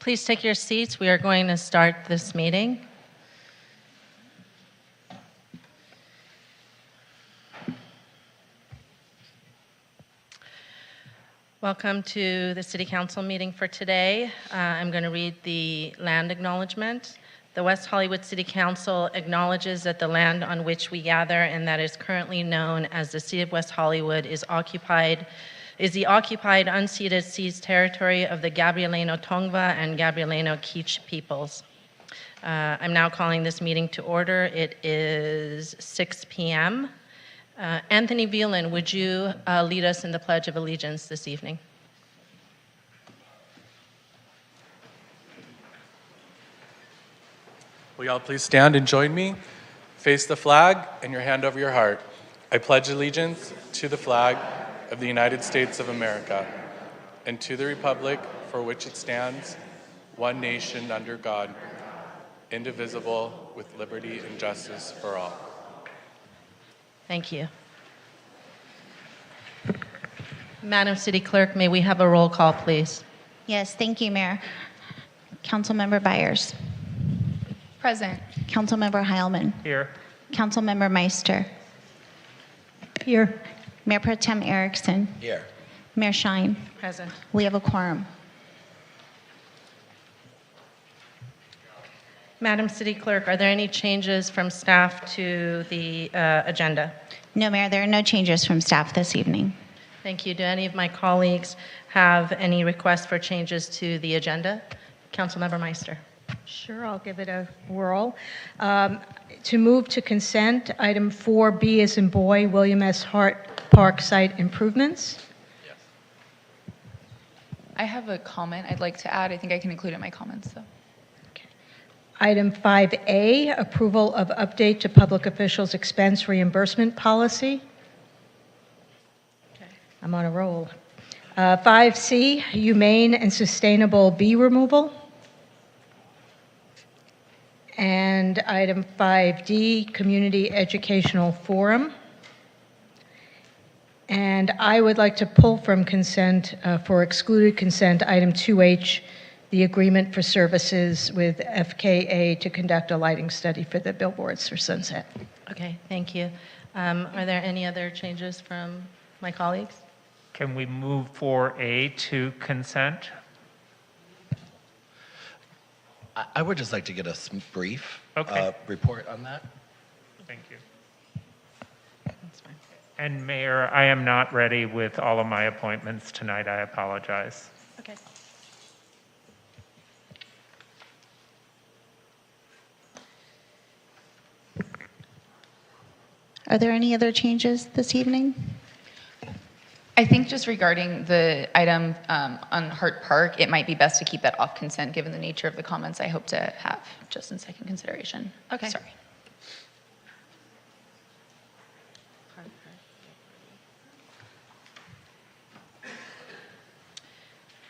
Please take your seats. We are going to start this meeting. Welcome to the City Council meeting for today. I'm going to read the land acknowledgement. The West Hollywood City Council acknowledges that the land on which we gather and that is currently known as the City of West Hollywood is the occupied, unceded, seized territory of the Gabrielino Tongva and Gabrielino Kizh peoples. I'm now calling this meeting to order. It is 6 p.m. Anthony Velan, would you lead us in the Pledge of Allegiance this evening? Will you all please stand and join me? Face the flag and your hand over your heart. I pledge allegiance to the flag of the United States of America and to the republic for which it stands, one nation under God, indivisible, with liberty and justice for all. Thank you. Madam City Clerk, may we have a roll call, please? Yes, thank you, Mayor. Councilmember Byers. Present. Councilmember Heilman. Here. Councilmember Meister. Here. Mayor Pro Tem Erickson. Here. Mayor Schein. Present. We have a quorum. Madam City Clerk, are there any changes from staff to the agenda? No, Mayor, there are no changes from staff this evening. Thank you. Do any of my colleagues have any requests for changes to the agenda? Councilmember Meister. Sure, I'll give it a whirl. To move to consent, item 4B as in boy, William S. Hart Park site improvements. Yes. I have a comment I'd like to add. I think I can include it in my comments, though. Item 5A, approval of update to public officials expense reimbursement policy. Okay. I'm on a roll. 5C, humane and sustainable bee removal. And item 5D, community educational forum. And I would like to pull from consent, for excluded consent, item 2H, the agreement for services with FKA to conduct a lighting study for the billboards for Sunset. Okay, thank you. Are there any other changes from my colleagues? Can we move 4A to consent? I would just like to get a brief Okay. report on that. Thank you. That's fine. And Mayor, I am not ready with all of my appointments tonight. I apologize. Okay. Are there any other changes this evening? I think just regarding the item on Hart Park, it might be best to keep that off consent given the nature of the comments I hope to have just in second consideration. Okay. Sorry.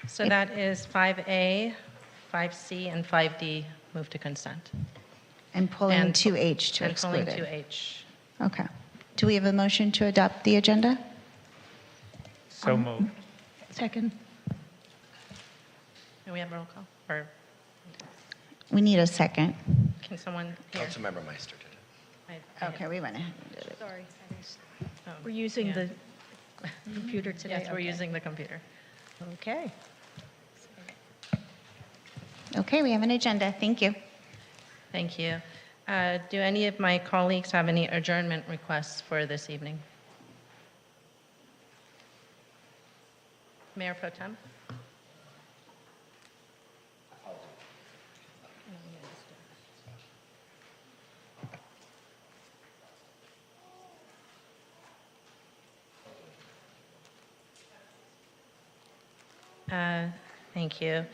So that is 5A, 5C, and 5D move to consent. And pulling And 2H to And pulling exclude it. 2H. Okay. Do we have a motion to adopt the agenda? So moved. Second. Do we have a roll call? Or We need a second. can someone here? Councilmember Meister did it. Okay, we went ahead and did it. Sorry. Oh, We're using yeah. the computer today. Yes, we're Okay. using the computer. Okay. Okay, we have an agenda. Thank you. Thank you. Do any of my colleagues have any adjournment requests for this evening? Mayor Pro Tem? Thank you.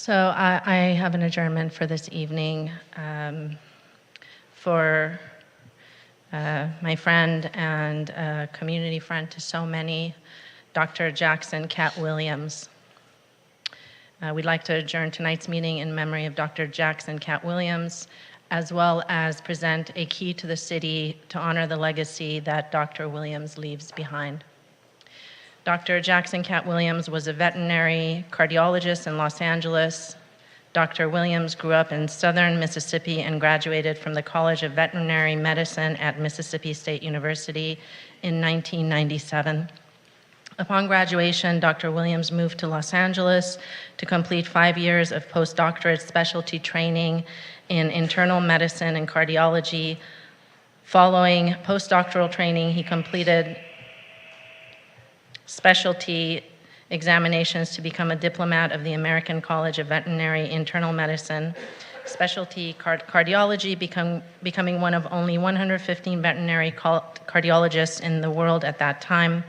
So I have an adjournment for this evening for my friend and community friend to so many, Dr. Jackson Cat Williams. We'd like to adjourn tonight's meeting in memory of Dr. Jackson Cat Williams, as well as present a key to the city to honor the legacy that Dr. Williams leaves behind. Dr. Jackson Cat Williams was a veterinary cardiologist in Los Angeles. Dr. Williams grew up in southern Mississippi and graduated from the College of Veterinary Medicine at Mississippi State University in 1997. Upon graduation, Dr. Williams moved to Los Angeles to complete 5 years of postdoctorate specialty training in internal medicine and cardiology. Following postdoctoral training, he completed specialty examinations to become a diplomat of the American College of Veterinary Internal Medicine, specialty cardiology, becoming one of only 115 veterinary cardiologists in the world at that time.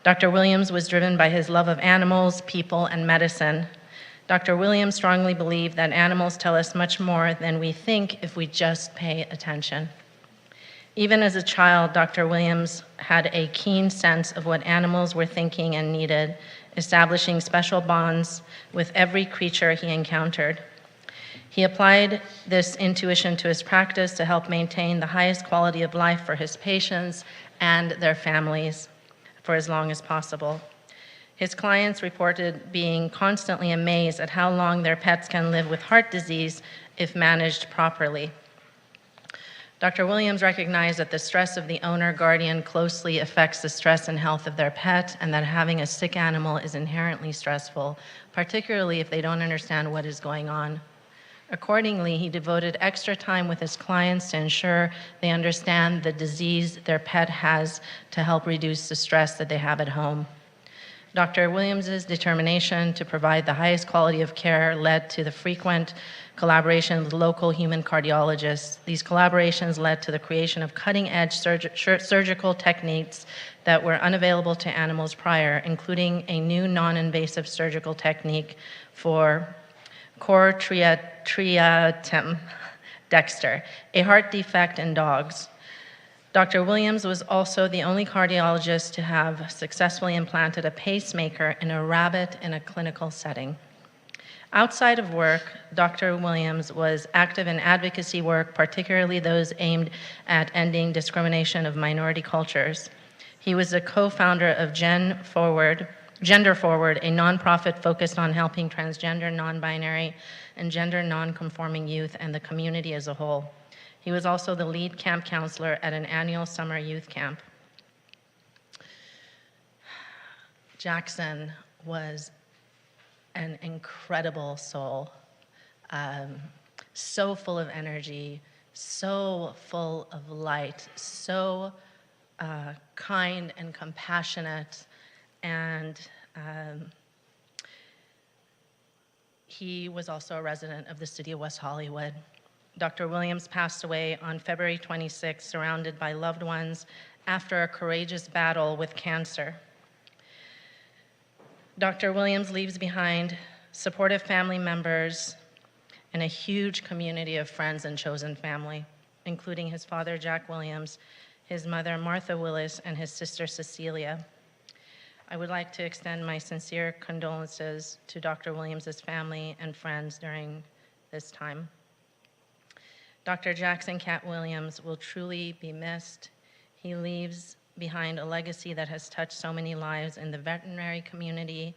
Dr. Williams was driven by his love of animals, people, and medicine. Dr. Williams strongly believed that animals tell us much more than we think if we just pay attention. Even as a child, Dr. Williams had a keen sense of what animals were thinking and needed, establishing special bonds with every creature he encountered. He applied this intuition to his practice to help maintain the highest quality of life for his patients and their families for as long as possible. His clients reported being constantly amazed at how long their pets can live with heart disease if managed properly. Dr. Williams recognized that the stress of the owner-guardian closely affects the stress and health of their pet, and that having a sick animal is inherently stressful, particularly if they don't understand what is going on. Accordingly, he devoted extra time with his clients to ensure they understand the disease their pet has to help reduce the stress that they have at home. Dr. Williams's determination to provide the highest quality of care led to the frequent collaboration with local human cardiologists. These collaborations led to the creation of cutting-edge surgical techniques that were unavailable to animals prior, including a new non-invasive surgical technique for core triatim dexter, a heart defect in dogs. Dr. Williams was also the only cardiologist to have successfully implanted a pacemaker in a rabbit in a clinical setting. Outside of work, Dr. Williams was active in advocacy work, particularly those aimed at ending discrimination of minority cultures. He was a co-founder of Gender Forward, a nonprofit focused on helping transgender, non-binary, and gender non-conforming youth and the community as a whole. He was also the lead camp counselor at an annual summer youth camp. Jackson was an incredible soul, so full of energy, so full of light, so kind and compassionate, and he was also a resident of the city of West Hollywood. Dr. Williams passed away on February 26, surrounded by loved ones after a courageous battle with cancer. Dr. Williams leaves behind supportive family members and a huge community of friends and chosen family, including his father, Jack Williams, his mother, Martha Willis, and his sister, Cecilia. I would like to extend my sincere condolences to Dr. Williams' family and friends during this time. Dr. Jackson Cat Williams will truly be missed. He leaves behind a legacy that has touched so many lives in the veterinary community,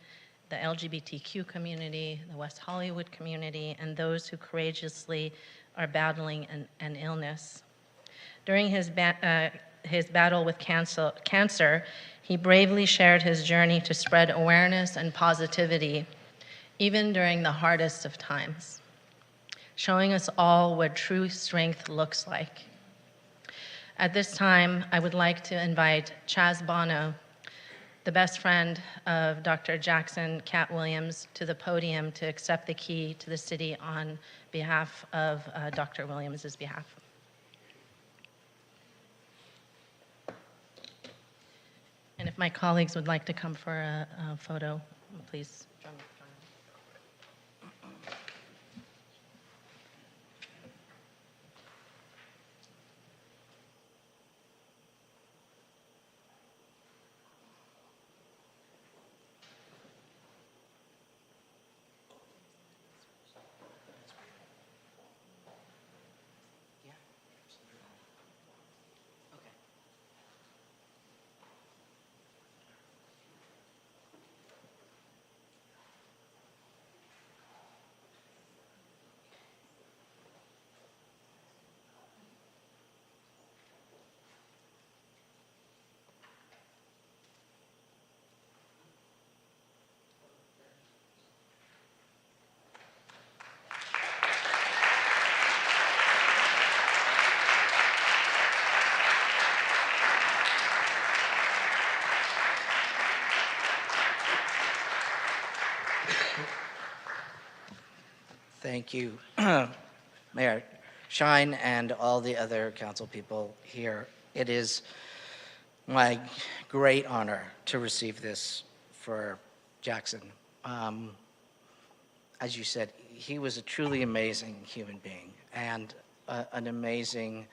the LGBTQ community, the West Hollywood community, and those who courageously are battling an illness. During his battle with cancer, he bravely shared his journey to spread awareness and positivity, even during the hardest of times, showing us all what true strength looks like. At this time, I would like to invite Chaz Bono, the best friend of Dr. Jackson Cat Williams, to the podium to accept the key to the city on behalf of Dr. Williams' behalf. And if my colleagues would like to come for a photo, please join me. Thank you, Mayor Shine and all the other council people here. It is my great honor to receive this for Jackson. As you said, he was a truly amazing human being and an amazing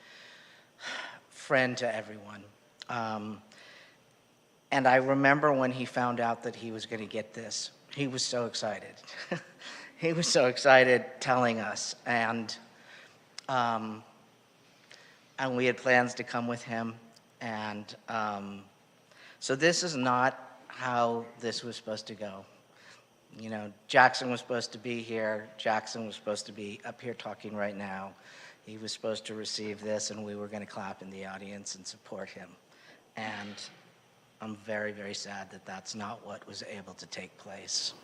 friend to everyone. And I remember when he found out that he was going to get this, he was so excited. He was so excited telling us, and we had plans to come with him. And so this is not how this was supposed to go. You know, Jackson was supposed to be here. Jackson was supposed to be up here talking right now. He was supposed to receive this, and we were going to clap in the audience and support him. And I'm very, very sad that that's not what was able to take place.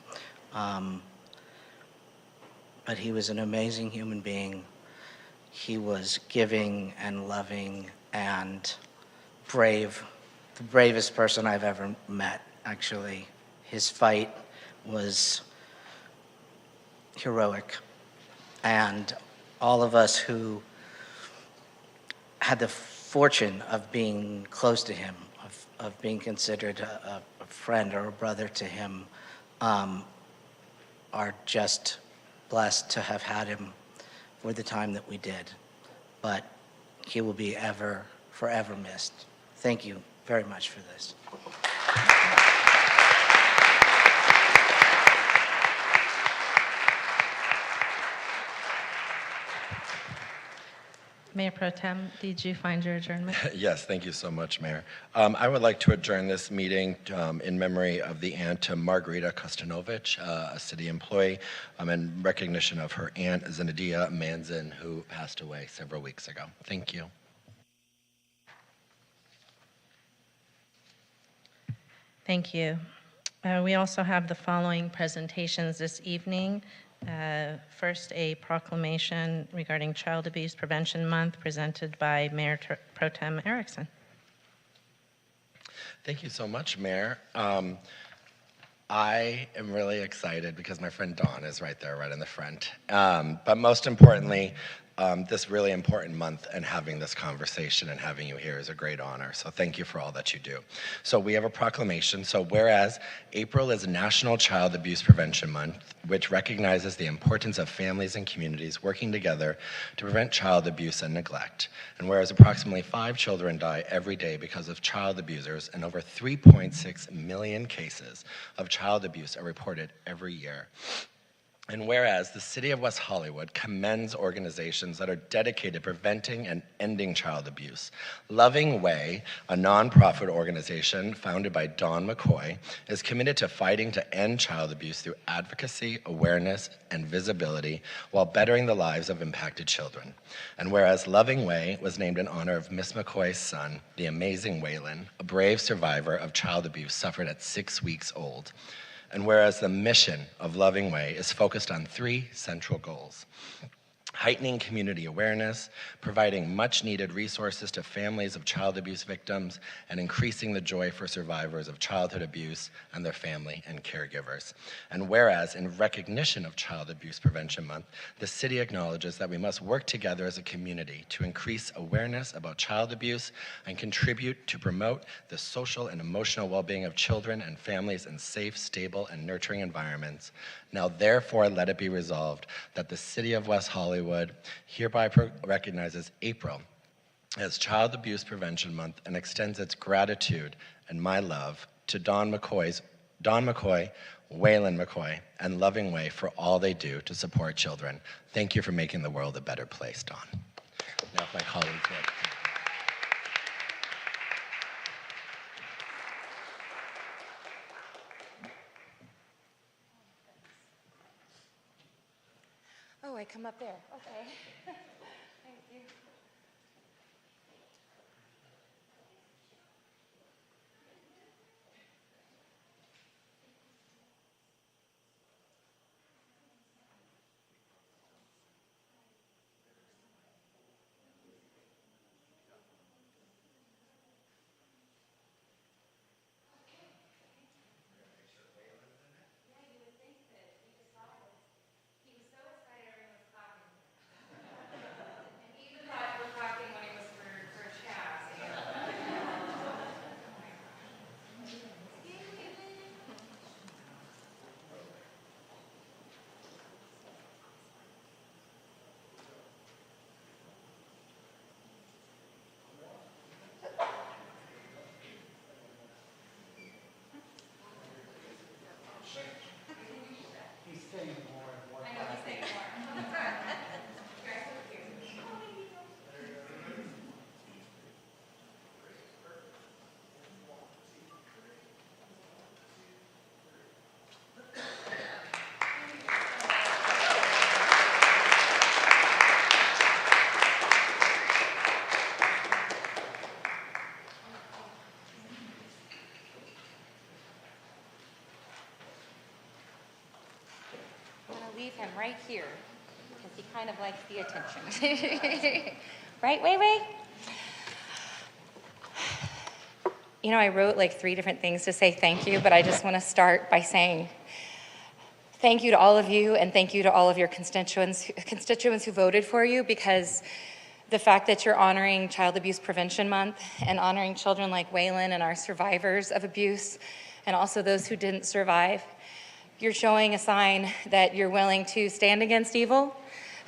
But he was an amazing human being. He was giving and loving and brave, the bravest person I've ever met, actually. His fight was heroic. And all of us who had the fortune of being close to him, of being considered a friend or a brother to him, are just blessed to have had him for the time that we did. But he will be forever missed. Thank you very much for this. Mayor Pro Tem, did you find your adjournment? Yes, thank you so much, Mayor. I would like to adjourn this meeting in memory of the aunt to Margarita Kostanovich, a city employee, in recognition of her aunt Zinadia Manzin, who passed away several weeks ago. Thank you. Thank you. We also have the following presentations this evening. First, a proclamation regarding Child Abuse Prevention Month presented by Mayor Pro Tem Erickson. Thank you so much, Mayor. I am really excited because my friend Dawn is right there, right in the front. But most importantly, this really important month and having this conversation and having you here is a great honor. So thank you for all that you do. So we have a proclamation. So whereas April is National Child Abuse Prevention Month, which recognizes the importance of families and communities working together to prevent child abuse and neglect. And whereas approximately 5 children die every day because of child abusers, and over 3.6 million cases of child abuse are reported every year. And whereas the City of West Hollywood commends organizations that are dedicated to preventing and ending child abuse, Loving Way, a nonprofit organization founded by Don McCoy, is committed to fighting to end child abuse through advocacy, awareness, and visibility while bettering the lives of impacted children. And whereas Loving Way was named in honor of Miss McCoy's son, the amazing Waylon, a brave survivor of child abuse suffered at 6 weeks old. And whereas the mission of Loving Way is focused on 3 central goals: heightening community awareness, providing much-needed resources to families of child abuse victims, and increasing the joy for survivors of childhood abuse and their family and caregivers. And whereas, in recognition of Child Abuse Prevention Month, the city acknowledges that we must work together as a community to increase awareness about child abuse and contribute to promote the social and emotional well-being of children and families in safe, stable, and nurturing environments. Now, therefore, let it be resolved that the City of West Hollywood hereby recognizes April as Child Abuse Prevention Month and extends its gratitude and my love to Don McCoy, Waylon McCoy, and Loving Way for all they do to support children. Thank you for making the world a better place, Don. Now, if my colleagues will. Oh, I come up there. Okay. Thank you. Yeah, you would think that he just saw this. He was so excited. him right here because he kind of likes the attention. Right, Wei Wei? You know, I wrote like 3 different things to say thank you, but I just want to start by saying thank you to all of you, and thank you to all of your constituents who voted for you, because the fact that you're honoring Child Abuse Prevention Month and honoring children like Waylon and our survivors of abuse, and also those who didn't survive, you're showing a sign that you're willing to stand against evil,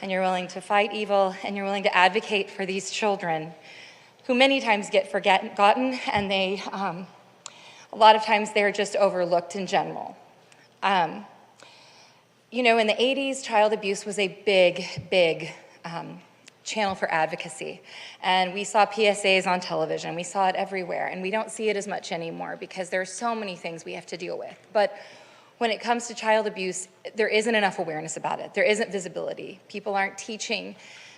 and you're willing to fight evil, and you're willing to advocate for these children who many times get forgotten, and they, a lot of times they're just overlooked in general. You know, in the 80s, child abuse was a big channel for advocacy. And we saw PSAs on television. We saw it everywhere. And we don't see it as much anymore because there are so many things we have to deal with. But when it comes to child abuse, there isn't enough awareness about it. There isn't visibility. People aren't teaching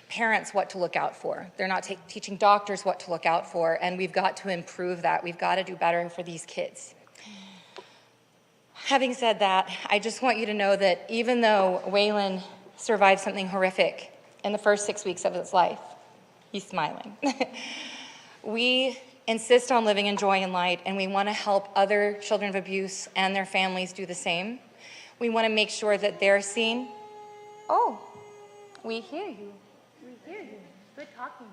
parents what to look out for. They're not teaching doctors what to look out for. And we've got to improve that. We've got to do better for these kids. Having said that, I just want you to know that even though Waylon survived something horrific in the first 6 weeks of his life, he's smiling. We insist on living in joy and light, and we want to help other children of abuse and their families do the same. We want to make sure that they're seen. Oh, we hear you. We hear you. Good talking.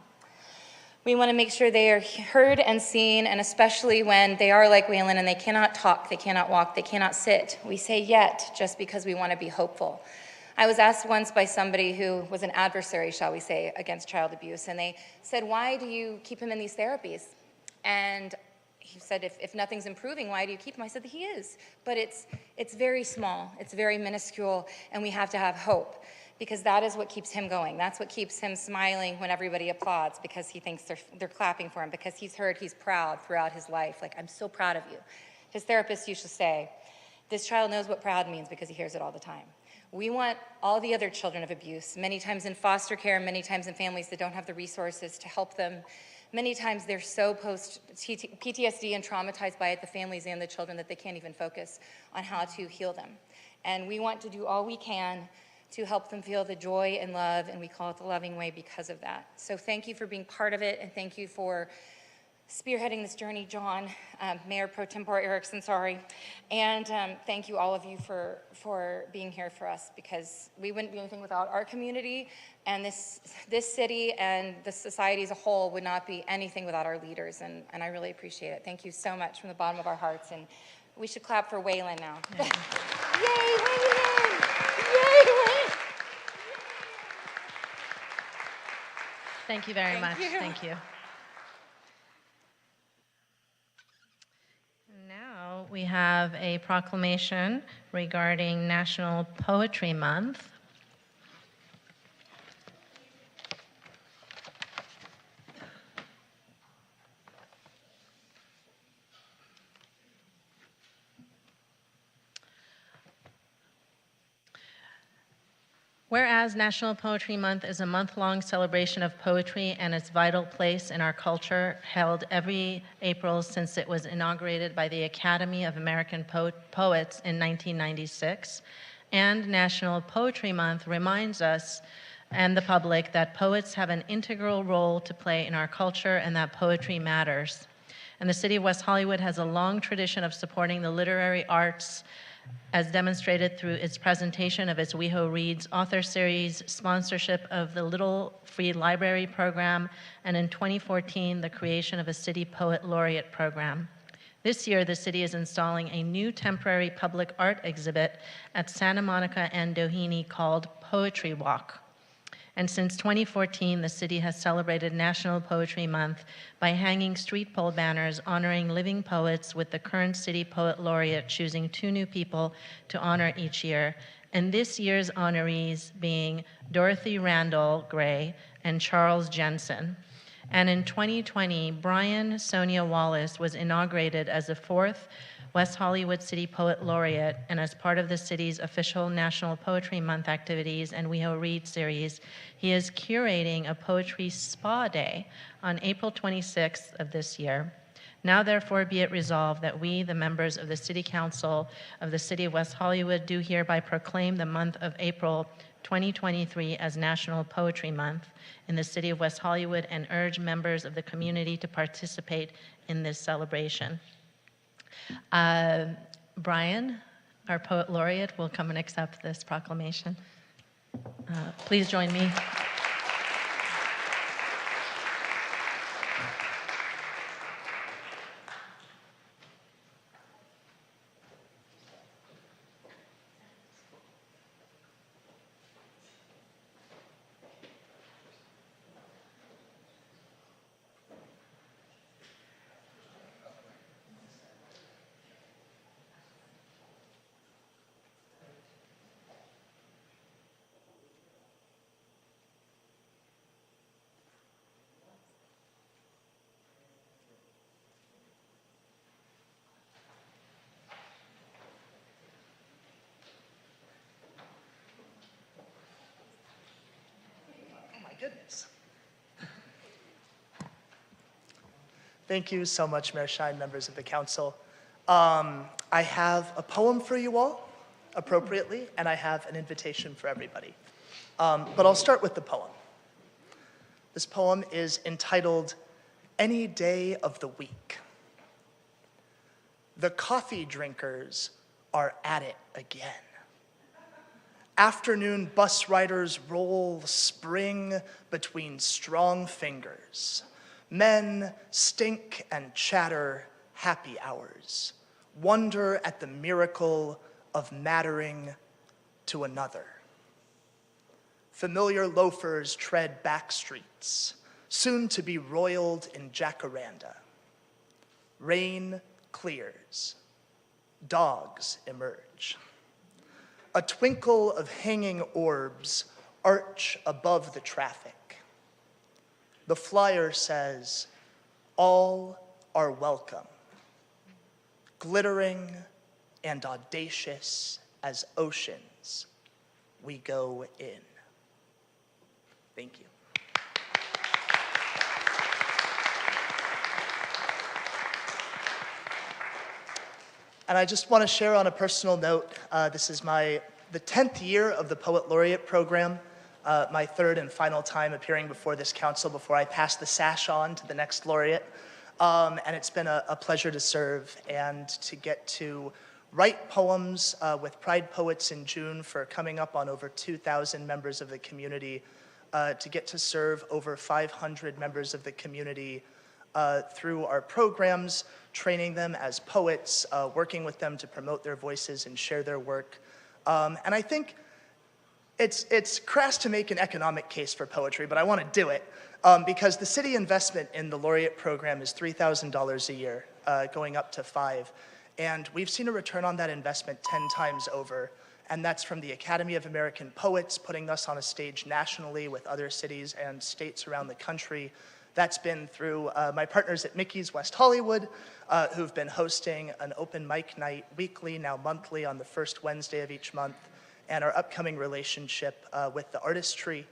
We want to make sure they are heard and seen, and especially when they are like Waylon and they cannot talk, they cannot walk, they cannot sit. We say yet just because we want to be hopeful. I was asked once by somebody who was an adversary, shall we say, against child abuse, and they said, why do you keep him in these therapies? And he said, if nothing's improving, why do you keep him? I said, he is, but it's very small, it's very minuscule, and we have to have hope, because that is what keeps him going. That's what keeps him smiling when everybody applauds, because he thinks they're clapping for him, because he's heard he's proud throughout his life. Like, I'm so proud of you. His therapist used to say, this child knows what proud means because he hears it all the time. We want all the other children of abuse, many times in foster care, many times in families that don't have the resources to help them. Many times they're so post-PTSD and traumatized by it, the families and the children, that they can't even focus on how to heal them. And we want to do all we can to help them feel the joy and love, and we call it the loving way because of that. So thank you for being part of it, and thank you for spearheading this journey, John, Mayor Pro Tempore Erickson, sorry. And thank you all of you for being here for us, because we wouldn't be anything without our community, and this city and the society as a whole would not be anything without our leaders, and I really appreciate it. Thank you so much from the bottom of our hearts, and we should clap for Waylon now. Yeah. Yay, Waylon! Yay, Waylon! Thank you very much. Thank you. Now we have a proclamation regarding National Poetry Month. Whereas National Poetry Month is a month-long celebration of poetry and its vital place in our culture, held every April since it was inaugurated by the Academy of American Poets in 1996, and National Poetry Month reminds us and the public that poets have an integral role to play in our culture and that poetry matters. And the City of West Hollywood has a long tradition of supporting the literary arts, as demonstrated through its presentation of its WeHo Reads author series, sponsorship of the Little Free Library program, and in 2014, the creation of a City Poet Laureate program. This year, the city is installing a new temporary public art exhibit at Santa Monica and Doheny called Poetry Walk. And since 2014, the city has celebrated National Poetry Month by hanging street pole banners honoring living poets, with the current City Poet Laureate choosing 2 new people to honor each year, and this year's honorees being Dorothy Randall Gray and Charles Jensen. And in 2020, Brian Sonia Wallace was inaugurated as the 4th West Hollywood City Poet Laureate, and as part of the city's official National Poetry Month activities and WeHo Read series, he is curating a poetry spa day on April 26th of this year. Now therefore be it resolved that we, the members of the City Council of the City of West Hollywood, do hereby proclaim the month of April 2023 as National Poetry Month in the City of West Hollywood and urge members of the community to participate in this celebration. Brian, our Poet Laureate, will come and accept this proclamation. Please join me. Goodness. Thank you so much, Mayor Shine, members of the council. I have a poem for you all, appropriately, and I have an invitation for everybody. But I'll start with the poem. This poem is entitled, Any Day of the Week. The coffee drinkers are at it again. Afternoon bus riders roll spring between strong fingers. Men stink and chatter happy hours, wonder at the miracle of mattering to another. Familiar loafers tread back streets, soon to be roiled in jacaranda. Rain clears, dogs emerge. A twinkle of hanging orbs arch above the traffic. The flyer says, all are welcome. Glittering and audacious as oceans, we go in. Thank you. And I just want to share on a personal note, this is the 10th year of the Poet Laureate program, my third and final time appearing before this council before I pass the sash on to the next laureate. And it's been a pleasure to serve and to get to write poems with Pride Poets in June for coming up on over 2,000 members of the community, to get to serve over 500 members of the community through our programs, training them as poets, working with them to promote their voices and share their work. And I think it's crass to make an economic case for poetry, but I want to do it because the city investment in the laureate program is $3,000 a year, going up to $5,000. And we've seen a return on that investment 10 times over. And that's from the Academy of American Poets, putting us on a stage nationally with other cities and states around the country. That's been through my partners at Mickey's West Hollywood, who've been hosting an open mic night weekly, now monthly, on the first Wednesday of each month, and our upcoming relationship with the Artistry.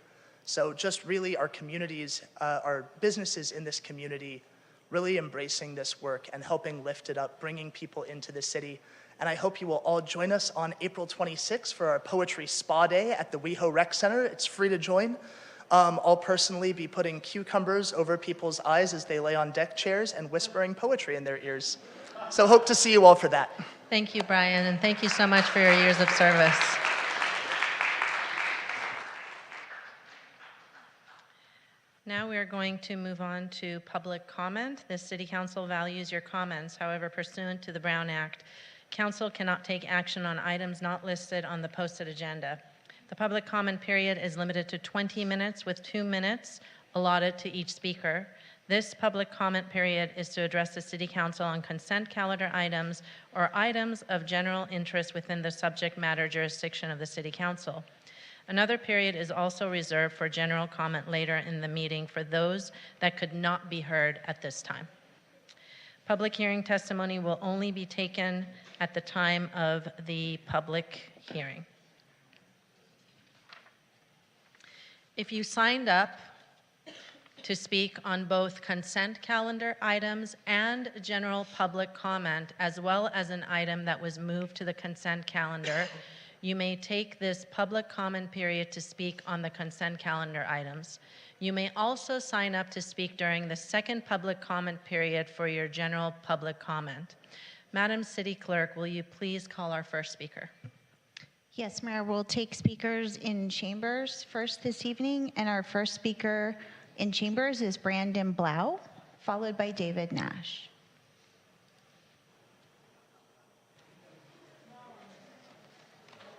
So just really our communities, our businesses in this community, really embracing this work and helping lift it up, bringing people into the city. And I hope you will all join us on April 26th for our Poetry Spa Day at the WeHo Rec Center. It's free to join. I'll personally be putting cucumbers over people's eyes as they lay on deck chairs and whispering poetry in their ears. So hope to see you all for that. Thank you, Brian, and thank you so much for your years of service. Now we are going to move on to public comment. The City Council values your comments. However, pursuant to the Brown Act, Council cannot take action on items not listed on the posted agenda. The public comment period is limited to 20 minutes with 2 minutes allotted to each speaker. This public comment period is to address the City Council on consent calendar items or items of general interest within the subject matter jurisdiction of the City Council. Another period is also reserved for general comment later in the meeting for those that could not be heard at this time. Public hearing testimony will only be taken at the time of the public hearing. If you signed up to speak on both consent calendar items and general public comment, as well as an item that was moved to the consent calendar, you may take this public comment period to speak on the consent calendar items. You may also sign up to speak during the second public comment period for your general public comment. Madam City Clerk, will you please call our first speaker? Yes, Mayor, we'll take speakers in chambers first this evening, and our first speaker in chambers is Brandon Blau, followed by David Nash.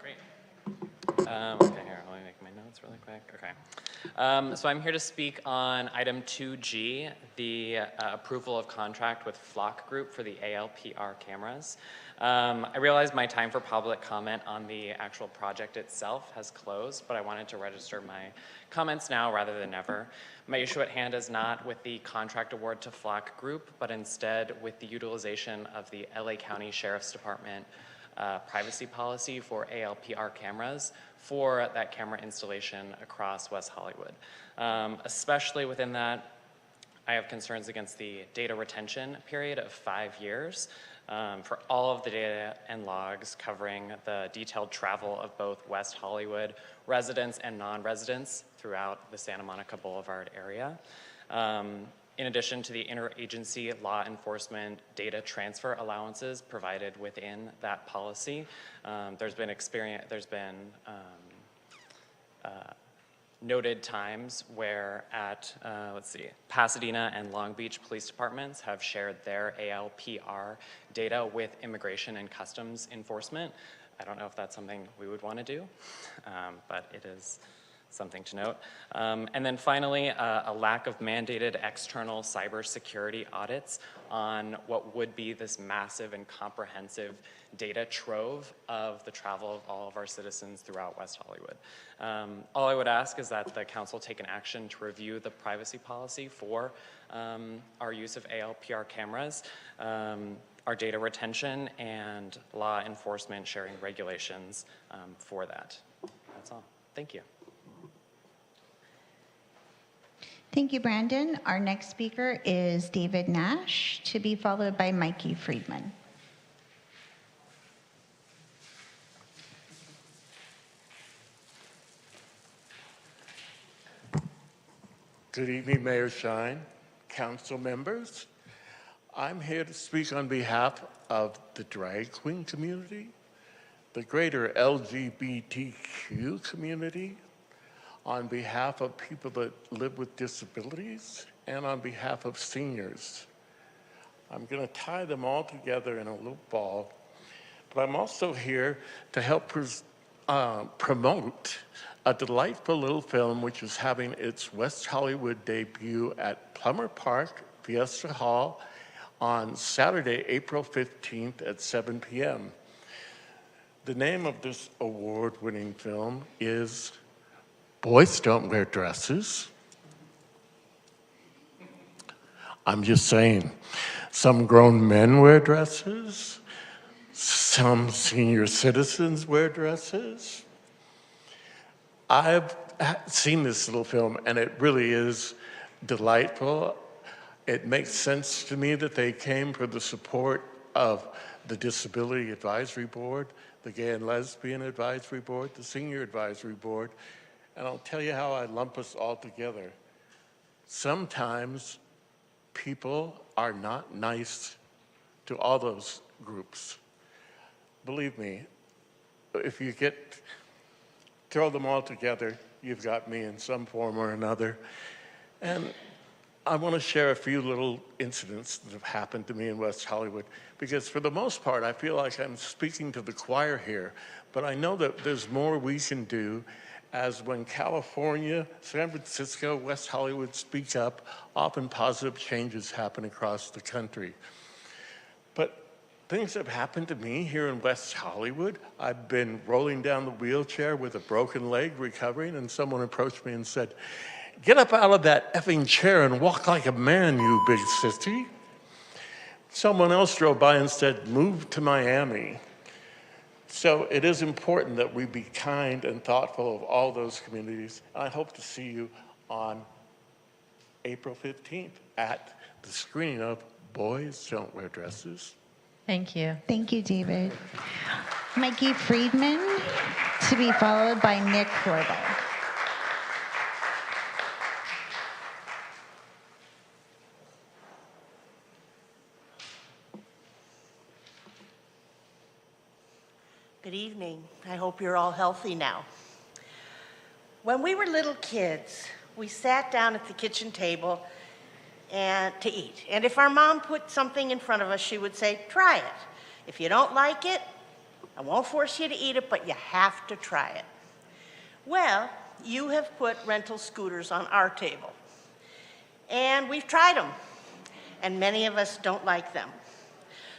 Great. Okay, here, let me make my notes really quick. Okay. So I'm here to speak on item 2G, the approval of contract with Flock Group for the ALPR cameras. I realize my time for public comment on the actual project itself has closed, but I wanted to register my comments now rather than ever. My issue at hand is not with the contract award to Flock Group, but instead with the utilization of the LA County Sheriff's Department privacy policy for ALPR cameras for that camera installation across West Hollywood. Especially within that, I have concerns against the data retention period of 5 years for all of the data and logs covering the detailed travel of both West Hollywood residents and non-residents throughout the Santa Monica Boulevard area. In addition to the interagency law enforcement data transfer allowances provided within that policy, there's been noted times where at, Pasadena and Long Beach police departments have shared their ALPR data with Immigration and Customs Enforcement. I don't know if that's something we would want to do, but it is something to note. And then finally, a lack of mandated external cybersecurity audits on what would be this massive and comprehensive data trove of the travel of all of our citizens throughout West Hollywood. All I would ask is that the council take an action to review the privacy policy for our use of ALPR cameras, our data retention, and law enforcement sharing regulations for that. That's all. Thank you. Thank you, Brandon. Our next speaker is David Nash, to be followed by Mikey Friedman. Good evening, Mayor Shine, council members. I'm here to speak on behalf of the drag queen community, the greater LGBTQ community, on behalf of people that live with disabilities, and on behalf of seniors. I'm going to tie them all together in a loop ball, but I'm also here to help promote a delightful little film which is having its West Hollywood debut at Plummer Park Fiesta Hall on Saturday, April 15th at 7 p.m. The name of this award-winning film is Boys Don't Wear Dresses. I'm just saying, some grown men wear dresses, some senior citizens wear dresses. I've seen this little film and it really is delightful. It makes sense to me that they came for the support of the Disability Advisory Board, the Gay and Lesbian Advisory Board, the Senior Advisory Board, and I'll tell you how I lump us all together. Sometimes people are not nice to all those groups. Believe me, if you throw them all together, you've got me in some form or another. And I want to share a few little incidents that have happened to me in West Hollywood, because for the most part, I feel like I'm speaking to the choir here, but I know that there's more we can do, as when California, San Francisco, West Hollywood speak up, often positive changes happen across the country. But things have happened to me here in West Hollywood. I've been rolling down the wheelchair with a broken leg, recovering, and someone approached me and said, "Get up out of that effing chair and walk like a man, you big sissy." Someone else drove by and said, "Move to Miami." So it is important that we be kind and thoughtful of all those communities. I hope to see you on April 15th at the screening of Boys Don't Wear Dresses. Thank you. Thank you, David. Mikey Friedman, to be followed by Nick Roybal. Good evening. I hope you're all healthy now. When we were little kids, we sat down at the kitchen table to eat. And if our mom put something in front of us, she would say, try it. If you don't like it, I won't force you to eat it, but you have to try it. Well, you have put rental scooters on our table. And we've tried them. And many of us don't like them.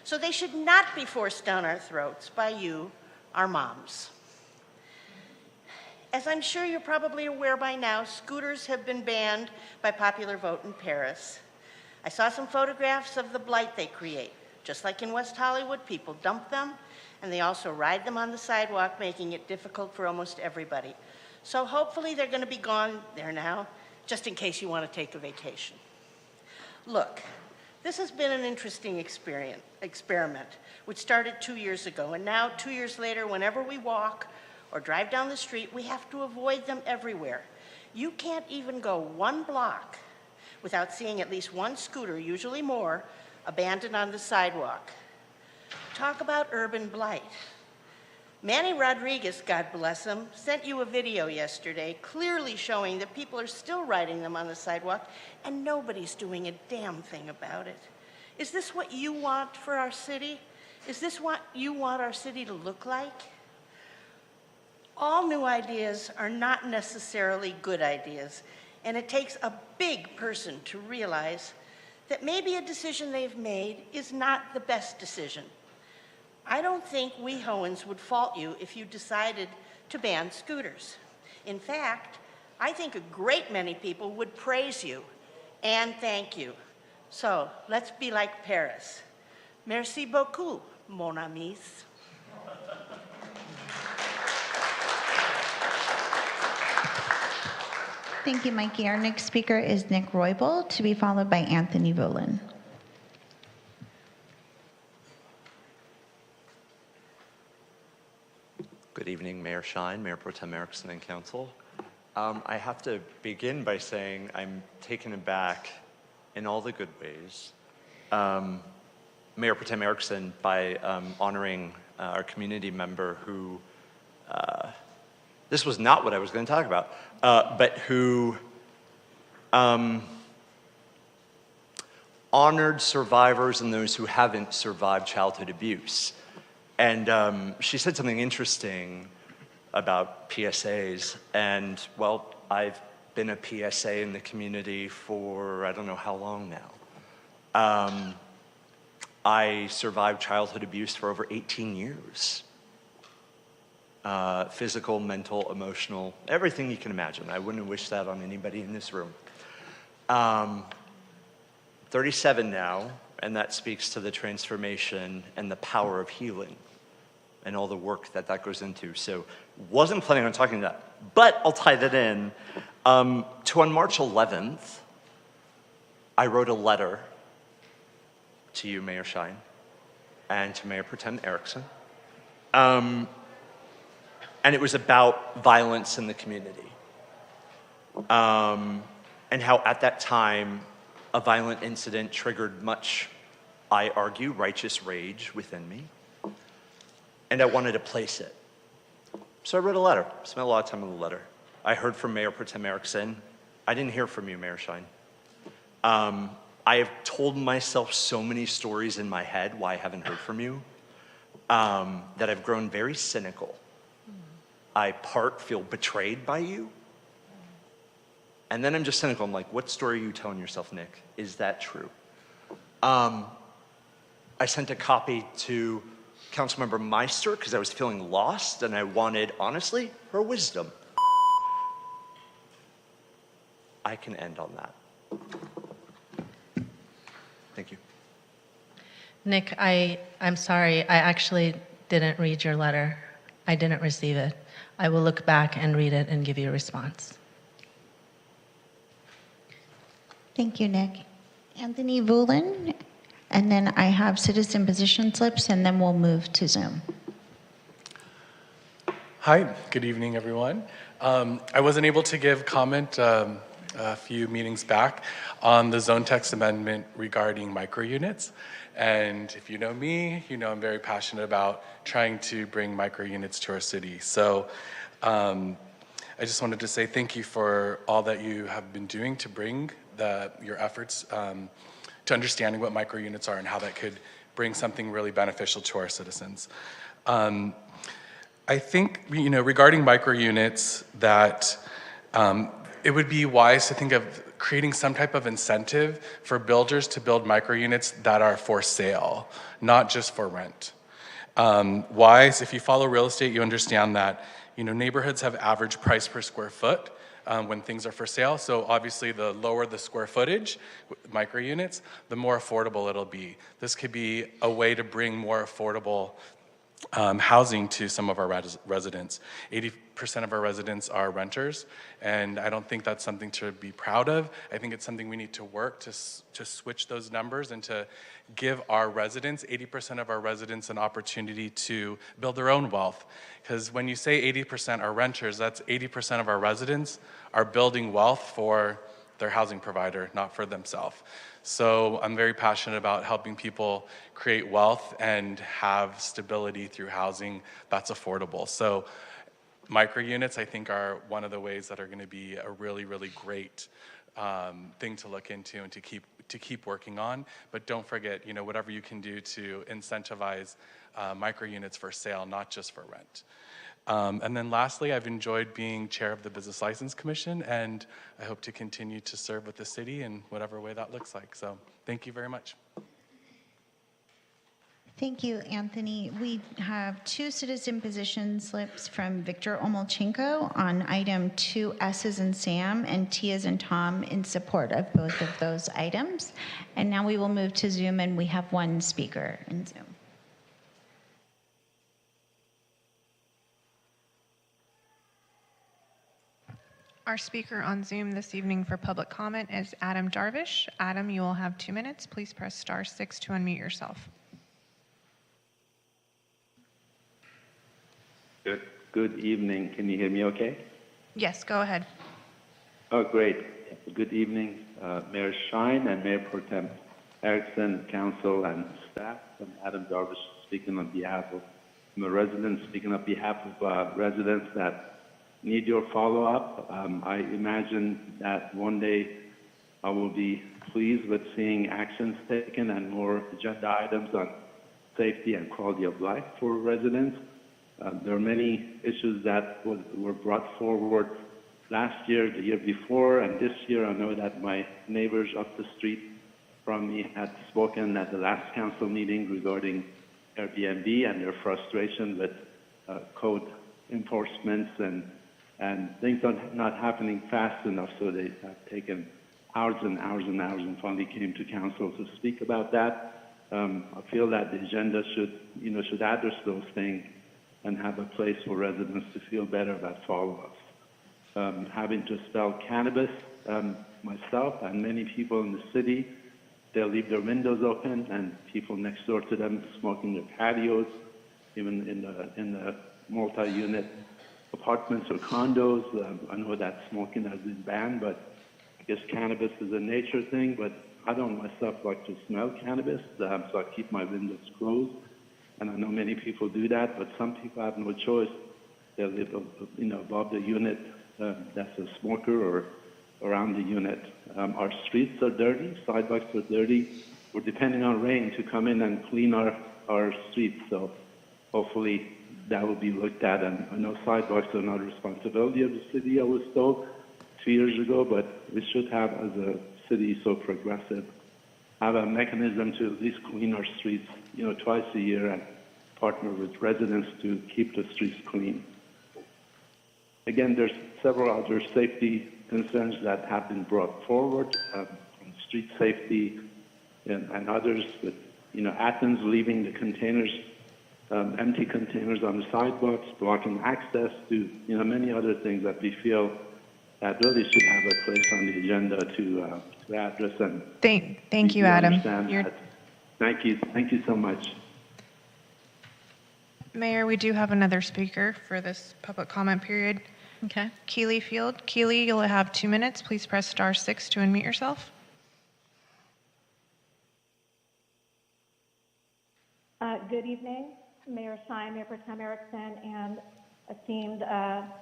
So they should not be forced down our throats by you, our moms. As I'm sure you're probably aware by now, scooters have been banned by popular vote in Paris. I saw some photographs of the blight they create. Just like in West Hollywood, people dump them, and they also ride them on the sidewalk, making it difficult for almost everybody. So hopefully they're going to be gone there now, just in case you want to take a vacation. Look, this has been an interesting experiment, which started 2 years ago, and now 2 years later, whenever we walk or drive down the street, we have to avoid them everywhere. You can't even go 1 block without seeing at least one scooter, usually more, abandoned on the sidewalk. Talk about urban blight. Manny Rodriguez, God bless him, sent you a video yesterday clearly showing that people are still riding them on the sidewalk and nobody's doing a damn thing about it. Is this what you want for our city? Is this what you want our city to look like? All new ideas are not necessarily good ideas, and it takes a big person to realize that maybe a decision they've made is not the best decision. I don't think WeHoans would fault you if you decided to ban scooters. In fact, I think a great many people would praise you and thank you. So let's be like Paris. Merci beaucoup, mon amis. Thank you, Mikey. Our next speaker is Nick Roybal, to be followed by Anthony Volin. Good evening, Mayor Shine, Mayor Pro Tem Erickson, and Council. I have to begin by saying I'm taken aback in all the good ways, Mayor Pro Tem Erickson, by honoring our community member who, this was not what I was going to talk about, but who honored survivors and those who haven't survived childhood abuse. And she said something interesting about PSAs. And, well, I've been a PSA in the community for I don't know how long now. I survived childhood abuse for over 18 years. Physical, mental, emotional, everything you can imagine. I wouldn't wish that on anybody in this room. 37 now, and that speaks to the transformation and the power of healing and all the work that that goes into. So wasn't planning on talking that, but I'll tie that in. To on March 11th, I wrote a letter to you, Mayor Shine, and to Mayor Pro Tem Erickson. And it was about violence in the community. And how at that time, a violent incident triggered much, I argue, righteous rage within me. And I wanted to place it. So I wrote a letter, spent a lot of time on the letter. I heard from Mayor Pro Tem Erickson. I didn't hear from you, Mayor Shine. I have told myself so many stories in my head why I haven't heard from you, that I've grown very cynical. I feel betrayed by you. And then I'm just cynical. I'm like, what story are you telling yourself, Nick? Is that true? I sent a copy to Councilmember Meister because I was feeling lost and I wanted, honestly, her wisdom. I can end on that. Thank you. Nick, I'm sorry. I actually didn't read your letter. I didn't receive it. I will look back and read it and give you a response. Thank you, Nick. Anthony Vulin, and then I have citizen position slips, and then we'll move to Zoom. Hi, good evening, everyone. I wasn't able to give comment a few meetings back on the zone text amendment regarding microunits. And if you know me, you know I'm very passionate about trying to bring microunits to our city. So I just wanted to say thank you for all that you have been doing to bring your efforts to understanding what microunits are and how that could bring something really beneficial to our citizens. I think, regarding microunits, that it would be wise to think of creating some type of incentive for builders to build microunits that are for sale, not just for rent. Wise, if you follow real estate, you understand that neighborhoods have average price per square foot when things are for sale. So obviously the lower the square footage, microunits, the more affordable it'll be. This could be a way to bring more affordable housing to some of our residents. 80% of our residents are renters, and I don't think that's something to be proud of. I think it's something we need to work to switch those numbers and to give our residents, 80% of our residents, an opportunity to build their own wealth. Because when you say 80% are renters, that's 80% of our residents are building wealth for their housing provider, not for themselves. So I'm very passionate about helping people create wealth and have stability through housing that's affordable. So microunits, I think, are one of the ways that are going to be a really, really great thing to look into and to keep working on. But don't forget, whatever you can do to incentivize microunits for sale, not just for rent. And then lastly, I've enjoyed being chair of the Business License Commission, and I hope to continue to serve with the city in whatever way that looks like. So thank you very much. Thank you, Anthony. We have 2 citizen position slips from Victor Omolchenko on item 2, S as in Sam and T as in Tom, in support of both of those items. And now we will move to Zoom, and we have 1 speaker in Zoom. Our speaker on Zoom this evening for public comment is Adam Darvish. Adam, you will have 2 minutes. Please press *6 to unmute yourself. Good evening. Can you hear me okay? Yes, go ahead. Oh, great. Good evening, Mayor Shine and Mayor Pro Tem Erickson, council and staff. I'm Adam Darvish speaking on behalf of my residents, speaking on behalf of residents that need your follow-up. I imagine that one day I will be pleased with seeing actions taken and more agenda items on safety and quality of life for residents. There are many issues that were brought forward last year, the year before, and this year. I know that my neighbors up the street from me had spoken at the last council meeting regarding Airbnb and their frustration with code enforcements and things are not happening fast enough, so they have taken hours and hours and hours and finally came to council to speak about that. I feel that the agenda should address those things and have a place for residents to feel better about follow-ups. Having to sell cannabis, myself and many people in the city, they'll leave their windows open and people next door to them smoking their patios, even in the multi-unit apartments or condos. I know that smoking has been banned, but I guess cannabis is a nature thing, but I don't myself like to smell cannabis, so I keep my windows closed. And I know many people do that, but some people have no choice. They live above the unit that's a smoker or around the unit. Our streets are dirty, sidewalks are dirty. We're depending on rain to come in and clean our streets, so hopefully that will be looked at. And I know sidewalks are not a responsibility of the city, I was told 2 years ago, but we should have, as a city so progressive, have a mechanism to at least clean our streets, twice a year and partner with residents to keep the streets clean. Again, there's several other safety concerns that have been brought forward, from street safety and others, with Athens leaving the containers, empty containers on the sidewalks, blocking access to many other things that we feel that really should have a place on the agenda to the address and Thank you, Adam. understand that. Thank you so much. Mayor, we do have another speaker for this public comment period. Okay. Keely Field. Keely, you'll have 2 minutes. Please press *6 to unmute yourself. Good evening, Mayor Shine, Mayor Pro Tem Erickson, and esteemed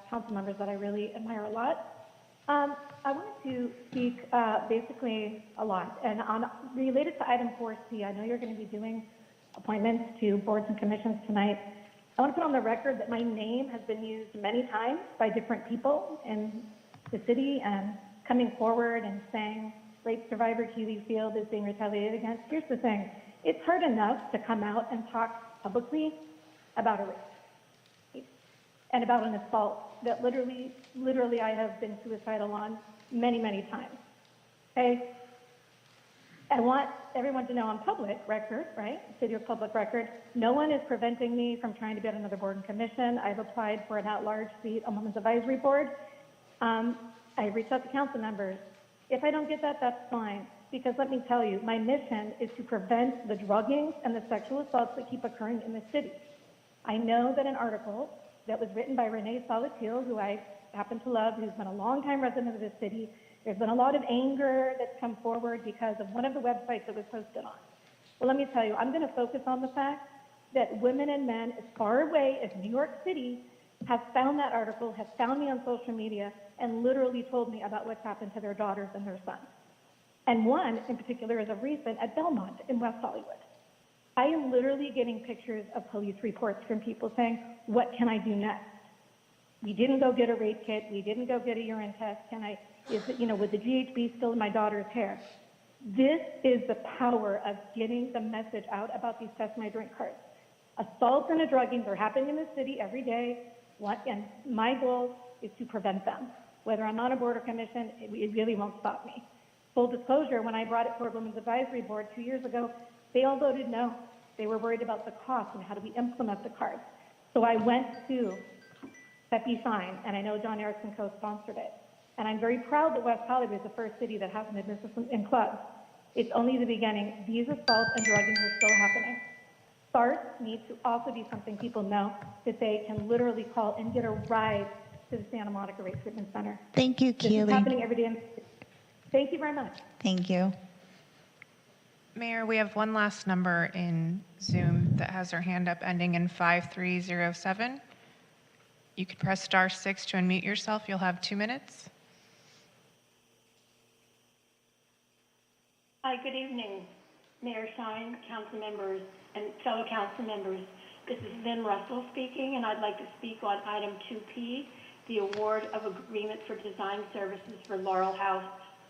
council members that I really admire a lot. I wanted to speak basically a lot, and related to item 4C, I know you're going to be doing appointments to boards and commissions tonight. I want to put on the record that my name has been used many times by different people in the city and coming forward and saying rape survivor Keely Field is being retaliated against. Here's the thing. It's hard enough to come out and talk publicly about a rape and about an assault that literally I have been suicidal on many, many times. Okay? I want everyone to know on public record, right? City of public record, no one is preventing me from trying to get another board and commission. I've applied for an at-large seat on Women's Advisory Board. I reached out to council members. If I don't get that, that's fine. Because let me tell you, my mission is to prevent the drugging and the sexual assaults that keep occurring in the city. I know that an article that was written by Renee Salatil, who I happen to love, who's been a longtime resident of this city, there's been a lot of anger that's come forward because of one of the websites that was posted on. Well, let me tell you, I'm going to focus on the fact that women and men as far away as New York City have found that article, have found me on social media, and literally told me about what's happened to their daughters and their sons. And one in particular is a recent at Belmont in West Hollywood. I am literally getting pictures of police reports from people saying, what can I do next? We didn't go get a rape kit. We didn't go get a urine test. With the GHB still in my daughter's hair? This is the power of getting the message out about these test my drink cards. Assaults and druggings are happening in the city every day. And my goal is to prevent them. Whether I'm on a board or commission, it really won't stop me. Full disclosure, when I brought it forward Women's Advisory Board 2 years ago, they all voted no. They were worried about the cost and how do we implement the cards. So I went to Pepe Shine, and I know John Erickson co-sponsored it. And I'm very proud that West Hollywood is the first city that has an admission in clubs. It's only the beginning. These assaults and drugging are still happening. SART needs to also be something people know that they can literally call and get a ride to the Santa Monica Rape Treatment Center. Thank you, Keely. This is happening every day. Thank you very much. Thank you. Mayor, we have one last number in Zoom that has their hand up ending in 5307. You could press *6 to unmute yourself. You'll have 2 minutes. Hi, good evening, Mayor Shine, council members, and fellow council members. This is Lynn Russell speaking, and I'd like to speak on item 2P, the award of agreement for design services for Laurel House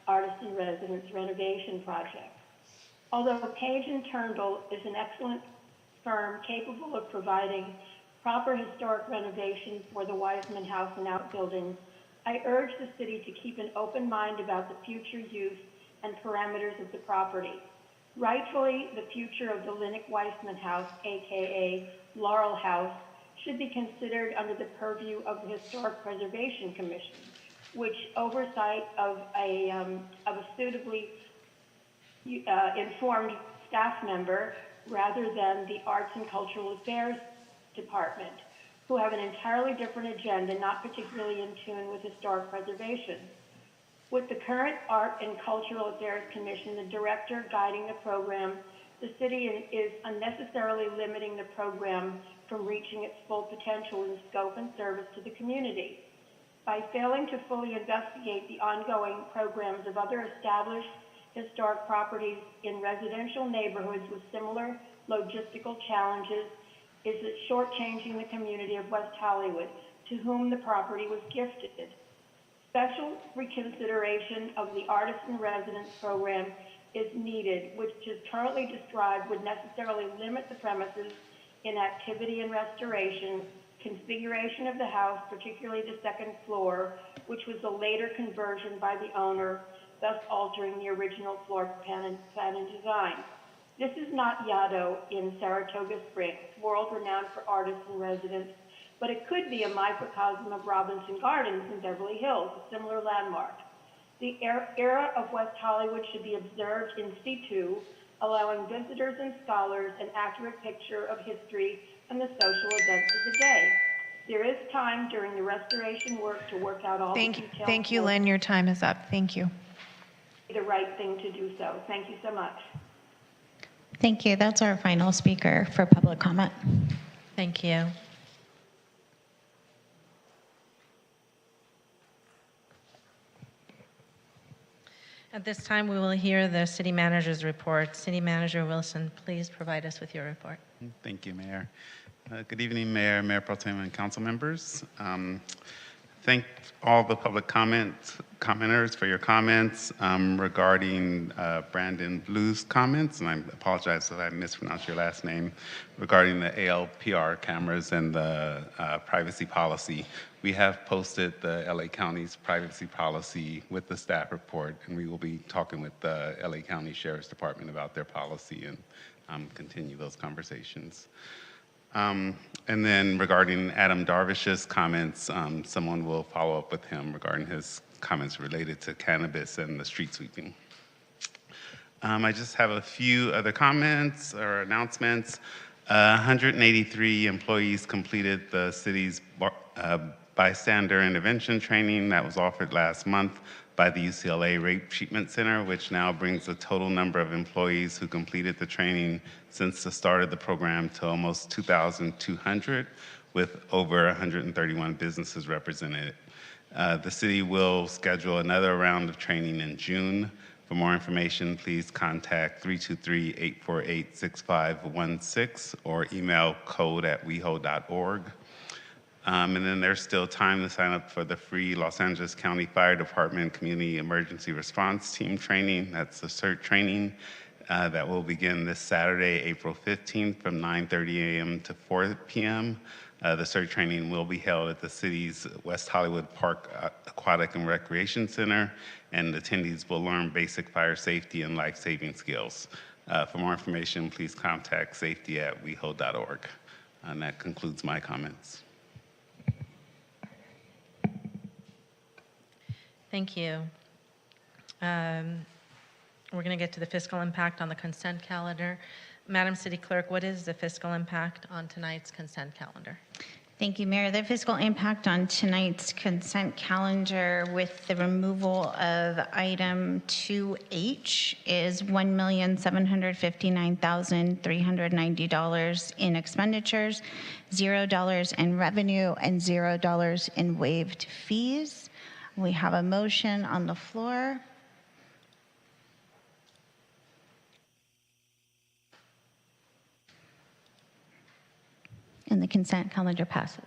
Artisan Residence Renovation Project. Although Page & Turnbull is an excellent firm capable of providing proper historic renovation for the Wiseman House and outbuildings, I urge the city to keep an open mind about the future use and parameters of the property. Rightfully, the future of the Linnick Weissman House, aka Laurel House, should be considered under the purview of the Historic Preservation Commission, which oversight of a suitably informed staff member rather than the Arts and Cultural Affairs Department, who have an entirely different agenda, not particularly in tune with historic preservation. With the current Art and Cultural Affairs Commission, the director guiding the program, the city is unnecessarily limiting the program from reaching its full potential in scope and service to the community. By failing to fully investigate the ongoing programs of other established historic properties in residential neighborhoods with similar logistical challenges, is it shortchanging the community of West Hollywood, to whom the property was gifted. Special reconsideration of the Artisan Residence Program is needed, which is currently described would necessarily limit the premises in activity and restoration, configuration of the house, particularly the second floor, which was a later conversion by the owner, thus altering the original floor plan and design. This is not Yaddo in Saratoga Springs, world-renowned for artisan residence, but it could be a microcosm of Robinson Gardens in Beverly Hills, a similar landmark. The era of West Hollywood should be observed in situ, allowing visitors and scholars an accurate picture of history and the social events of the day. There is time during the restoration work to work out all the details. Thank you, Lynn. Your time is up. Thank you. The right thing to do so. Thank you so much. Thank you. That's our final speaker for public comment. Thank you. At this time, we will hear the city manager's report. City Manager Wilson, please provide us with your report. Thank you, Mayor. Good evening, Mayor, Mayor Pro Tem, and council members. Thank all the public commenters for your comments regarding Brandon Blue's comments, and I apologize if I mispronounced your last name, regarding the ALPR cameras and the privacy policy. We have posted the LA County's privacy policy with the staff report, and we will be talking with the LA County Sheriff's Department about their policy and continue those conversations. And then regarding Adam Darvish's comments, someone will follow up with him regarding his comments related to cannabis and the street sweeping. I just have a few other comments or announcements. 183 employees completed the city's bystander intervention training that was offered last month by the UCLA Rape Treatment Center, which now brings the total number of employees who completed the training since the start of the program to almost 2,200, with over 131 businesses represented. The city will schedule another round of training in June. For more information, please contact 323-848-6516 or email code@weho.org. And then there's still time to sign up for the free Los Angeles County Fire Department Community Emergency Response Team training. That's the CERT training that will begin this Saturday, April 15th from 9:30 a.m. to 4 p.m. The CERT training will be held at the city's West Hollywood Park Aquatic and Recreation Center, and attendees will learn basic fire safety and life-saving skills. For more information, please contact safety@weho.org. And that concludes my comments. Thank you. We're going to get to the fiscal impact on the consent calendar. Madam City Clerk, what is the fiscal impact on tonight's consent calendar? Thank you, Mayor. The fiscal impact on tonight's consent calendar with the removal of item 2H is $1,759,390 in expenditures, $0 in revenue, and $0 in waived fees. We have a motion on the floor. And the consent calendar passes.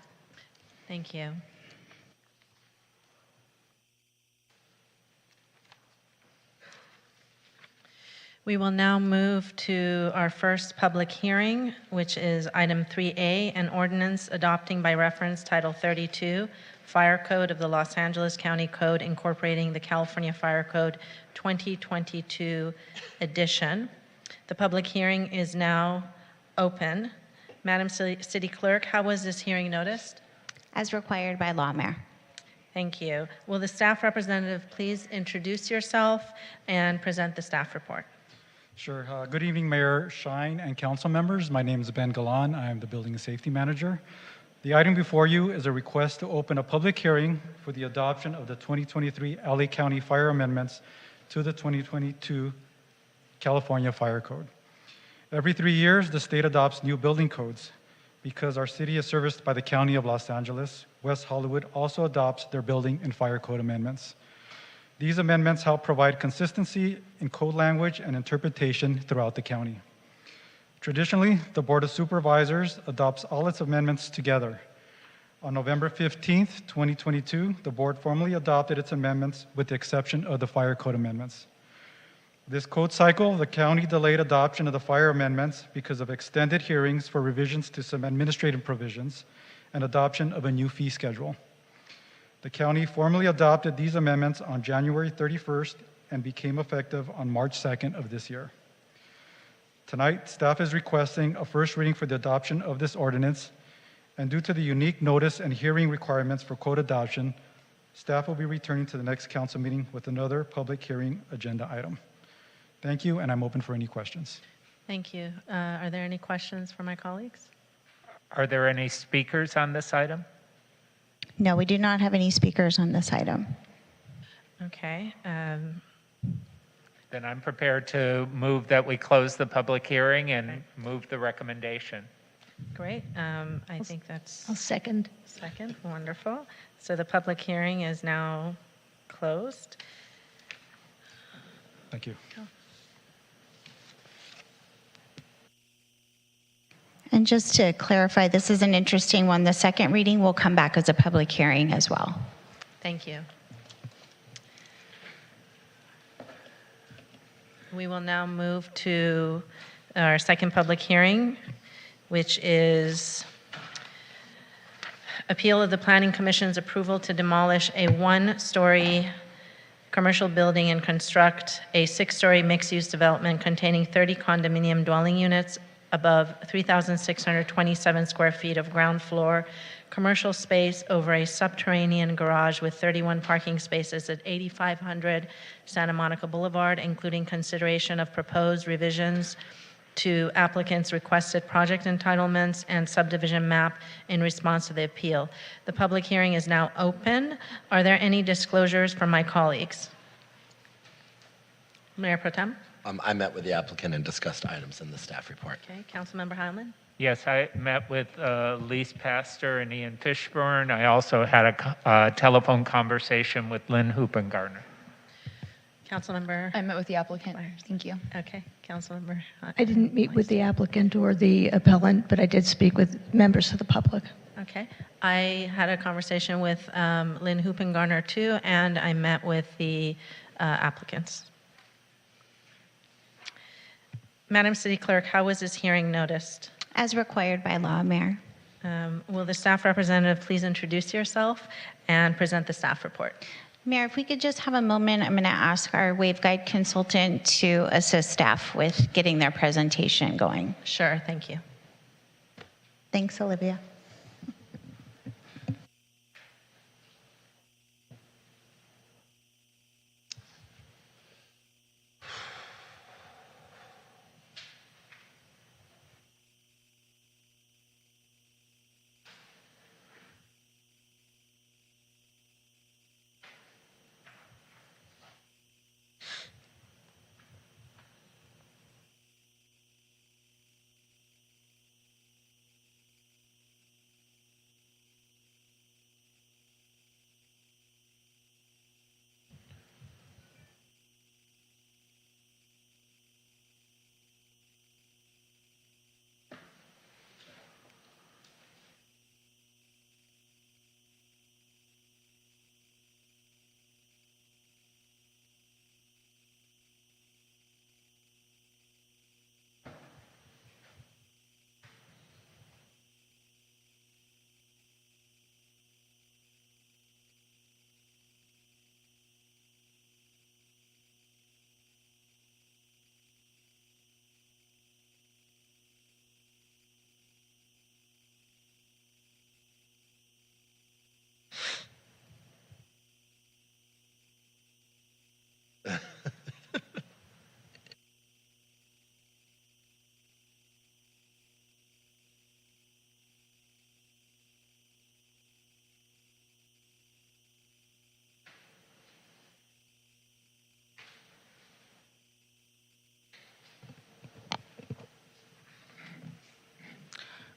Thank you. We will now move to our first public hearing, which is item 3A, an ordinance adopting by reference Title 32, Fire Code of the Los Angeles County Code incorporating the California Fire Code 2022 edition. The public hearing is now open. Madam City Clerk, how was this hearing noticed? As required by law, Mayor. Thank you. Will the staff representative please introduce yourself and present the staff report? Sure. Good evening, Mayor Shine and council members. My name is Ben Galan. I am the Building and Safety Manager. The item before you is a request to open a public hearing for the adoption of the 2023 LA County Fire Amendments to the 2022 California Fire Code. Every 3 years, the state adopts new building codes. Because our city is serviced by the County of Los Angeles, West Hollywood also adopts their building and fire code amendments. These amendments help provide consistency in code language and interpretation throughout the county. Traditionally, the Board of Supervisors adopts all its amendments together. On November 15th, 2022, the board formally adopted its amendments with the exception of the fire code amendments. This code cycle, the county delayed adoption of the fire amendments because of extended hearings for revisions to some administrative provisions and adoption of a new fee schedule. The county formally adopted these amendments on January 31st and became effective on March 2nd of this year. Tonight, staff is requesting a first reading for the adoption of this ordinance, and due to the unique notice and hearing requirements for code adoption, Staff will be returning to the next council meeting with another public hearing agenda item. Thank you, and I'm open for any questions. Thank you. Are there any questions for my colleagues? Are there any speakers on this item? No, we do not have any speakers on this item. Okay. Then I'm prepared to move that we close the public hearing and move the recommendation. Great. I think that's I'll second. second. Wonderful. So the public hearing is now closed. Thank you. And just to clarify, this is an interesting one. The second reading will come back as a public hearing as well. Thank you. We will now move to our second public hearing, which is appeal of the Planning Commission's approval to demolish a one-story commercial building and construct a six-story mixed-use development containing 30 condominium dwelling units above 3,627 square feet of ground floor commercial space over a subterranean garage with 31 parking spaces at 8500 Santa Monica Boulevard, including consideration of proposed revisions to applicants' requested project entitlements and subdivision map in response to the appeal. The public hearing is now open. Are there any disclosures from my colleagues? Mayor Pro Tem? I met with the applicant and discussed items in the staff report. Okay, Councilmember Heilman? Yes, I met with Lise Pastor and Ian Fishburne. I also had a telephone conversation with Lynn Hoopengartner. Councilmember? I met with the applicant. Thank you. Okay, Councilmember. I didn't meet with the applicant or the appellant, but I did speak with members of the public. Okay. I had a conversation with Lynn Hoopengartner too, and I met with the applicants. Madam City Clerk, how was this hearing noticed? As required by law, Mayor. Will the staff representative please introduce yourself and present the staff report? Mayor, if we could just have a moment, I'm going to ask our waveguide consultant to assist staff with getting their presentation going. Sure, thank you. Thanks, Olivia.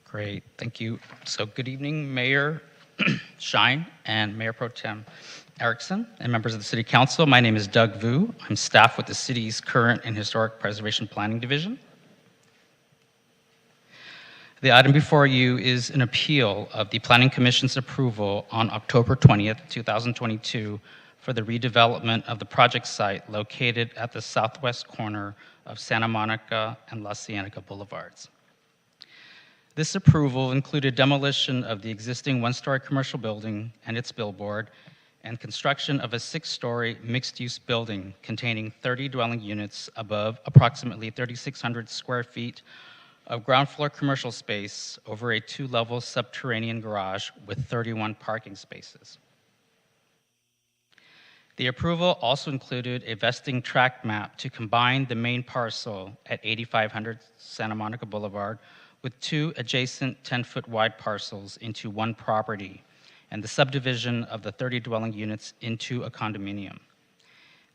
Great, thank you. So good evening, Mayor Shine and Mayor Pro Tem Erickson and members of the City Council. My name is Doug Vu. I'm staff with the city's current and historic preservation planning division. The item before you is an appeal of the Planning Commission's approval on October 20th, 2022 for the redevelopment of the project site located at the southwest corner of Santa Monica and La Cienega Boulevards. This approval included demolition of the existing one-story commercial building and its billboard and construction of a six-story mixed-use building containing 30 dwelling units above approximately 3,600 square feet of ground floor commercial space over a two-level subterranean garage with 31 parking spaces. The approval also included a vesting tract map to combine the main parcel at 8500 Santa Monica Boulevard with two adjacent 10-foot wide parcels into one property, and the subdivision of the 30 dwelling units into a condominium.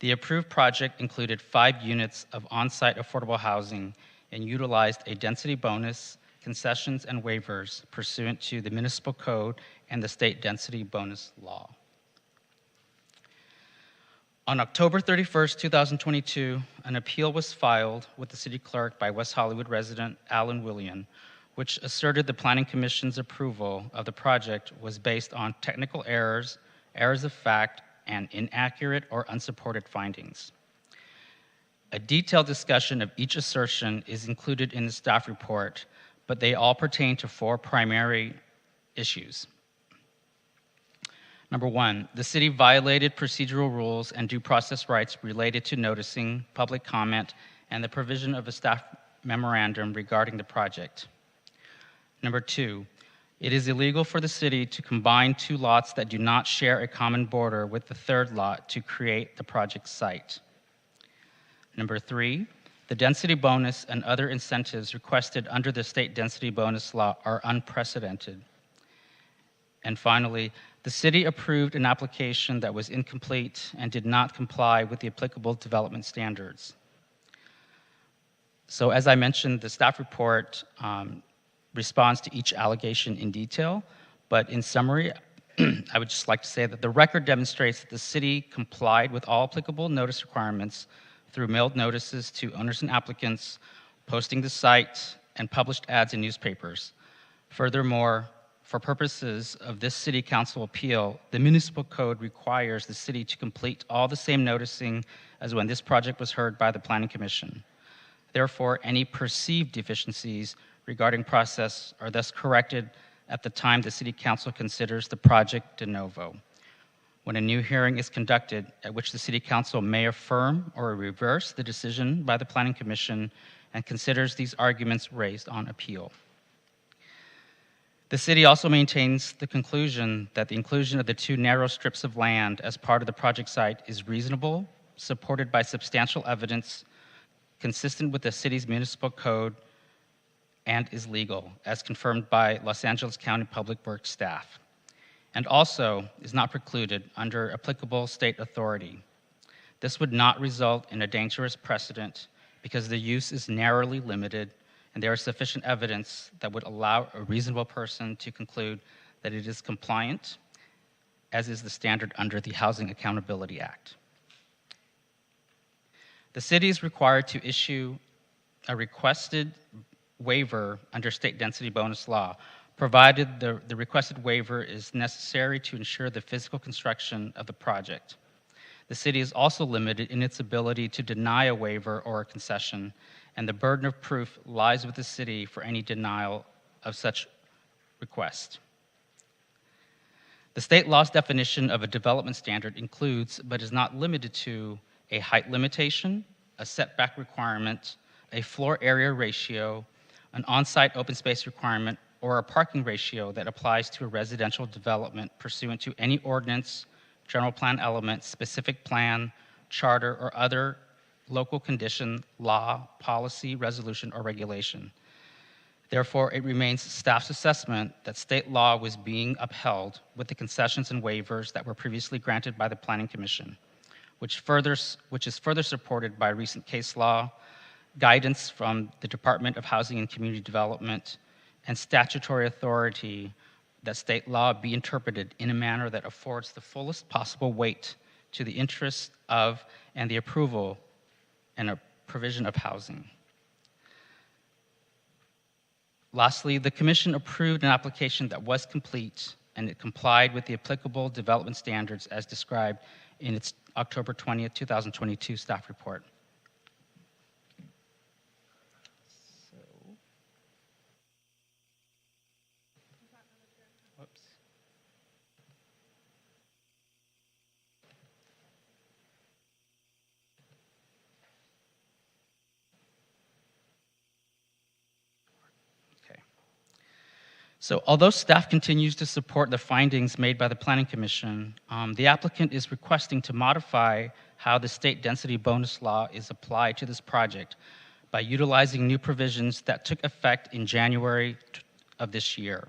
The approved project included 5 units of on-site affordable housing and utilized a density bonus, concessions, and waivers pursuant to the municipal code and the state density bonus law. On October 31st, 2022, an appeal was filed with the city clerk by West Hollywood resident Alan William, which asserted the Planning Commission's approval of the project was based on technical errors, errors of fact, and inaccurate or unsupported findings. A detailed discussion of each assertion is included in the staff report, but they all pertain to 4 primary issues. Number 1, the city violated procedural rules and due process rights related to noticing, public comment, and the provision of a staff memorandum regarding the project. Number 2, it is illegal for the city to combine 2 lots that do not share a common border with the 3rd lot to create the project site. Number 3, the density bonus and other incentives requested under the state density bonus law are unprecedented. And finally, the city approved an application that was incomplete and did not comply with the applicable development standards. So as I mentioned, the staff report responds to each allegation in detail, but in summary, I would just like to say that the record demonstrates that the city complied with all applicable notice requirements through mailed notices to owners and applicants, posting the site, and published ads in newspapers. Furthermore, for purposes of this city council appeal, the municipal code requires the city to complete all the same noticing as when this project was heard by the Planning Commission. Therefore, any perceived deficiencies regarding process are thus corrected at the time the city council considers the project de novo, when a new hearing is conducted at which the city council may affirm or reverse the decision by the Planning Commission and considers these arguments raised on appeal. The city also maintains the conclusion that the inclusion of the 2 narrow strips of land as part of the project site is reasonable, supported by substantial evidence, consistent with the city's municipal code, and is legal, as confirmed by Los Angeles County Public Works staff, and also is not precluded under applicable state authority. This would not result in a dangerous precedent because the use is narrowly limited and there is sufficient evidence that would allow a reasonable person to conclude that it is compliant, as is the standard under the Housing Accountability Act. The city is required to issue a requested waiver under state density bonus law, provided the requested waiver is necessary to ensure the physical construction of the project. The city is also limited in its ability to deny a waiver or a concession, and the burden of proof lies with the city for any denial of such request. The state law's definition of a development standard includes, but is not limited to, a height limitation, a setback requirement, a floor area ratio, an on-site open space requirement, or a parking ratio that applies to a residential development pursuant to any ordinance, general plan element, specific plan, charter, or other local condition, law, policy, resolution, or regulation. Therefore, it remains staff's assessment that state law was being upheld with the concessions and waivers that were previously granted by the Planning Commission, which is further supported by recent case law, guidance from the Department of Housing and Community Development, and statutory authority that state law be interpreted in a manner that affords the fullest possible weight to the interests of and the approval and a provision of housing. Lastly, the Commission approved an application that was complete and it complied with the applicable development standards as described in its October 20th, 2022 staff report. So although staff continues to support the findings made by the Planning Commission, the applicant is requesting to modify how the state density bonus law is applied to this project by utilizing new provisions that took effect in January of this year,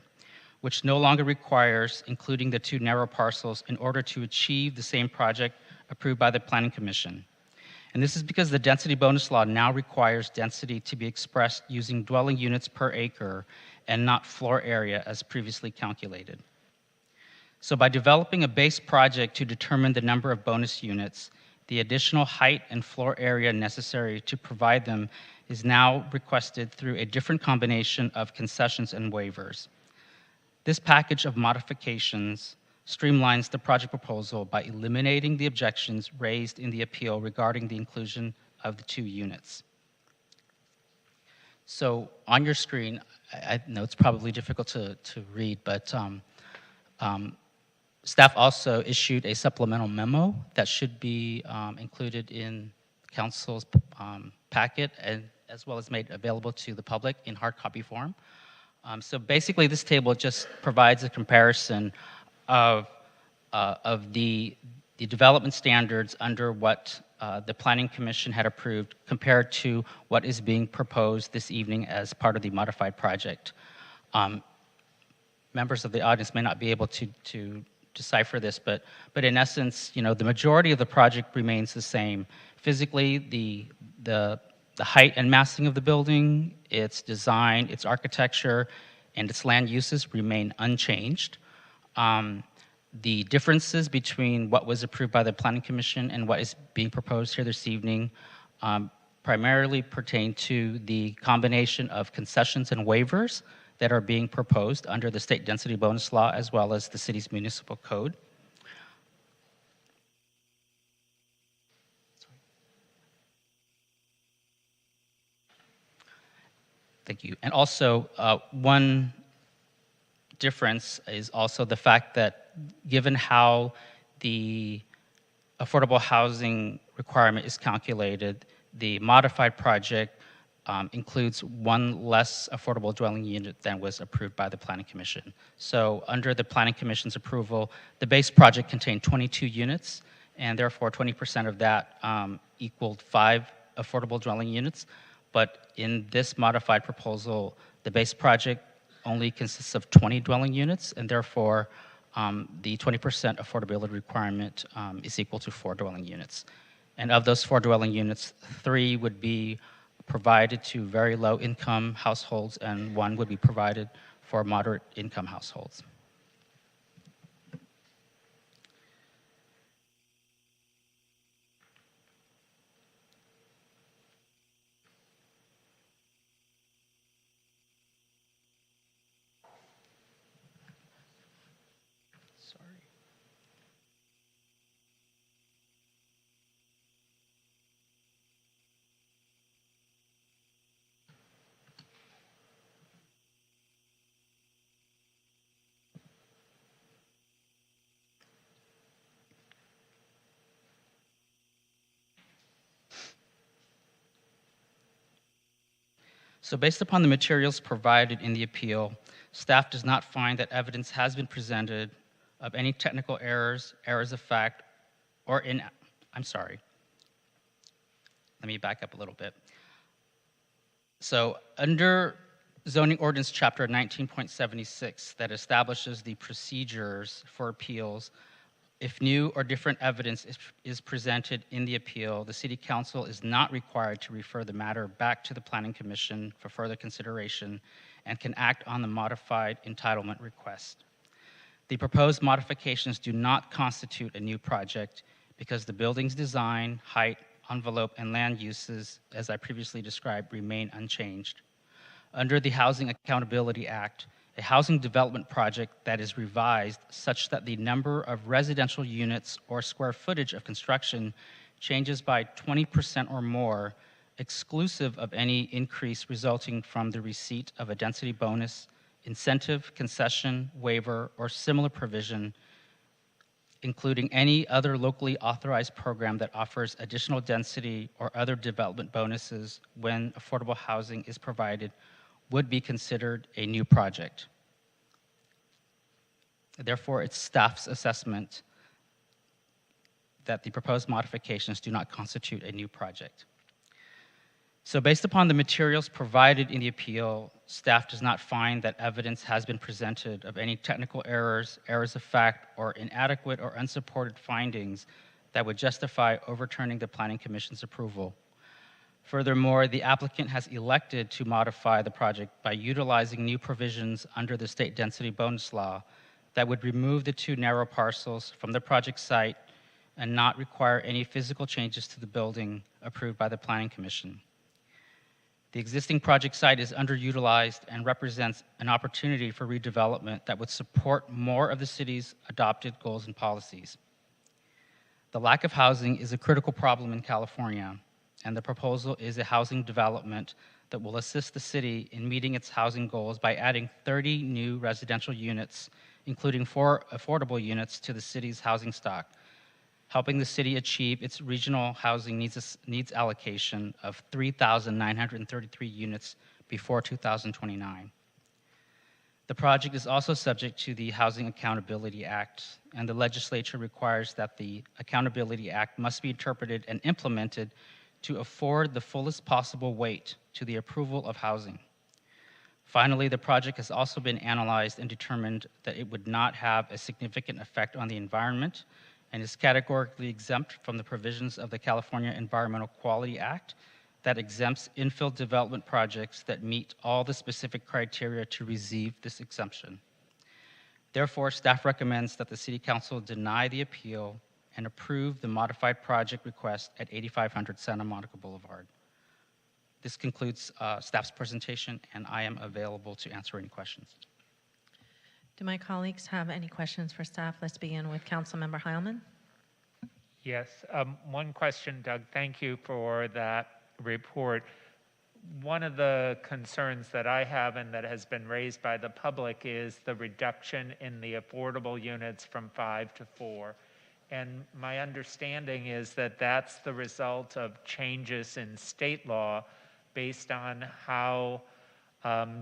which no longer requires including the two narrow parcels in order to achieve the same project approved by the Planning Commission. And this is because the density bonus law now requires density to be expressed using dwelling units per acre and not floor area as previously calculated. So by developing a base project to determine the number of bonus units, the additional height and floor area necessary to provide them is now requested through a different combination of concessions and waivers. This package of modifications streamlines the project proposal by eliminating the objections raised in the appeal regarding the inclusion of the two units. So on your screen, I know it's probably difficult to read, but staff also issued a supplemental memo that should be included in council's packet, and as well as made available to the public in hard copy form. So basically, this table just provides a comparison of the development standards under what the Planning Commission had approved compared to what is being proposed this evening as part of the modified project. Members of the audience may not be able to decipher this, but in essence, you know, the majority of the project remains the same. Physically, the height and massing of the building, its design, its architecture, and its land uses remain unchanged. The differences between what was approved by the Planning Commission and what is being proposed here this evening primarily pertain to the combination of concessions and waivers that are being proposed under the state density bonus law as well as the city's municipal code. Thank you. And also, one difference is also the fact that given how the affordable housing requirement is calculated, the modified project includes one less affordable dwelling unit than was approved by the Planning Commission. So under the Planning Commission's approval, the base project contained 22 units, and therefore 20% of that equaled 5 affordable dwelling units. But in this modified proposal, the base project only consists of 20 dwelling units, and therefore the 20% affordability requirement is equal to 4 dwelling units. And of those 4 dwelling units, 3 would be provided to very low income households, and 1 would be provided for moderate income households. So based upon the materials provided in the appeal, staff does not find that evidence has been presented of any technical errors, errors of fact, or I'm sorry. Let me back up a little bit. So under Zoning Ordinance Chapter 19.76 that establishes the procedures for appeals, if new or different evidence is presented in the appeal, the City Council is not required to refer the matter back to the Planning Commission for further consideration and can act on the modified entitlement request. The proposed modifications do not constitute a new project because the building's design, height, envelope, and land uses, as I previously described, remain unchanged. Under the Housing Accountability Act, a housing development project that is revised such that the number of residential units or square footage of construction changes by 20% or more, exclusive of any increase resulting from the receipt of a density bonus, incentive, concession, waiver, or similar provision, including any other locally authorized program that offers additional density or other development bonuses when affordable housing is provided, would be considered a new project. Therefore, it's staff's assessment that the proposed modifications do not constitute a new project. So based upon the materials provided in the appeal, staff does not find that evidence has been presented of any technical errors, errors of fact, or inadequate or unsupported findings that would justify overturning the Planning Commission's approval. Furthermore, the applicant has elected to modify the project by utilizing new provisions under the state density bonus law that would remove the 2 narrow parcels from the project site and not require any physical changes to the building approved by the Planning Commission. The existing project site is underutilized and represents an opportunity for redevelopment that would support more of the city's adopted goals and policies. The lack of housing is a critical problem in California, and the proposal is a housing development that will assist the city in meeting its housing goals by adding 30 new residential units, including 4 affordable units to the city's housing stock, helping the city achieve its regional housing needs allocation of 3,933 units before 2029. The project is also subject to the Housing Accountability Act, and the legislature requires that the Accountability Act must be interpreted and implemented to afford the fullest possible weight to the approval of housing. Finally, the project has also been analyzed and determined that it would not have a significant effect on the environment and is categorically exempt from the provisions of the California Environmental Quality Act that exempts infill development projects that meet all the specific criteria to receive this exemption. Therefore, staff recommends that the City Council deny the appeal and approve the modified project request at 8500 Santa Monica Boulevard. This concludes staff's presentation, and I am available to answer any questions. Do my colleagues have any questions for staff? Let's begin with Councilmember Heilman. Yes, one question, Doug. Thank you for that report. One of the concerns that I have and that has been raised by the public is the reduction in the affordable units from 5 to 4. And my understanding is that that's the result of changes in state law based on how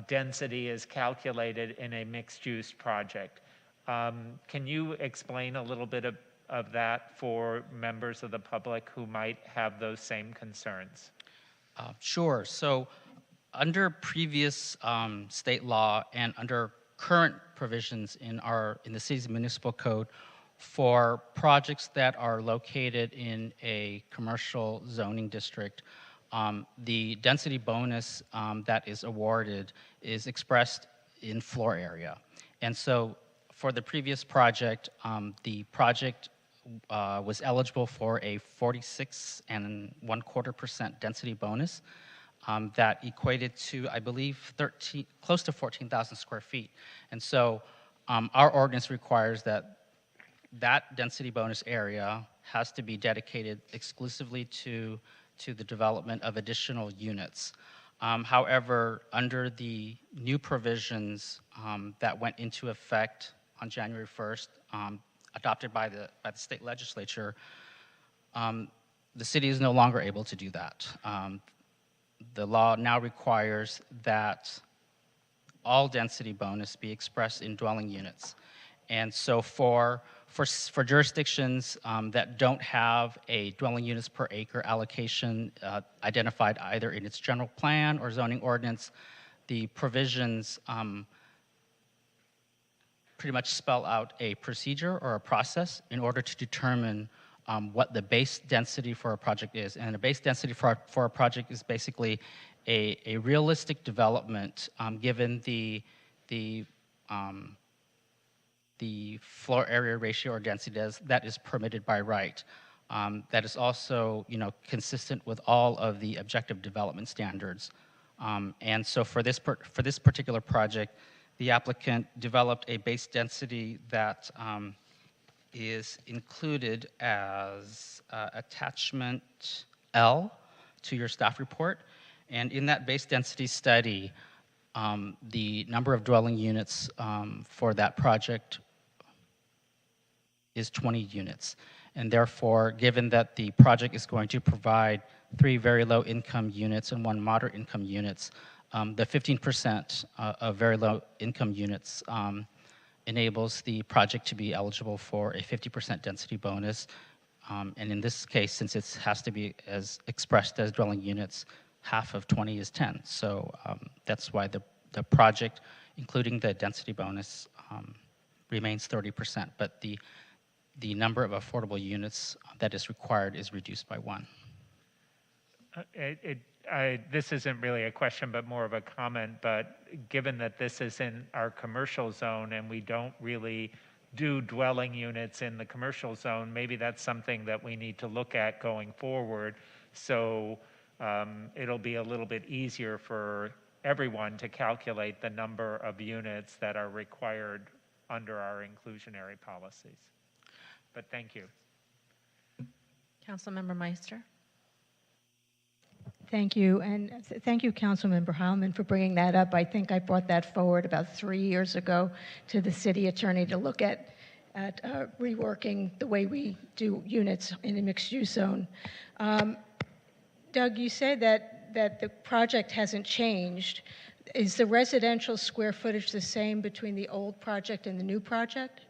density is calculated in a mixed-use project. Can you explain a little bit of that for members of the public who might have those same concerns? Sure. So under previous state law and under current provisions in the city's municipal code, for projects that are located in a commercial zoning district, the density bonus that is awarded is expressed in floor area. And so for the previous project, the project was eligible for a 46.25% density bonus that equated to, I believe, close to 14,000 square feet. And so our ordinance requires that density bonus area has to be dedicated exclusively to the development of additional units. However, under the new provisions that went into effect on January 1st, adopted by the state legislature, the city is no longer able to do that. The law now requires that all density bonus be expressed in dwelling units. And so for jurisdictions that don't have a dwelling units per acre allocation identified either in its general plan or zoning ordinance, the provisions pretty much spell out a procedure or a process in order to determine what the base density for a project is. And a base density for a project is basically a realistic development given the floor area ratio or density that is permitted by right. That is also, consistent with all of the objective development standards. And so for this particular project, the applicant developed a base density that is included as attachment L to your staff report. And in that base density study, the number of dwelling units for that project is 20 units. And therefore, given that the project is going to provide 3 very low income units and 1 moderate income units, the 15% of very low income units enables the project to be eligible for a 50% density bonus. And in this case, since it has to be as expressed as dwelling units, half of 20 is 10. So that's why the project, including the density bonus, remains 30%, but the number of affordable units that is required is reduced by 1. This isn't really a question, but more of a comment, but given that this is in our commercial zone and we don't really do dwelling units in the commercial zone, maybe that's something that we need to look at going forward. So it'll be a little bit easier for everyone to calculate the number of units that are required under our inclusionary policies. But thank you. Councilmember Meister. Thank you, and thank you, Councilmember Heilman, for bringing that up. I think I brought that forward about 3 years ago to the city attorney to look at reworking the way we do units in a mixed-use zone. Doug, you said that the project hasn't changed. Is the residential square footage the same between the old project and the new project?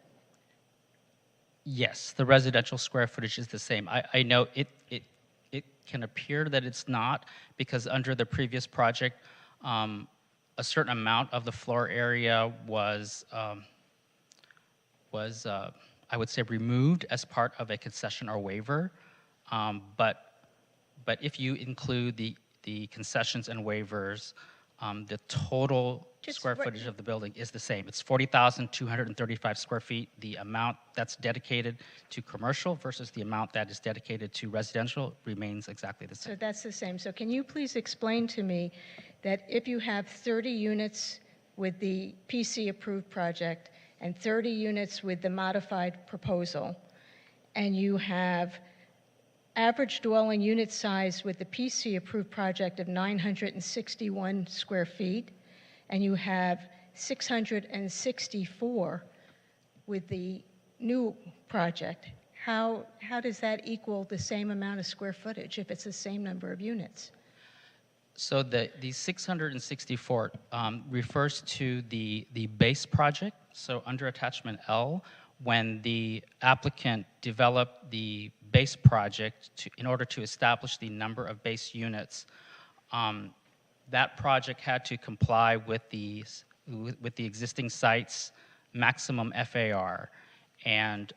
Yes, the residential square footage is the same. I know it can appear that it's not, because under the previous project, a certain amount of the floor area was I would say, removed as part of a concession or waiver. But if you include the concessions and waivers, the total square footage of the building is the same. It's 40,235 square feet. The amount that's dedicated to commercial versus the amount that is dedicated to residential remains exactly the same. So that's the same. So can you please explain to me that if you have 30 units with the PC-approved project and 30 units with the modified proposal, and you have average dwelling unit size with the PC-approved project of 961 square feet, and you have 664 with the new project, how does that equal the same amount of square footage if it's the same number of units? So the 664 refers to the base project. So under attachment L, when the applicant developed the base project in order to establish the number of base units, that project had to comply with the existing site's maximum FAR. And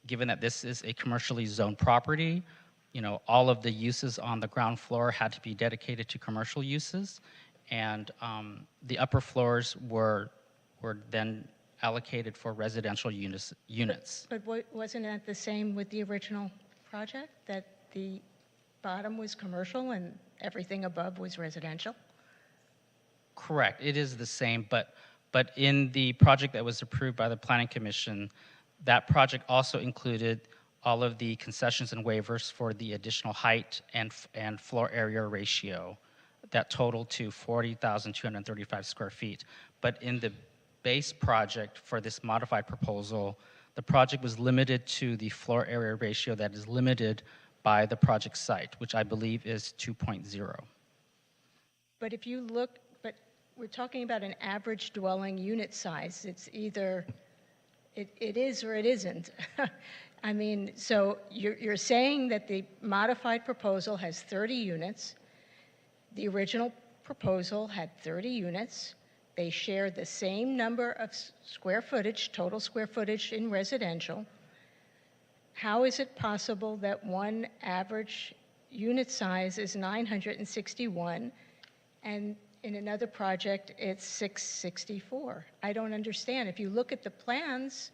given that this is a commercially zoned property, all of the uses on the ground floor had to be dedicated to commercial uses, and the upper floors were then allocated for residential units. But wasn't that the same with the original project, that the bottom was commercial and everything above was residential? Correct, it is the same, but in the project that was approved by the Planning Commission, that project also included all of the concessions and waivers for the additional height and floor area ratio that totaled to 40,235 square feet. But in the base project for this modified proposal, the project was limited to the floor area ratio that is limited by the project site, which I believe is 2.0. But if you look, but we're talking about an average dwelling unit size. It's either, it is or it isn't. I mean, so you're saying that the modified proposal has 30 units. The original proposal had 30 units. They share the same number of square footage, total square footage in residential. How is it possible that one average unit size is 961 and in another project it's 664? I don't understand. If you look at the plans,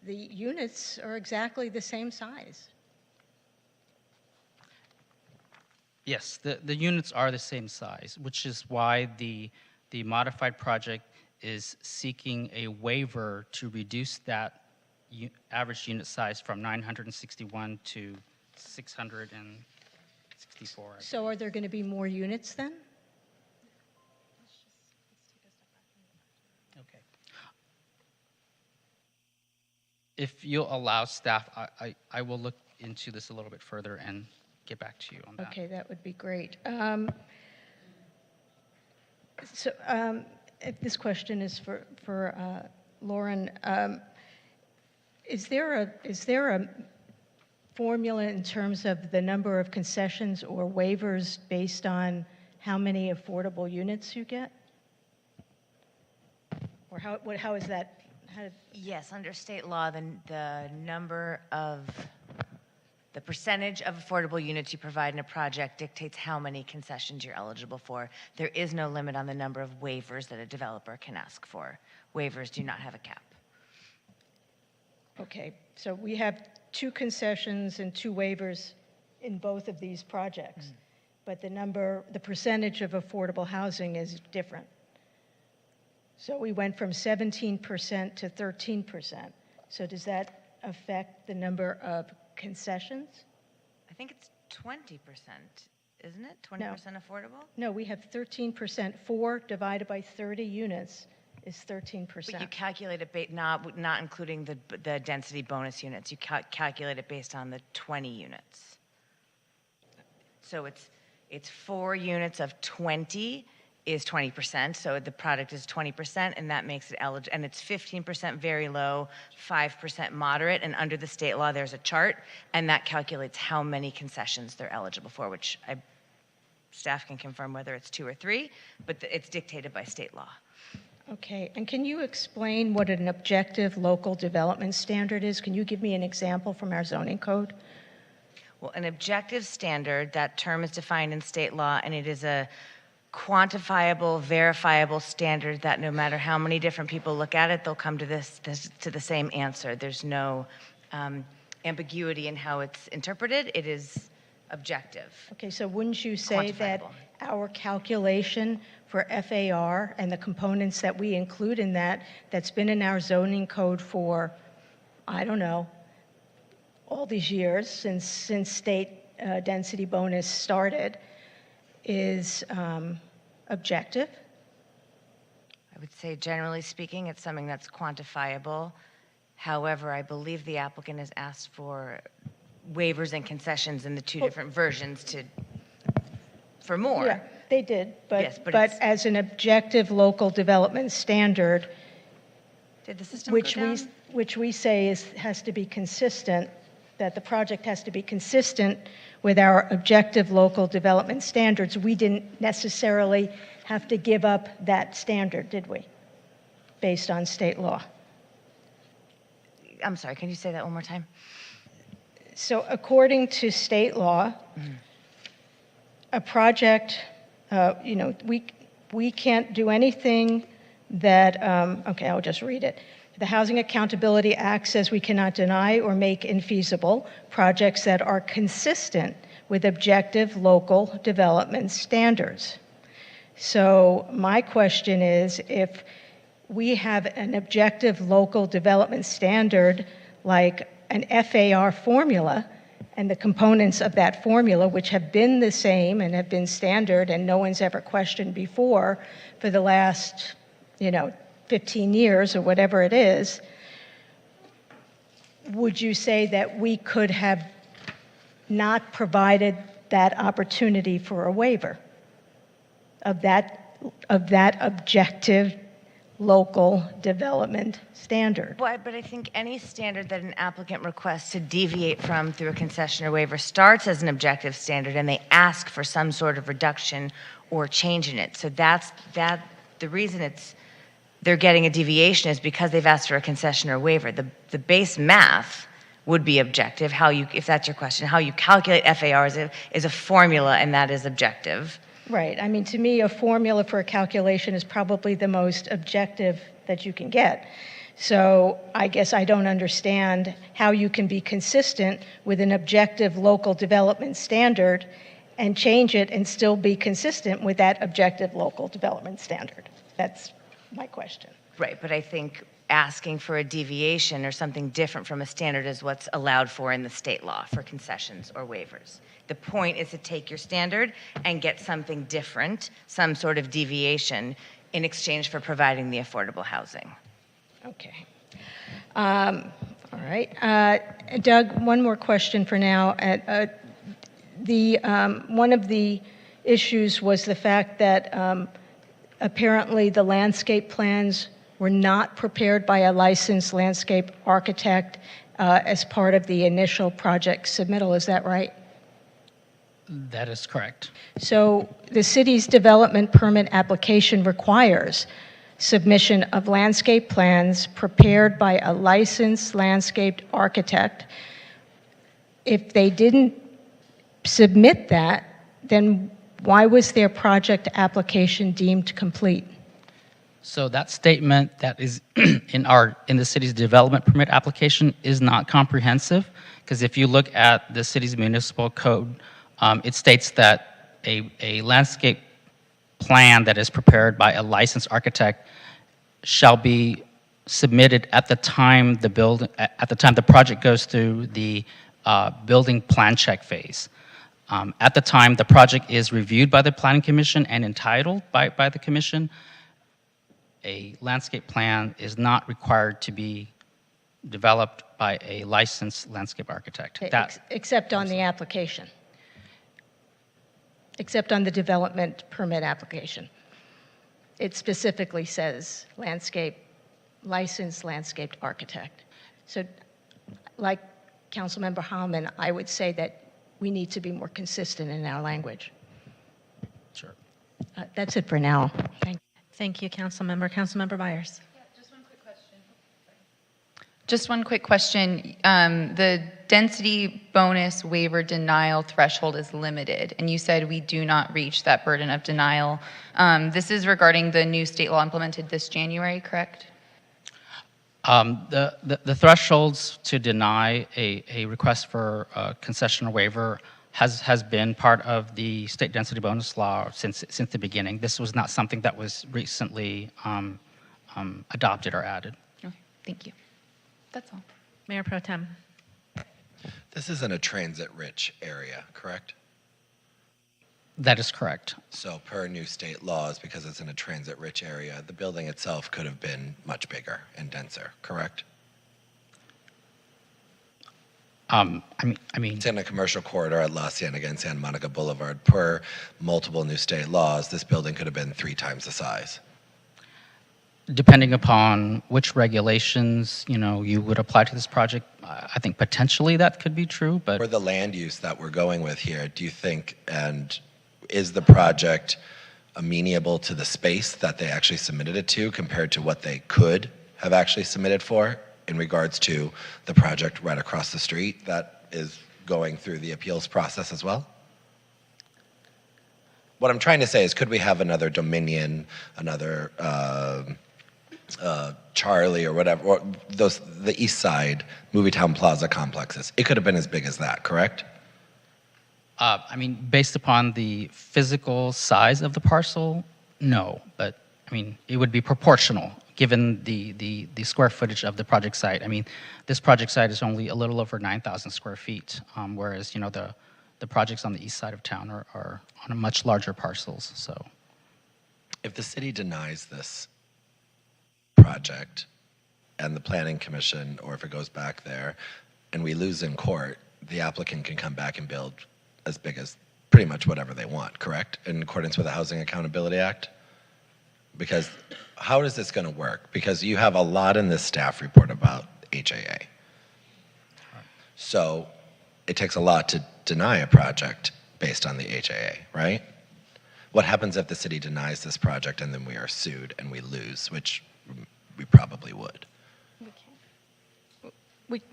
the units are exactly the same size. Yes, the units are the same size, which is why the modified project is seeking a waiver to reduce that average unit size from 961 to 664. So are there going to be more units then? Okay. If you'll allow staff, I will look into this a little bit further and get back to you on that. Okay, that would be great. If this question is for Lauren, is there a formula in terms of the number of concessions or waivers based on how many affordable units you get? Or how is that? Yes, under state law, the number of, the percentage of affordable units you provide in a project dictates how many concessions you're eligible for. There is no limit on the number of waivers that a developer can ask for. Waivers do not have a cap. Okay, so we have 2 concessions and 2 waivers in both of these projects, but the percentage of affordable housing is different. So we went from 17% to 13%. So does that affect the number of concessions? I think it's 20%, isn't it? 20% affordable? No, we have 13%. 4 divided by 30 units is 13%. But you calculate it not including the density bonus units. You calculate it based on the 20 units. So it's 4 units of 20 is 20%, so the product is 20%, and that makes it eligible. And it's 15% very low, 5% moderate, and under the state law, there's a chart, and that calculates how many concessions they're eligible for, which staff can confirm whether it's 2 or 3, but it's dictated by state law. Okay, and can you explain what an objective local development standard is? Can you give me an example from our zoning code? Well, an objective standard, that term is defined in state law, and it is a quantifiable, verifiable standard that no matter how many different people look at it, they'll come to to the same answer. There's no ambiguity in how it's interpreted. It is objective. Okay, so wouldn't you say that our calculation for FAR and the components that we include in that's been in our zoning code for, I don't know, all these years since state density bonus started, is objective? I would say, generally speaking, it's something that's quantifiable. However, I believe the applicant has asked for waivers and concessions in the 2 different versions for more. Yeah, they did, but, yes, but as an objective local development standard, did the system which we say has to be consistent, that the project has to be consistent with our objective local development standards. We didn't necessarily have to give up that standard, did we? Based on state law. I'm sorry, can you say that one more time? So according to state law, a project, we can't do anything that, okay, I'll just read it. The Housing Accountability Act says we cannot deny or make infeasible projects that are consistent with objective local development standards. So my question is, if we have an objective local development standard like an FAR formula, and the components of that formula, which have been the same and have been standard and no one's ever questioned before for the last, 15 years or whatever it is, would you say that we could have not provided that opportunity for a waiver of that objective local development standard? But I think any standard that an applicant requests to deviate from through a concession or waiver starts as an objective standard, and they ask for some sort of reduction or change in it. So the reason they're getting a deviation is because they've asked for a concession or waiver. The base math would be objective. If that's your question, how you calculate FAR is a formula, and that is objective. Right. I mean, to me, a formula for a calculation is probably the most objective that you can get. So I guess I don't understand how you can be consistent with an objective local development standard and change it and still be consistent with that objective local development standard. That's my question. Right, but I think asking for a deviation or something different from a standard is what's allowed for in the state law for concessions or waivers. The point is to take your standard and get something different, some sort of deviation, in exchange for providing the affordable housing. Okay. All right. Doug, one more question for now. One of the issues was the fact that apparently the landscape plans were not prepared by a licensed landscape architect as part of the initial project submittal. Is that right? That is correct. So the city's development permit application requires submission of landscape plans prepared by a licensed landscape architect. If they didn't submit that, then why was their project application deemed complete? So that statement that is in the city's development permit application is not comprehensive, because if you look at the city's municipal code, it states that a landscape plan that is prepared by a licensed architect shall be submitted at the time the project goes through the building plan check phase. At the time the project is reviewed by the Planning Commission and entitled by the Commission, a landscape plan is not required to be developed by a licensed landscape architect. Except on the application. Except on the development permit application. It specifically says licensed landscaped architect. So like Councilmember Hallman, I would say that we need to be more consistent in our language. Sure. That's it for now. Thank you. Thank you, Councilmember. Councilmember Byers. Just one quick question. The density bonus waiver denial threshold is limited, and you said we do not reach that burden of denial. This is regarding the new state law implemented this January, correct? The thresholds to deny a request for a concessional waiver has been part of the state density bonus law since the beginning. This was not something that was recently adopted or added. Okay, thank you. That's all. Mayor Pro Tem. This isn't a transit-rich area, correct? That is correct. So per new state laws, because it's in a transit-rich area, the building itself could have been much bigger and denser, correct? I mean, it's in a commercial corridor at La Cienega and Santa Monica Boulevard. Per multiple new state laws, this building could have been 3 times the size. Depending upon which regulations you would apply to this project, I think potentially that could be true. But for the land use that we're going with here, do you think, and is the project amenable to the space that they actually submitted it to compared to what they could have actually submitted for in regards to the project right across the street that is going through the appeals process as well? What I'm trying to say is, could we have another Dominion, another Charlie or whatever, or the East Side Movietown Plaza complexes? It could have been as big as that, correct? I mean, based upon the physical size of the parcel, no. But I mean, it would be proportional given the square footage of the project site. I mean, this project site is only a little over 9,000 square feet, whereas the projects on the east side of town are on a much larger parcels. So, if the city denies this project and the Planning Commission, or if it goes back there and we lose in court, the applicant can come back and build as big as pretty much whatever they want, correct? In accordance with the Housing Accountability Act? Because how is this going to work? Because you have a lot in this staff report about HAA. So it takes a lot to deny a project based on the HAA, right? What happens if the city denies this project and then we are sued and we lose, which we probably would?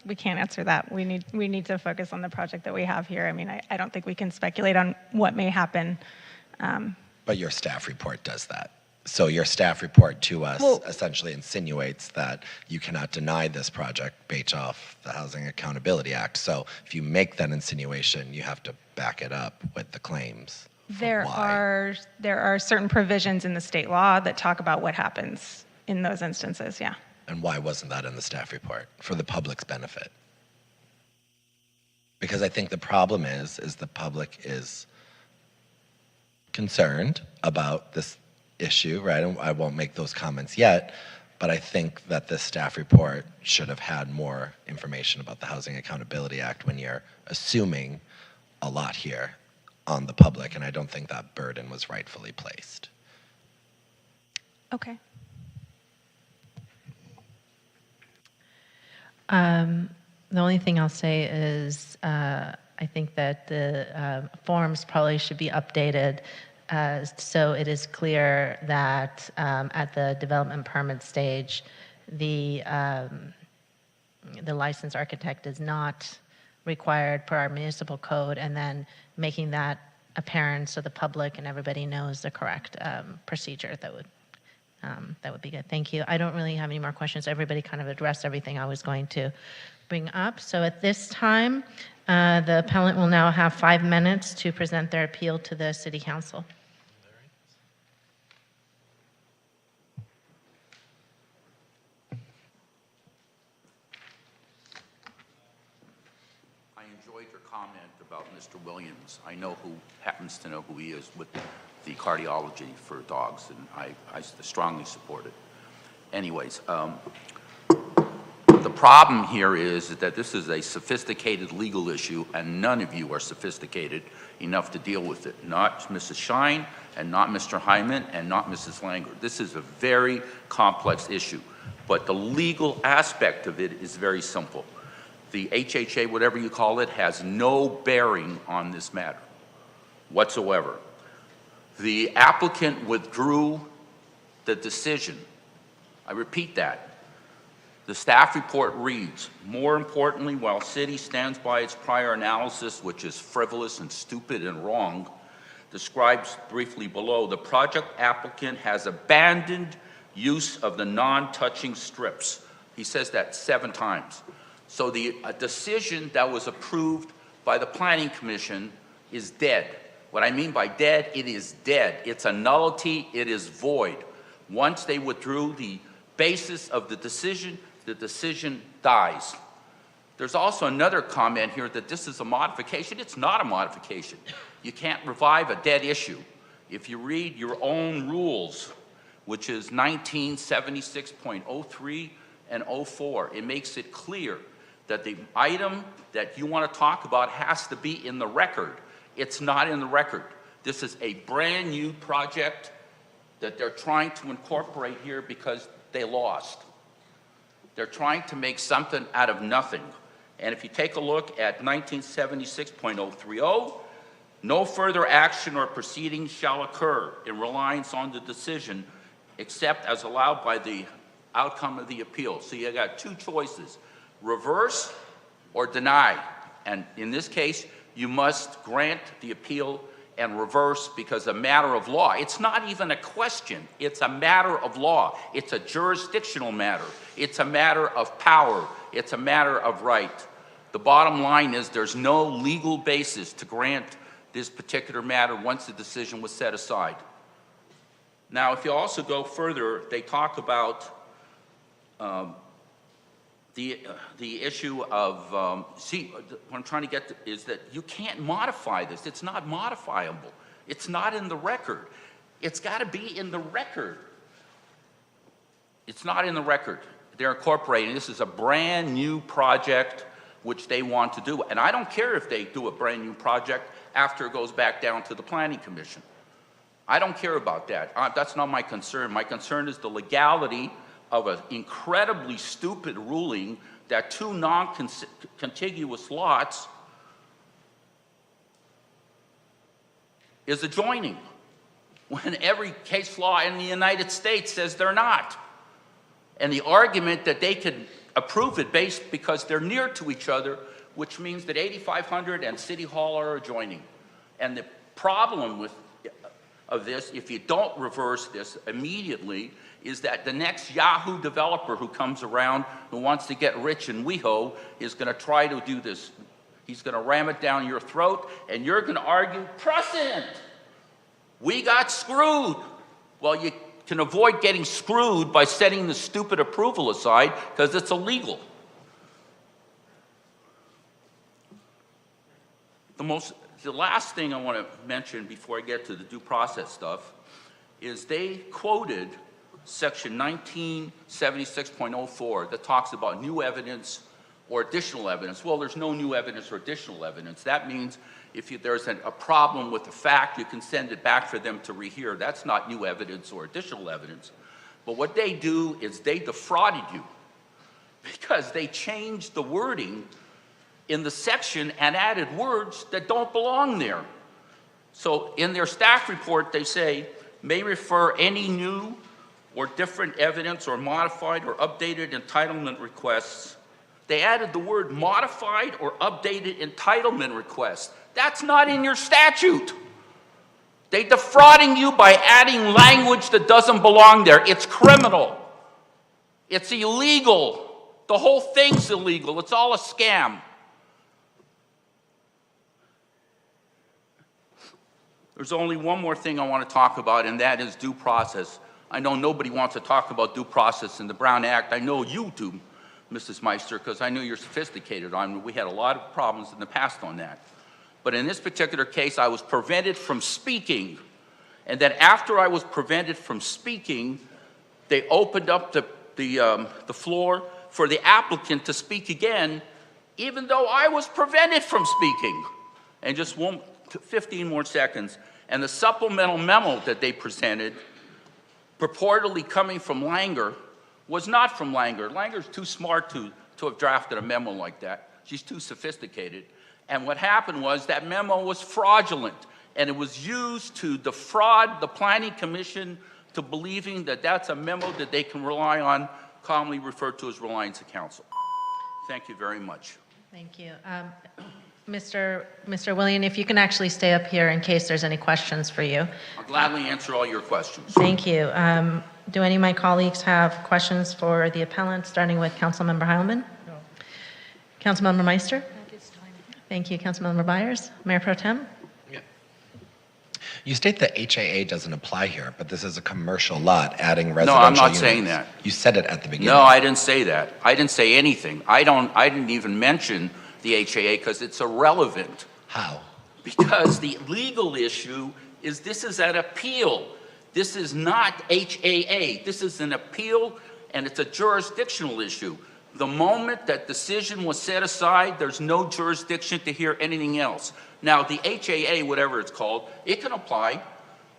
We can't answer that. We need to focus on the project that we have here. I mean, I don't think we can speculate on what may happen. But your staff report does that. So your staff report to us essentially insinuates that you cannot deny this project based off the Housing Accountability Act. So if you make that insinuation, you have to back it up with the claims. There are certain provisions in the state law that talk about what happens in those instances, yeah. And why wasn't that in the staff report? For the public's benefit. Because I think the problem is the public is concerned about this issue, right? And I won't make those comments yet, but I think that the staff report should have had more information about the Housing Accountability Act when you're assuming a lot here on the public, and I don't think that burden was rightfully placed. Okay. The only thing I'll say is I think that the forms probably should be updated so it is clear that at the development permit stage, the licensed architect is not required per our municipal code, and then making that apparent so the public and everybody knows the correct procedure. That would be good. Thank you. I don't really have any more questions. Everybody kind of addressed everything I was going to bring up. So at this time, the appellant will now have 5 minutes to present their appeal to the City Council. I enjoyed your comment about Mr. Williams. I know who happens to know who he is with the cardiology for dogs, and I strongly support it. Anyways, the problem here is that this is a sophisticated legal issue, and none of you are sophisticated enough to deal with it. Not Mrs. Shine, and not Mr. Hyman, and not Mrs. Langer. This is a very complex issue, but the legal aspect of it is very simple. The HHA, whatever you call it, has no bearing on this matter whatsoever. The applicant withdrew the decision. I repeat that. The staff report reads, more importantly, while City stands by its prior analysis, which is frivolous and stupid and wrong, describes briefly below, the project applicant has abandoned use of the non-touching strips. He says that 7 times. So the decision that was approved by the Planning Commission is dead. What I mean by dead, it is dead. It's a nullity, it is void. Once they withdrew the basis of the decision dies. There's also another comment here that this is a modification. It's not a modification. You can't revive a dead issue. If you read your own rules, which is 1976.03 and 04, it makes it clear that the item that you want to talk about has to be in the record. It's not in the record. This is a brand new project that they're trying to incorporate here because they lost. They're trying to make something out of nothing. And if you take a look at 1976.030, no further action or proceeding shall occur in reliance on the decision except as allowed by the outcome of the appeal. So you got 2 choices, reverse or deny. And in this case, you must grant the appeal and reverse because a matter of law. It's not even a question. It's a matter of law. It's a jurisdictional matter. It's a matter of power. It's a matter of right. The bottom line is there's no legal basis to grant this particular matter once the decision was set aside. Now, if you also go further, they talk about the issue of, see, what I'm trying to get to is that you can't modify this. It's not modifiable. It's not in the record. It's got to be in the record. It's not in the record. They're incorporating. This is a brand new project which they want to do. And I don't care if they do a brand new project after it goes back down to the Planning Commission. I don't care about that. That's not my concern. My concern is the legality of an incredibly stupid ruling that 2 non-contiguous lots is adjoining, when every case law in the United States says they're not. And the argument that they could approve it based because they're near to each other, which means that 8500 and City Hall are adjoining. And the problem of this, if you don't reverse this immediately, is that the next Yahoo developer who comes around who wants to get rich in WeHo is going to try to do this. He's going to ram it down your throat, and you're going to argue, precedent. We got screwed. Well, you can avoid getting screwed by setting the stupid approval aside because it's illegal. The last thing I want to mention before I get to the due process stuff is they quoted Section 1976.04 that talks about new evidence or additional evidence. Well, there's no new evidence or additional evidence. That means if there's a problem with the fact, you can send it back for them to rehear. That's not new evidence or additional evidence. But what they do is they defrauded you. because they changed the wording in the section and added words that don't belong there. So in their staff report, they say, may refer any new or different evidence or modified or updated entitlement requests. They added the word modified or updated entitlement requests. That's not in your statute. They're defrauding you by adding language that doesn't belong there. It's criminal. It's illegal. The whole thing's illegal. It's all a scam. There's only one more thing I want to talk about, and that is due process. I know nobody wants to talk about due process in the Brown Act. I know you do, Mrs. Meister, because I know you're sophisticated on it. We had a lot of problems in the past on that. But in this particular case, I was prevented from speaking. And then after I was prevented from speaking, they opened up the floor for the applicant to speak again, even though I was prevented from speaking. And just 15 more seconds. And the supplemental memo that they presented, purportedly coming from Langer, was not from Langer. Langer's too smart to have drafted a memo like that. She's too sophisticated. And what happened was that memo was fraudulent, and it was used to defraud the Planning Commission to believing that that's a memo that they can rely on, commonly referred to as reliance of counsel. Thank you very much. Thank you. Mr. William, if you can actually stay up here in case there's any questions for you. I'll gladly answer all your questions. Thank you. Do any of my colleagues have questions for the appellant, starting with Councilmember Heilman? No. Councilmember Meister? Thank you. Councilmember Byers? Mayor Pro Tem? You state that HAA doesn't apply here, but this is a commercial lot adding No, residential I'm not units. saying that. You said it at the beginning. No, I didn't say that. I didn't say anything. I didn't even mention the HAA because it's irrelevant. How? Because the legal issue is this is an appeal. This is not HAA. This is an appeal, and it's a jurisdictional issue. The moment that decision was set aside, there's no jurisdiction to hear anything else. Now, the HAA, whatever it's called, it can apply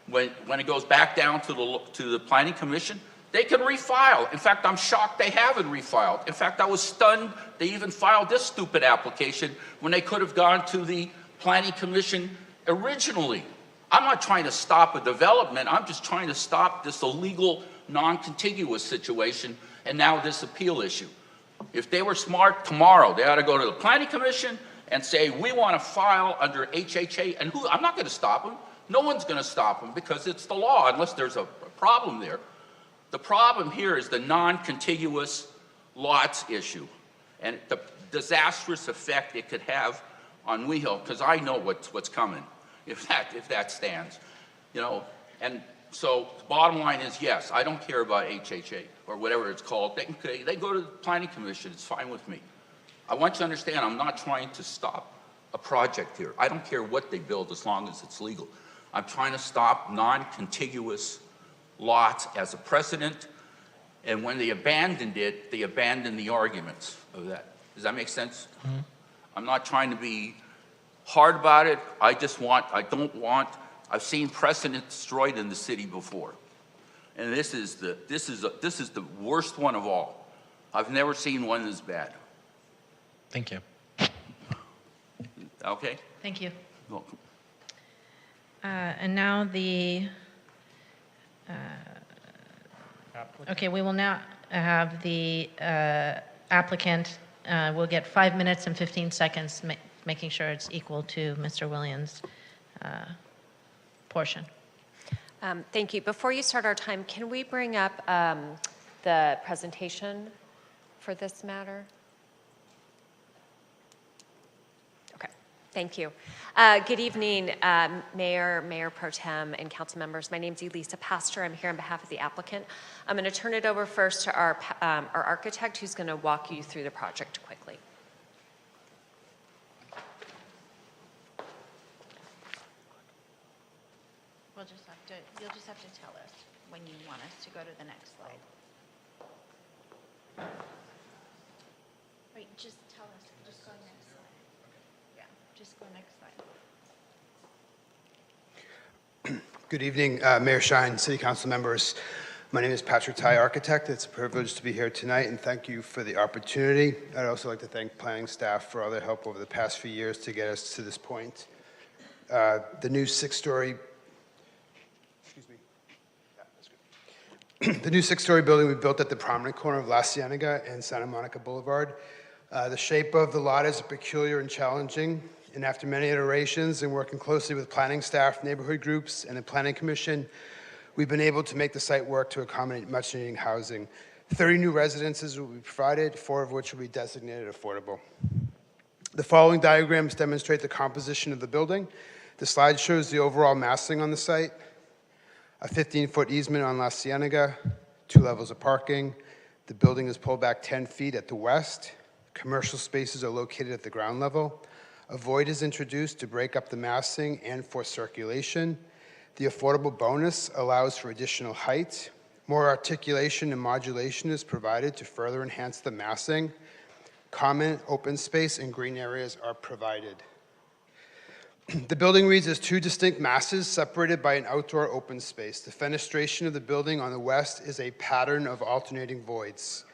when it goes back down to the Planning Commission. They can refile. In fact, I'm shocked they haven't refiled. In fact, I was stunned they even filed this stupid application when they could have gone to the Planning Commission originally. I'm not trying to stop a development. I'm just trying to stop this illegal, non-contiguous situation and now this appeal issue. If they were smart tomorrow, they ought to go to the Planning Commission and say, we want to file under HHA. And I'm not going to stop them. No one's going to stop them because it's the law unless there's a problem there. The problem here is the non-contiguous lots issue and the disastrous effect it could have on WeHo, because I know what's coming if that stands, you know. And so the bottom line is, yes, I don't care about HHA or whatever it's called. They go to the Planning Commission. It's fine with me. I want you to understand I'm not trying to stop a project here. I don't care what they build as long as it's legal. I'm trying to stop non-contiguous lots as a precedent, and when they abandoned it, they abandoned the arguments of that. Does that make sense? Mm-hmm. I'm not trying to be hard about it. I've seen precedent destroyed in the city before, and this is the worst one of all. I've never seen one as bad. Thank you. Okay. Thank you. You're welcome. And now okay, we will now have the applicant will get 5 minutes and 15 seconds, making sure it's equal to Mr. Williams' portion. Thank you. Before you start our time, can we bring up the presentation for this matter? Thank you. Good evening, Mayor Pro Tem, and council members. My name is Elisa Pastor. I'm here on behalf of the applicant. I'm going to turn it over first to our architect, who's going to walk you through the project quickly. You'll just have to tell us when you want us to go to the next slide. Wait, just tell us. Just go next slide. Yeah, just go next slide. Good evening, Mayor Shine, City Council members. My name is Patrick Tai, architect. It's a privilege to be here tonight, and thank you for the opportunity. I'd also like to thank planning staff for all their help over the past few years to get us to this point. The new six-story the new six-story building we built at the prominent corner of La Cienega and Santa Monica Boulevard. The shape of the lot is peculiar and challenging, and after many iterations and working closely with planning staff, neighborhood groups, and the Planning Commission, we've been able to make the site work to accommodate much-needed housing. 30 new residences will be provided, 4 of which will be designated affordable. The following diagrams demonstrate the composition of the building. The slide shows the overall massing on the site, a 15-foot easement on La Cienega, 2 levels of parking. The building is pulled back 10 feet at the west. Commercial spaces are located at the ground level. A void is introduced to break up the massing and for circulation. The affordable bonus allows for additional height. More articulation and modulation is provided to further enhance the massing. Common open space and green areas are provided. The building reads as 2 distinct masses separated by an outdoor open space. The fenestration of the building on the west is a pattern of alternating voids.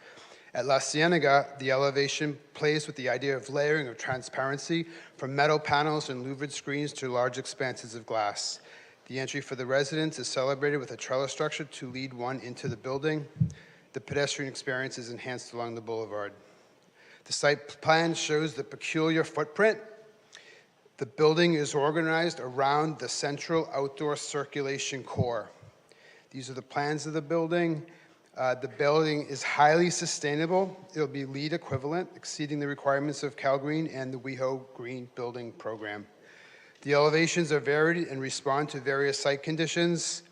At La Cienega, the elevation plays with the idea of layering of transparency from metal panels and louvered screens to large expanses of glass. The entry for the residents is celebrated with a trellis structure to lead one into the building. The pedestrian experience is enhanced along the boulevard. The site plan shows the peculiar footprint. The building is organized around the central outdoor circulation core. These are the plans of the building. The building is highly sustainable. It'll be LEED equivalent, exceeding the requirements of CalGreen and the WeHo Green Building Program. The elevations are varied and respond to various site conditions.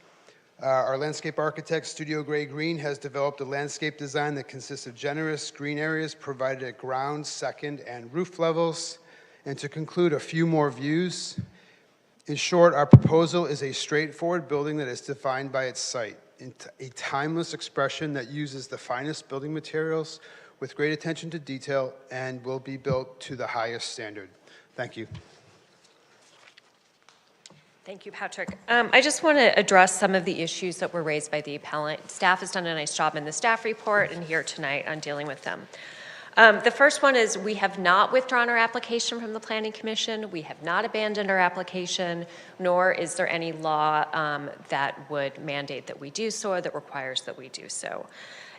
Our landscape architect, Studio Gray Green, has developed a landscape design that consists of generous green areas provided at ground, second, and roof levels. And to conclude, a few more views. In short, our proposal is a straightforward building that is defined by its site, a timeless expression that uses the finest building materials with great attention to detail and will be built to the highest standard. Thank you. Thank you, Patrick. I just want to address some of the issues that were raised by the appellant. Staff has done a nice job in the staff report and here tonight on dealing with them. The first one is we have not withdrawn our application from the Planning Commission. We have not abandoned our application, nor is there any law that would mandate that we do so or that requires that we do so.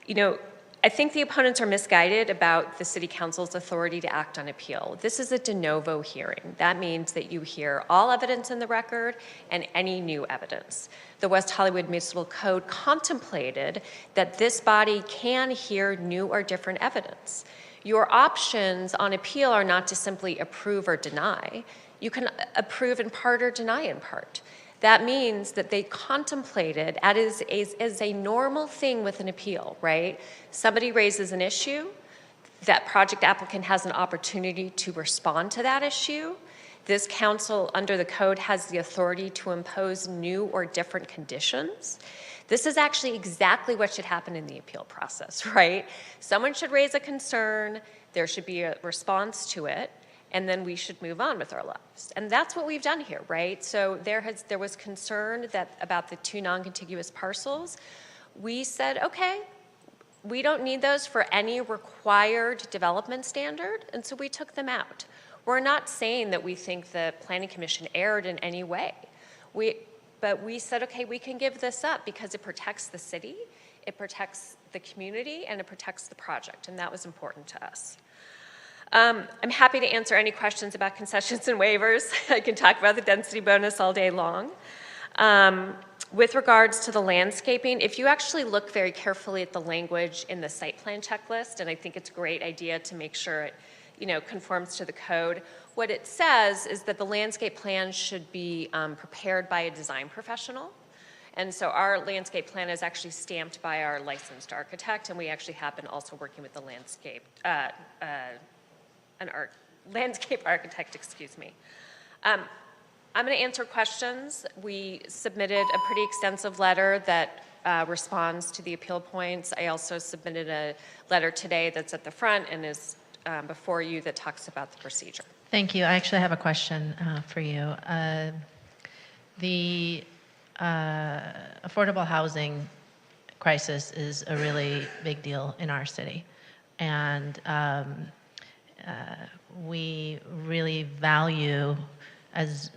You know, I think the opponents are misguided about the City Council's authority to act on appeal. This is a de novo hearing. That means that you hear all evidence in the record and any new evidence. The West Hollywood Municipal Code contemplated that this body can hear new or different evidence. Your options on appeal are not to simply approve or deny. You can approve in part or deny in part. That means that they contemplated, as a normal thing with an appeal, right? Somebody raises an issue, that project applicant has an opportunity to respond to that issue. This council, under the code, has the authority to impose new or different conditions. This is actually exactly what should happen in the appeal process, right? Someone should raise a concern, there should be a response to it, and then we should move on with our lives. And that's what we've done here, right? So there was concern about the 2 non-contiguous parcels. We said, okay, we don't need those for any required development standard, and so we took them out. We're not saying that we think the Planning Commission erred in any way. But we said, okay, we can give this up because it protects the city, it protects the community, and it protects the project, and that was important to us. I'm happy to answer any questions about concessions and waivers. I can talk about the density bonus all day long. With regards to the landscaping, if you actually look very carefully at the language in the site plan checklist, and I think it's a great idea to make sure it conforms to the code, what it says is that the landscape plan should be prepared by a design professional. And so our landscape plan is actually stamped by our licensed architect, and we actually have been also working with the landscape architect, excuse me. I'm going to answer questions. We submitted a pretty extensive letter that responds to the appeal points. I also submitted a letter today that's at the front and is before you that talks about the procedure. Thank you. I actually have a question for you. The affordable housing crisis is a really big deal in our city. And we really value as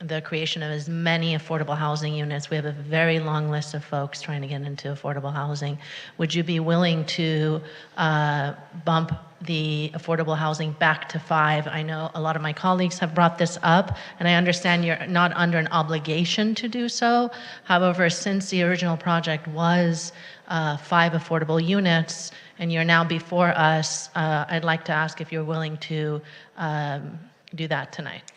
the creation of as many affordable housing units. We have a very long list of folks trying to get into affordable housing. Would you be willing to bump the affordable housing back to 5? I know a lot of my colleagues have brought this up, and I understand you're not under an obligation to do so. However, since the original project was 5 affordable units, and you're now before us, I'd like to ask if you're willing to do that tonight.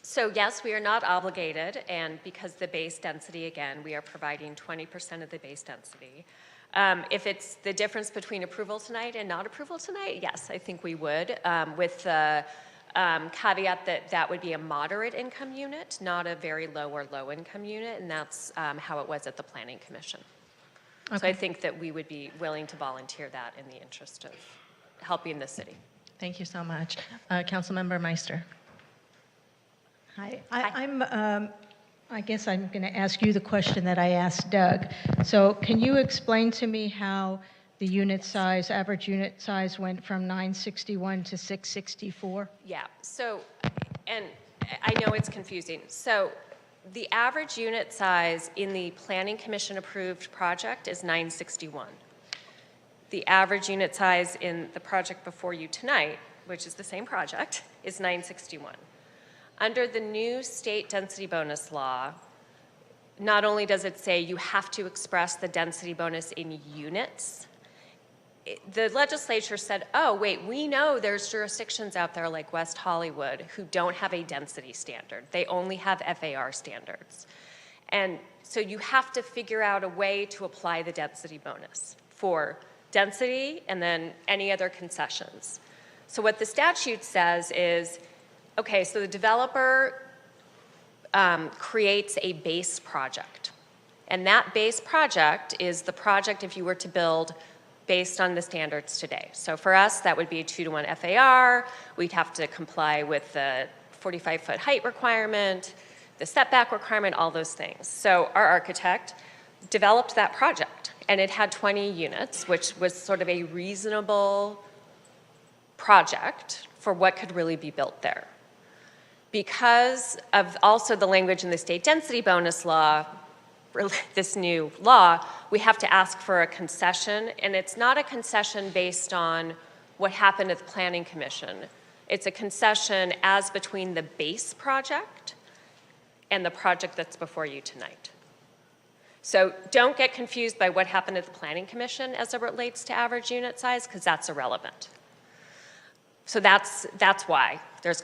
So yes, we are not obligated, and because the base density, again, we are providing 20% of the base density. If it's the difference between approval tonight and not approval tonight, yes, I think we would, with the caveat that that would be a moderate income unit, not a very low or low income unit, and that's how it was at the Planning Commission. Okay. So I think that we would be willing to volunteer that in the interest of helping the city. Thank you so much. Councilmember Meister. Hi. I guess I'm going to ask you the question that I asked Doug. So can you explain to me how the unit size, average unit size went from 961 to 664? Yeah, so, and I know it's confusing. So the average unit size in the Planning Commission approved project is 961. The average unit size in the project before you tonight, which is the same project, is 961. Under the new state density bonus law, not only does it say you have to express the density bonus in units, the legislature said, oh, wait, we know there's jurisdictions out there like West Hollywood who don't have a density standard. They only have FAR standards. And so you have to figure out a way to apply the density bonus for density and then any other concessions. So what the statute says is, okay, so the developer creates a base project. And that base project is the project if you were to build based on the standards today. So for us, that would be a 2-to-1 FAR. We'd have to comply with the 45-foot height requirement, the setback requirement, all those things. So our architect developed that project, and it had 20 units, which was sort of a reasonable project for what could really be built there. Because of also the language in the state density bonus law, this new law, we have to ask for a concession, and it's not a concession based on what happened at the Planning Commission. It's a concession as between the base project and the project that's before you tonight. So don't get confused by what happened at the Planning Commission as it relates to average unit size, because that's irrelevant. So that's why there's.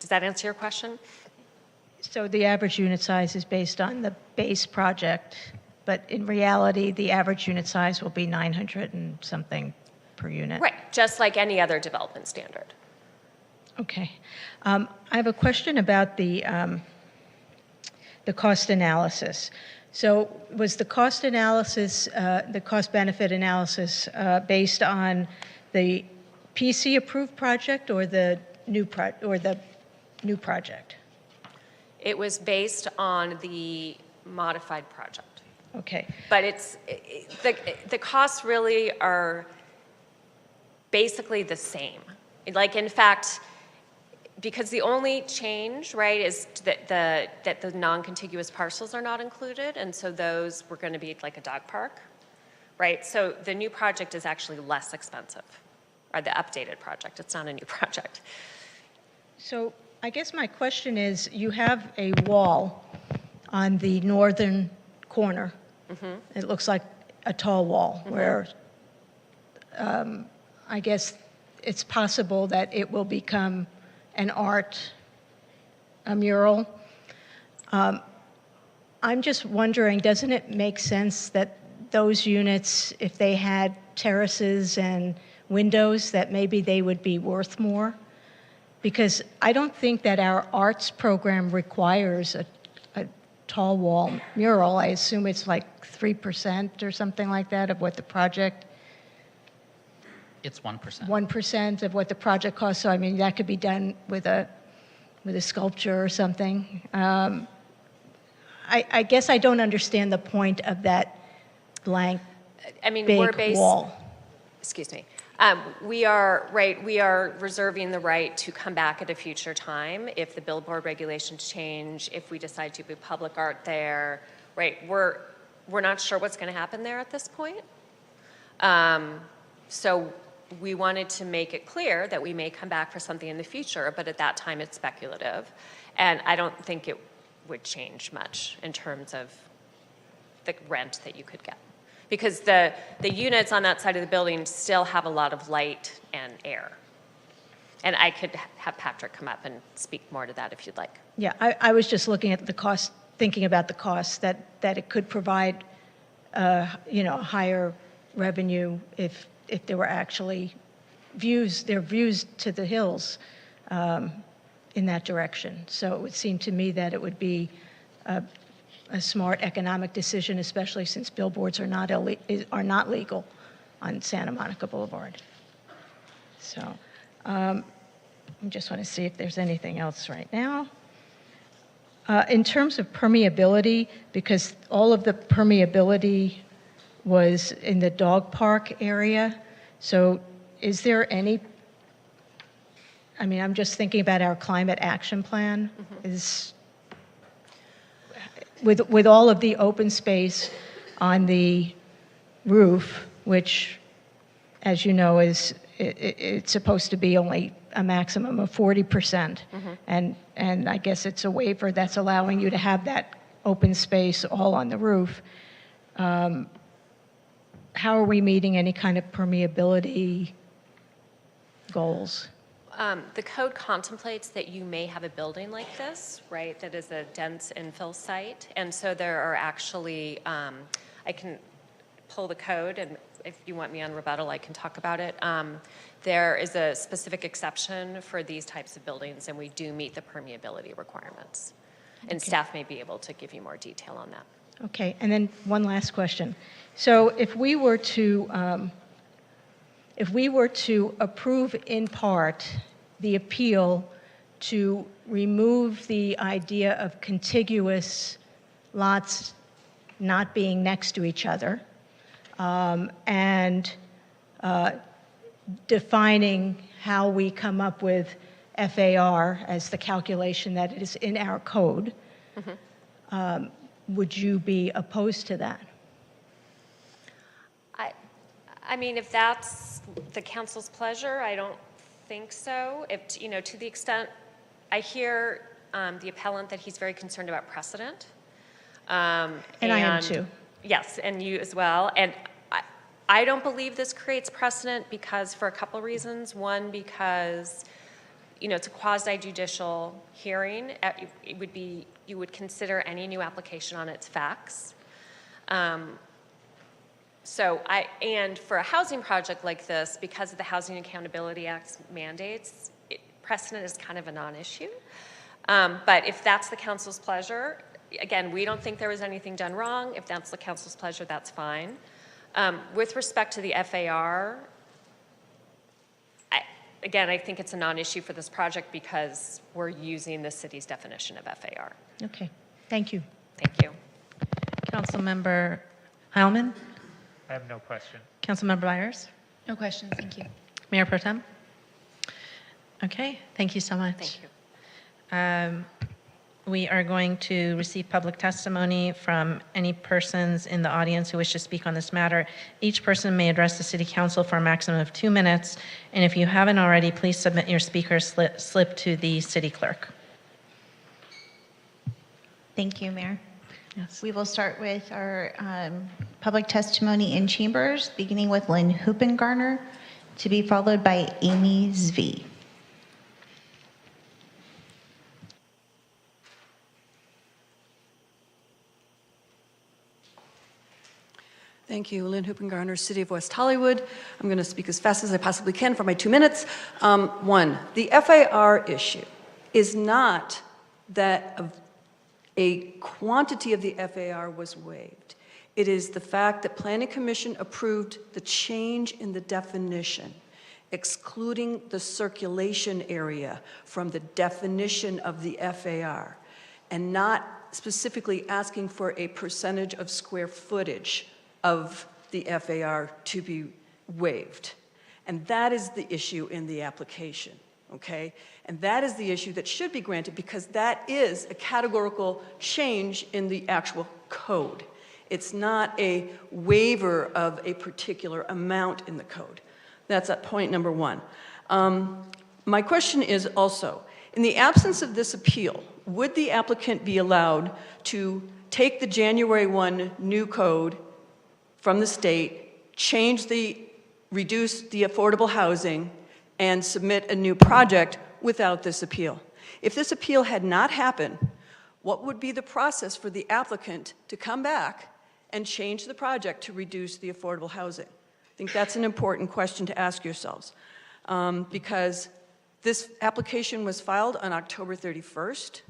Does that answer your question? So the average unit size is based on the base project, but in reality, the average unit size will be 900 and something per unit. Right, just like any other development standard. Okay. I have a question about the cost analysis. So was the cost analysis, the cost-benefit analysis, based on the PC-approved project or the new project? It was based on the modified project. Okay. But the costs really are basically the same. Like, in fact, because the only change, right, is that the non-contiguous parcels are not included, and so those were going to be like a dog park, right? So the new project is actually less expensive, or the updated project. It's not a new project. So I guess my question is, you have a wall on the northern corner. Mm-hmm. It looks like a tall wall, mm-hmm. where I guess it's possible that it will become a mural. I'm just wondering, doesn't it make sense that those units, if they had terraces and windows, that maybe they would be worth more? Because I don't think that our arts program requires a tall wall mural. I assume it's like 3% or something like that of what the project. It's 1%. 1% of what the project costs. So I mean, that could be done with a sculpture or something. I guess I don't understand the point of that blank I mean, big we're based. wall. Excuse me. We are reserving the right to come back at a future time if the billboard regulations change, if we decide to do public art there, right? We're not sure what's going to happen there at this point. So we wanted to make it clear that we may come back for something in the future, but at that time it's speculative. And I don't think it would change much in terms of the rent that you could get. Because the units on that side of the building still have a lot of light and air. And I could have Patrick come up and speak more to that if you'd like. Yeah, I was just looking at the cost, thinking about the cost that it could provide, higher revenue if there were actually views to the hills in that direction. So it would seem to me that it would be a smart economic decision, especially since billboards are not legal on Santa Monica Boulevard. So I just want to see if there's anything else right now. In terms of permeability, because all of the permeability was in the dog park area, so is there any, I'm just thinking about our climate action plan, is with all of the open space on the roof, which, as you know, it's supposed to be only a maximum of 40%, and I guess it's a waiver that's allowing you to have that open space all on the roof. How are we meeting any kind of permeability goals? The code contemplates that you may have a building like this, right, that is a dense infill site. And so there are actually, I can pull the code, and if you want me on rebuttal, I can talk about it. There is a specific exception for these types of buildings, and we do meet the permeability requirements. And staff may be able to give you more detail on that. Okay, and then one last question. So if we were to approve in part the appeal to remove the idea of contiguous lots not being next to each other, and defining how we come up with FAR as the calculation that is in our code, would you be opposed to that? I mean, if that's the council's pleasure, I don't think so. If, to the extent I hear the appellant that he's very concerned about precedent. And I am too. Yes, and you as well. And I don't believe this creates precedent for a couple reasons. One, because, it's a quasi-judicial hearing. You would consider any new application on its facts. And for a housing project like this, because of the Housing Accountability Act's mandates, precedent is kind of a non-issue. But if that's the council's pleasure, again, we don't think there was anything done wrong. If that's the council's pleasure, that's fine. With respect to the FAR, I think it's a non-issue for this project because we're using the city's definition of FAR. Okay, thank you. Thank you. Councilmember Heilman? I have no question. Councilmember Byers? No questions, thank you. Mayor Pro Tem? Okay, thank you so much. Thank you. We are going to receive public testimony from any persons in the audience who wish to speak on this matter. Each person may address the City Council for a maximum of 2 minutes, and if you haven't already, please submit your speaker slip to the City Clerk. Thank you, Mayor. Yes. We will start with our public testimony in chambers, beginning with Lynn Hoopengarner, to be followed by Amy Zvi. Thank you. Lynn Hoopengarner, City of West Hollywood. I'm going to speak as fast as I possibly can for my 2 minutes. One, the FAR issue is not that a quantity of the FAR was waived. It is the fact that Planning Commission approved the change in the definition, excluding the circulation area from the definition of the FAR, and not specifically asking for a percentage of square footage of the FAR to be waived. And that is the issue in the application, okay? And that is the issue that should be granted because that is a categorical change in the actual code. It's not a waiver of a particular amount in the code. That's at point number one. My question is also, in the absence of this appeal, would the applicant be allowed to take the January 1 new code from the state, reduce the affordable housing, and submit a new project without this appeal? If this appeal had not happened, what would be the process for the applicant to come back and change the project to reduce the affordable housing? I think that's an important question to ask yourselves because this application was filed on October 31st.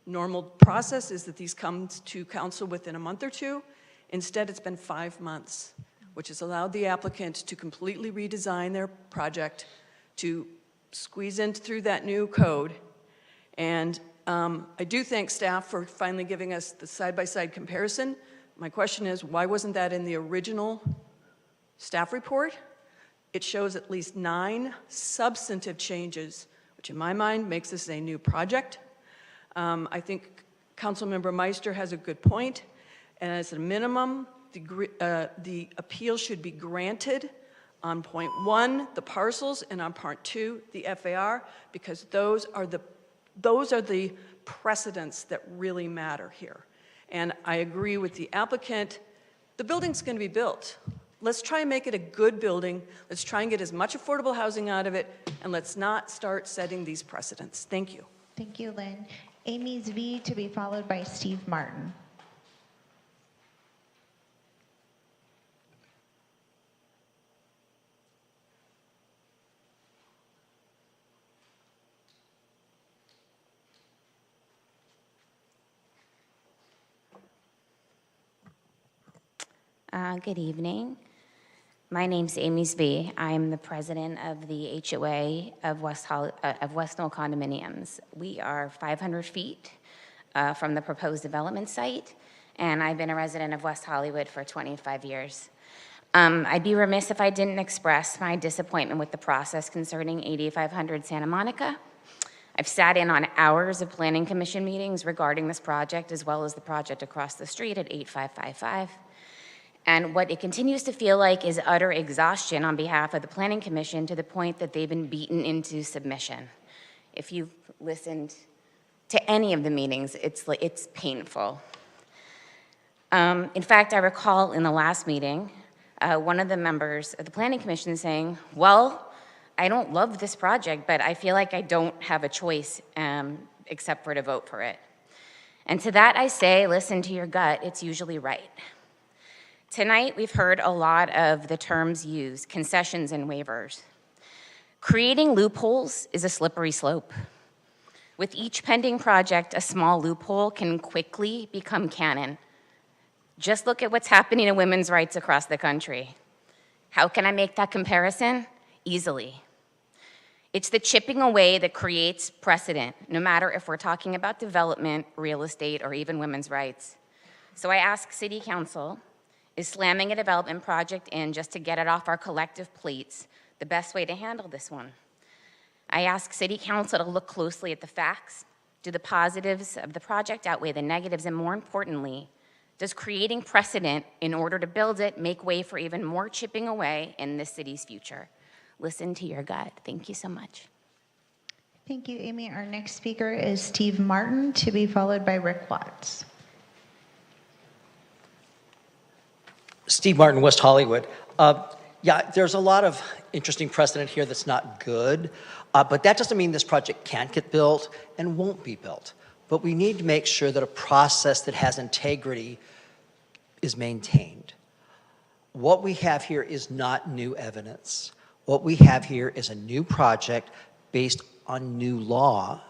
Normal process is that these come to council within a month or two. Instead, it's been 5 months, which has allowed the applicant to completely redesign their project, to squeeze in through that new code. And I do thank staff for finally giving us the side-by-side comparison. My question is, why wasn't that in the original staff report? It shows at least 9 substantive changes, which in my mind makes this a new project. I think Councilmember Meister has a good point, and as a minimum, the appeal should be granted on point 1, the parcels, and on part 2, the FAR, because those are the precedents that really matter here. And I agree with the applicant. The building's going to be built. Let's try and make it a good building. Let's try and get as much affordable housing out of it, and let's not start setting these precedents. Thank you. Thank you, Lynn. Amy Zvi to be followed by Steve Martin. Good evening. My name's Amy Zvi. I'm the president of the HOA of West Knoll Condominiums. We are 500 feet from the proposed development site, and I've been a resident of West Hollywood for 25 years. I'd be remiss if I didn't express my disappointment with the process concerning 8500 Santa Monica. I've sat in on hours of planning commission meetings regarding this project, as well as the project across the street at 8555. And what it continues to feel like is utter exhaustion on behalf of the Planning Commission to the point that they've been beaten into submission. If you've listened to any of the meetings, it's painful. In fact, I recall in the last meeting, one of the members of the Planning Commission saying, well, I don't love this project, but I feel like I don't have a choice except for to vote for it. And to that I say, listen to your gut, it's usually right. Tonight, we've heard a lot of the terms used, concessions and waivers. Creating loopholes is a slippery slope. With each pending project, a small loophole can quickly become canon. Just look at what's happening to women's rights across the country. How can I make that comparison? Easily. It's the chipping away that creates precedent, no matter if we're talking about development, real estate, or even women's rights. So I ask City Council, is slamming a development project in just to get it off our collective plates the best way to handle this one? I ask City Council to look closely at the facts. Do the positives of the project outweigh the negatives? And more importantly, does creating precedent in order to build it make way for even more chipping away in this city's future? Listen to your gut. Thank you so much. Thank you, Amy. Our next speaker is Steve Martin to be followed by Rick Watts. Steve Martin, West Hollywood. Yeah, there's a lot of interesting precedent here that's not good, but that doesn't mean this project can't get built and won't be built. But we need to make sure that a process that has integrity is maintained. What we have here is not new evidence. What we have here is a new project based on new law,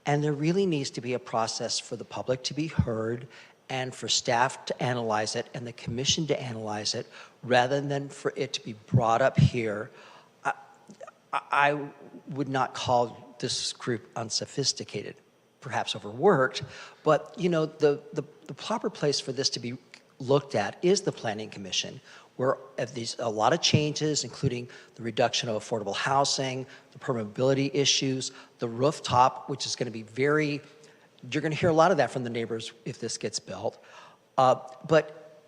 and there really needs to be a process for the public to be heard and for staff to analyze it and the commission to analyze it rather than for it to be brought up here. I would not call this group unsophisticated, perhaps overworked, but you know, the proper place for this to be looked at is the Planning Commission, where a lot of changes, including the reduction of affordable housing, the permeability issues, the rooftop, which is going to be you're going to hear a lot of that from the neighbors if this gets built. But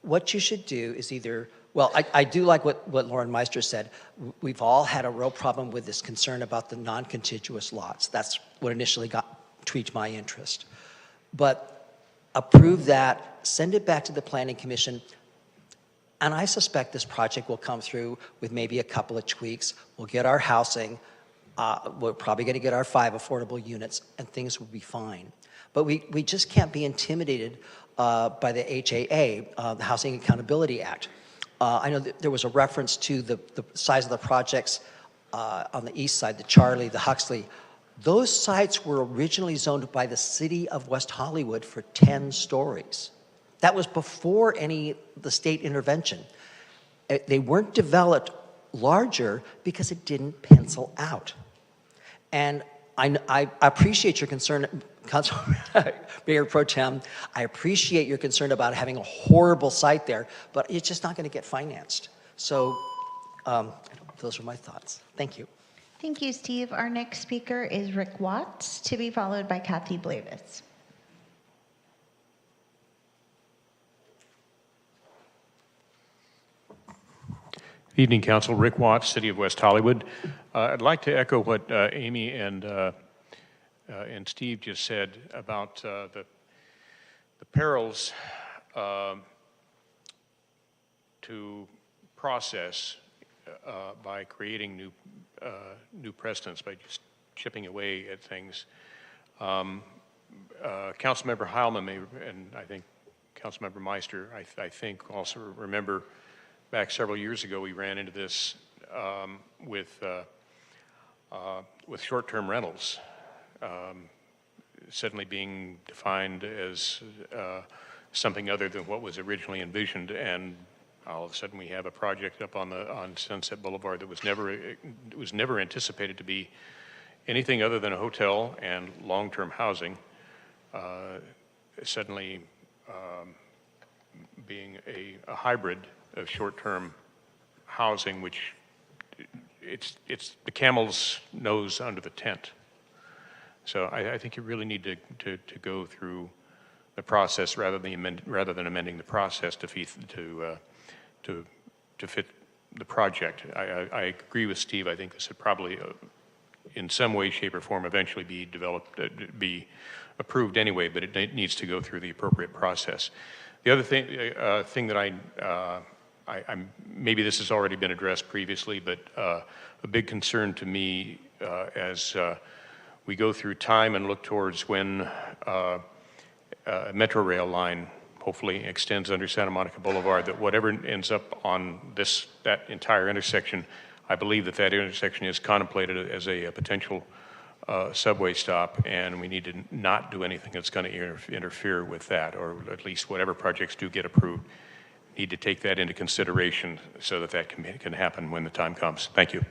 what you should do is I do like what Lauren Meister said. We've all had a real problem with this concern about the non-contiguous lots. That's what initially tweaked my interest. But approve that, send it back to the Planning Commission, and I suspect this project will come through with maybe a couple of tweaks. We'll get our housing. We're probably going to get our 5 affordable units, and things will be fine. But we just can't be intimidated by the HAA, the Housing Accountability Act. I know that there was a reference to the size of the projects on the east side, the Charlie, the Huxley. Those sites were originally zoned by the city of West Hollywood for 10 stories. That was before the state intervention. They weren't developed larger because it didn't pencil out. And I appreciate your concern, Mayor Pro Tem. I appreciate your concern about having a horrible site there, but it's just not going to get financed. So those are my thoughts. Thank you. Thank you, Steve. Our next speaker is Rick Watts, to be followed by Kathy Blavis. Evening, Council. Rick Watts, City of West Hollywood. I'd like to echo what Amy and Steve just said about the perils to process by creating new precedents, by just chipping away at things. Councilmember Heilman and I think Councilmember Meister, I think also remember back several years ago, we ran into this with short-term rentals suddenly being defined as something other than what was originally envisioned, and all of a sudden we have a project up on Sunset Boulevard that was never anticipated to be anything other than a hotel and long-term housing, suddenly being a hybrid of short-term housing, which it's the camel's nose under the tent. So I think you really need to go through the process rather than amending the process to fit the project. I agree with Steve. I think this would probably, in some way, shape, or form, eventually be developed, be approved anyway. But it needs to go through the appropriate process. The other thing that maybe this has already been addressed previously, but a big concern to me as we go through time and look towards when a Metro Rail line hopefully extends under Santa Monica Boulevard, that whatever ends up on that entire intersection, I believe that intersection is contemplated as a potential subway stop, and we need to not do anything that's going to interfere with that, or at least whatever projects do get approved need to take that into consideration so that can happen when the time comes. Thank you.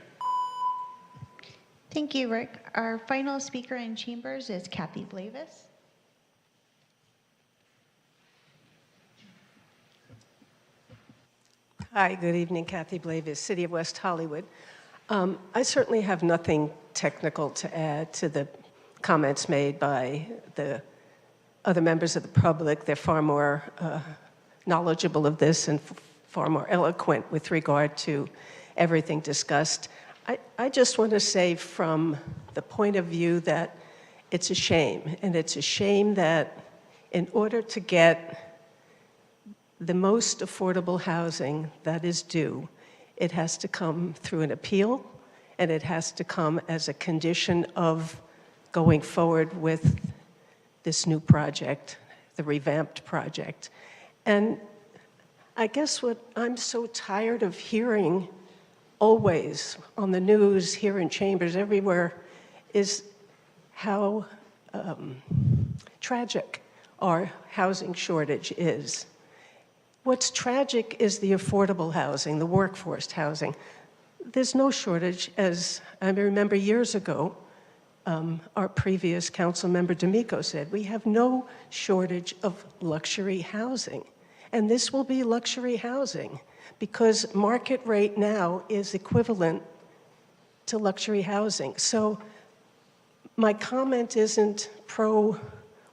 Thank you, Rick. Our final speaker in chambers is Kathy Blavis. Hi, good evening, Kathy Blavis, City of West Hollywood. I certainly have nothing technical to add to the comments made by the other members of the public. They're far more knowledgeable of this and far more eloquent with regard to everything discussed. I just want to say from the point of view that it's a shame, and it's a shame that in order to get the most affordable housing that is due, it has to come through an appeal, and it has to come as a condition of going forward with this new project, the revamped project. And I guess what I'm so tired of hearing always on the news, here in chambers, everywhere, is how tragic our housing shortage is. What's tragic is the affordable housing, the workforce housing. There's no shortage, as I remember years ago, our previous council member D'Amico said, we have no shortage of luxury housing. And this will be luxury housing because market rate now is equivalent to luxury housing. So my comment isn't pro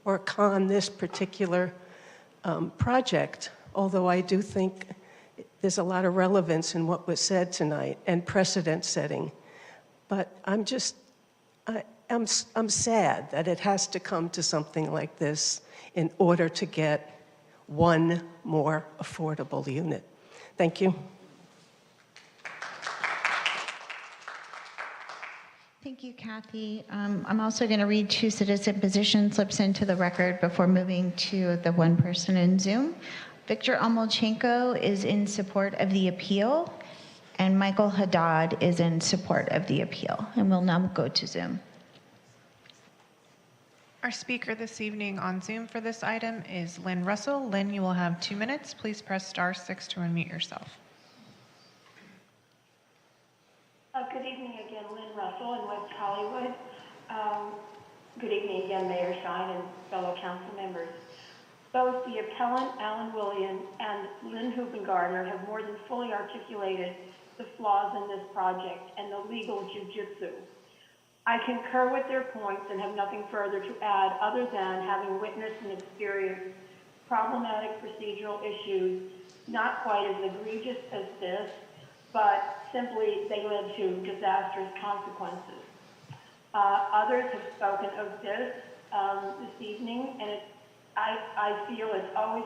or con this particular project, although I do think there's a lot of relevance in what was said tonight and precedent setting. But I'm sad that it has to come to something like this in order to get one more affordable unit. Thank you. Thank you, Kathy. I'm also going to read 2 citizen position slips into the record before moving to the one person in Zoom. Victor Omolchenko is in support of the appeal, and Michael Haddad is in support of the appeal. And we'll now go to Zoom. Our speaker this evening on Zoom for this item is Lynn Russell. Lynn, you will have 2 minutes. Please press *6 to unmute yourself. Good evening again, Lynn Russell in West Hollywood. Good evening again, Mayor Shine and fellow council members. Both the appellant, Alan Williams, and Lynn Hupengardner have more than fully articulated the flaws in this project and the legal jujitsu. I concur with their points and have nothing further to add other than having witnessed and experienced problematic procedural issues, not quite as egregious as this, but simply they led to disastrous consequences. Others have spoken of this evening, and I feel it's always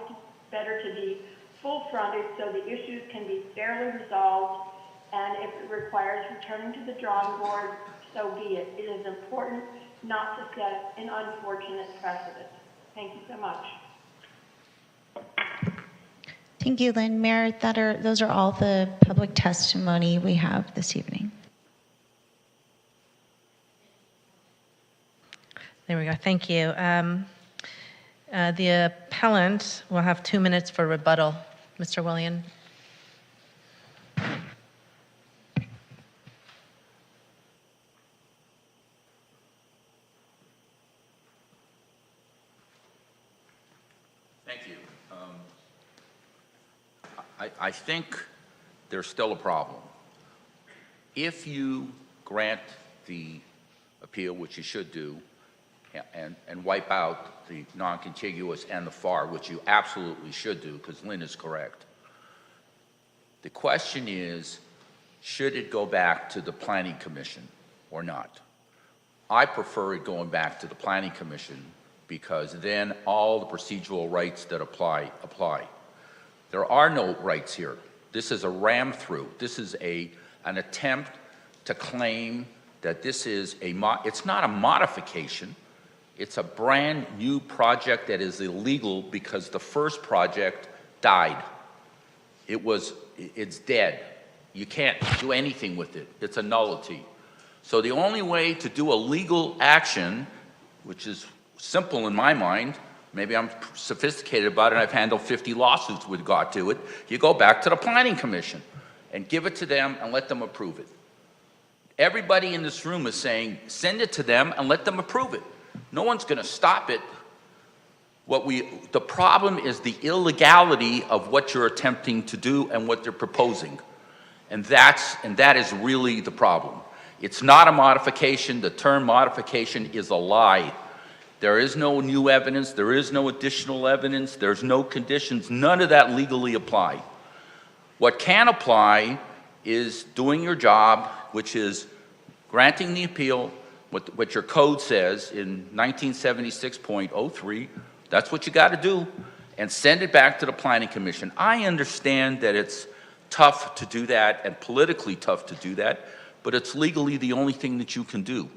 better to be full-fronted so the issues can be fairly resolved, and if it requires returning to the drawing board, so be it. It is important not to set an unfortunate precedent. Thank you so much. Thank you, Lynn. Mayor, those are all the public testimony we have this evening. There we go. Thank you. The appellant will have 2 minutes for rebuttal. Mr. Williams. Thank you. I think there's still a problem. If you grant the appeal, which you should do, and wipe out the non-contiguous and the FAR, which you absolutely should do, because Lynn is correct. The question is, should it go back to the Planning Commission or not? I prefer it going back to the Planning Commission because then all the procedural rights that apply. There are no rights here. This is a ram through. This is an attempt to claim that this is it's not a modification. It's a brand new project that is illegal because the first project died. It's dead. You can't do anything with it. It's a nullity. So the only way to do a legal action, which is simple in my mind, maybe I'm sophisticated about it, I've handled 50 lawsuits with regard to it, you go back to the Planning Commission and give it to them and let them approve it. Everybody in this room is saying, send it to them and let them approve it. No one's going to stop it. The problem is the illegality of what you're attempting to do and what they're proposing. And that is really the problem. It's not a modification. The term modification is a lie. There is no new evidence. There is no additional evidence. There's no conditions. None of that legally apply. What can apply is doing your job, which is granting the appeal, what your code says in 1976.03, that's what you got to do, and send it back to the Planning Commission. I understand that it's tough to do that and politically tough to do that, but it's legally the only thing that you can do.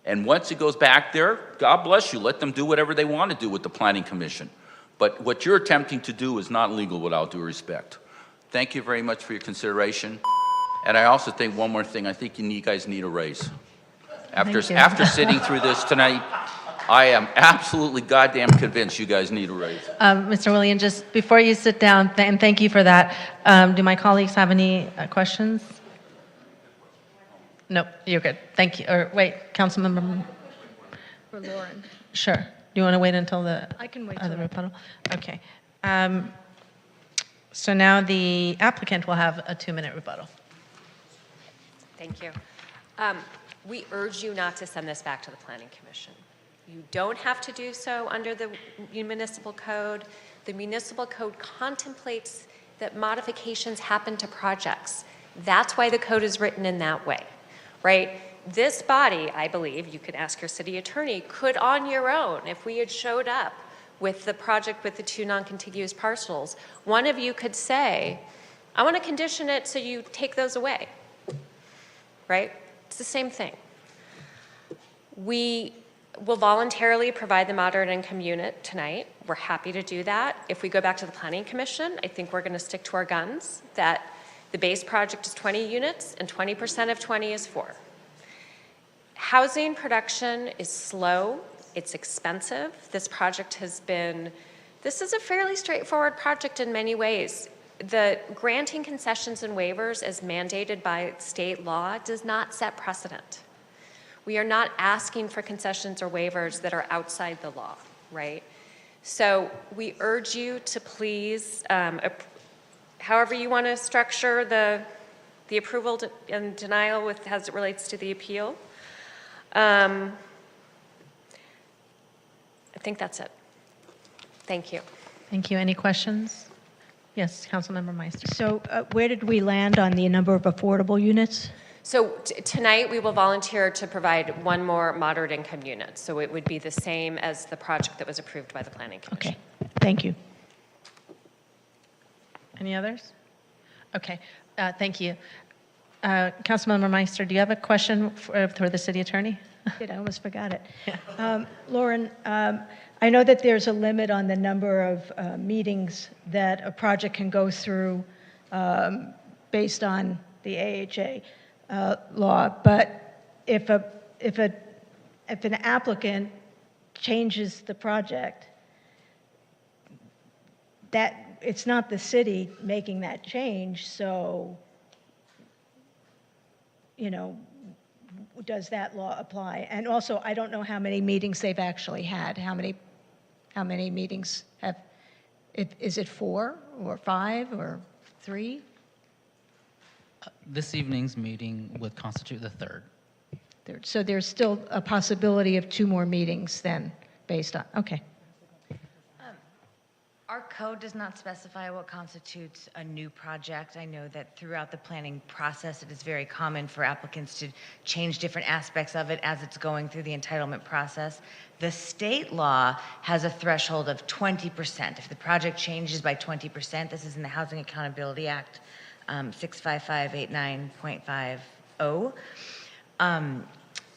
And once it goes back there, God bless you, let them do whatever they want to do with the Planning Commission. But what you're attempting to do is not legal without due respect. Thank you very much for your consideration. And I also think one more thing, I think you guys need a raise. After sitting through this tonight, I am absolutely goddamn convinced you guys need a raise. Mr. Williams, just before you sit down, and thank you for that, do my colleagues have any questions? No, you're good. Thank you. Or wait, Councilmember. For Lauren. Sure. Do you want to wait until the I can wait other till rebuttal? Okay. So now the applicant will have a 2-minute rebuttal. Thank you. We urge you not to send this back to the Planning Commission. You don't have to do so under the municipal code. The municipal code contemplates that modifications happen to projects. That's why the code is written in that way, right? This body, I believe, you could ask your city attorney, could on your own, if we had showed up with the project with the 2 non-contiguous parcels, one of you could say, I want to condition it so you take those away, right? It's the same thing. We will voluntarily provide the moderate income unit tonight. We're happy to do that. If we go back to the Planning Commission, I think we're going to stick to our guns that the base project is 20 units and 20% of 20 is 4. Housing production is slow. It's expensive. This project this is a fairly straightforward project in many ways. The granting concessions and waivers as mandated by state law does not set precedent. We are not asking for concessions or waivers that are outside the law, right? So we urge you to please, however you want to structure the approval and denial as it relates to the appeal. I think that's it. Thank you. Thank you. Any questions? Yes, Councilmember Meister. So where did we land on the number of affordable units? So tonight we will volunteer to provide 1 more moderate income unit. So it would be the same as the project that was approved by the Planning Commission. Okay, thank you. Any others? Okay, thank you. Councilmember Meister, do you have a question for the city attorney? I almost forgot it. Lauren, I know that there's a limit on the number of meetings that a project can go through based on the AHA law, but if an applicant changes the project, that it's not the city making that change, so does that law apply? And also, I don't know how many meetings they've actually had. How many meetings is it 4 or 5 or 3? This evening's meeting would constitute the third. So there's still a possibility of 2 more meetings then, based on, okay. Our code does not specify what constitutes a new project. I know that throughout the planning process, it is very common for applicants to change different aspects of it as it's going through the entitlement process. The state law has a threshold of 20%. If the project changes by 20%, this is in the Housing Accountability Act, 65589.50.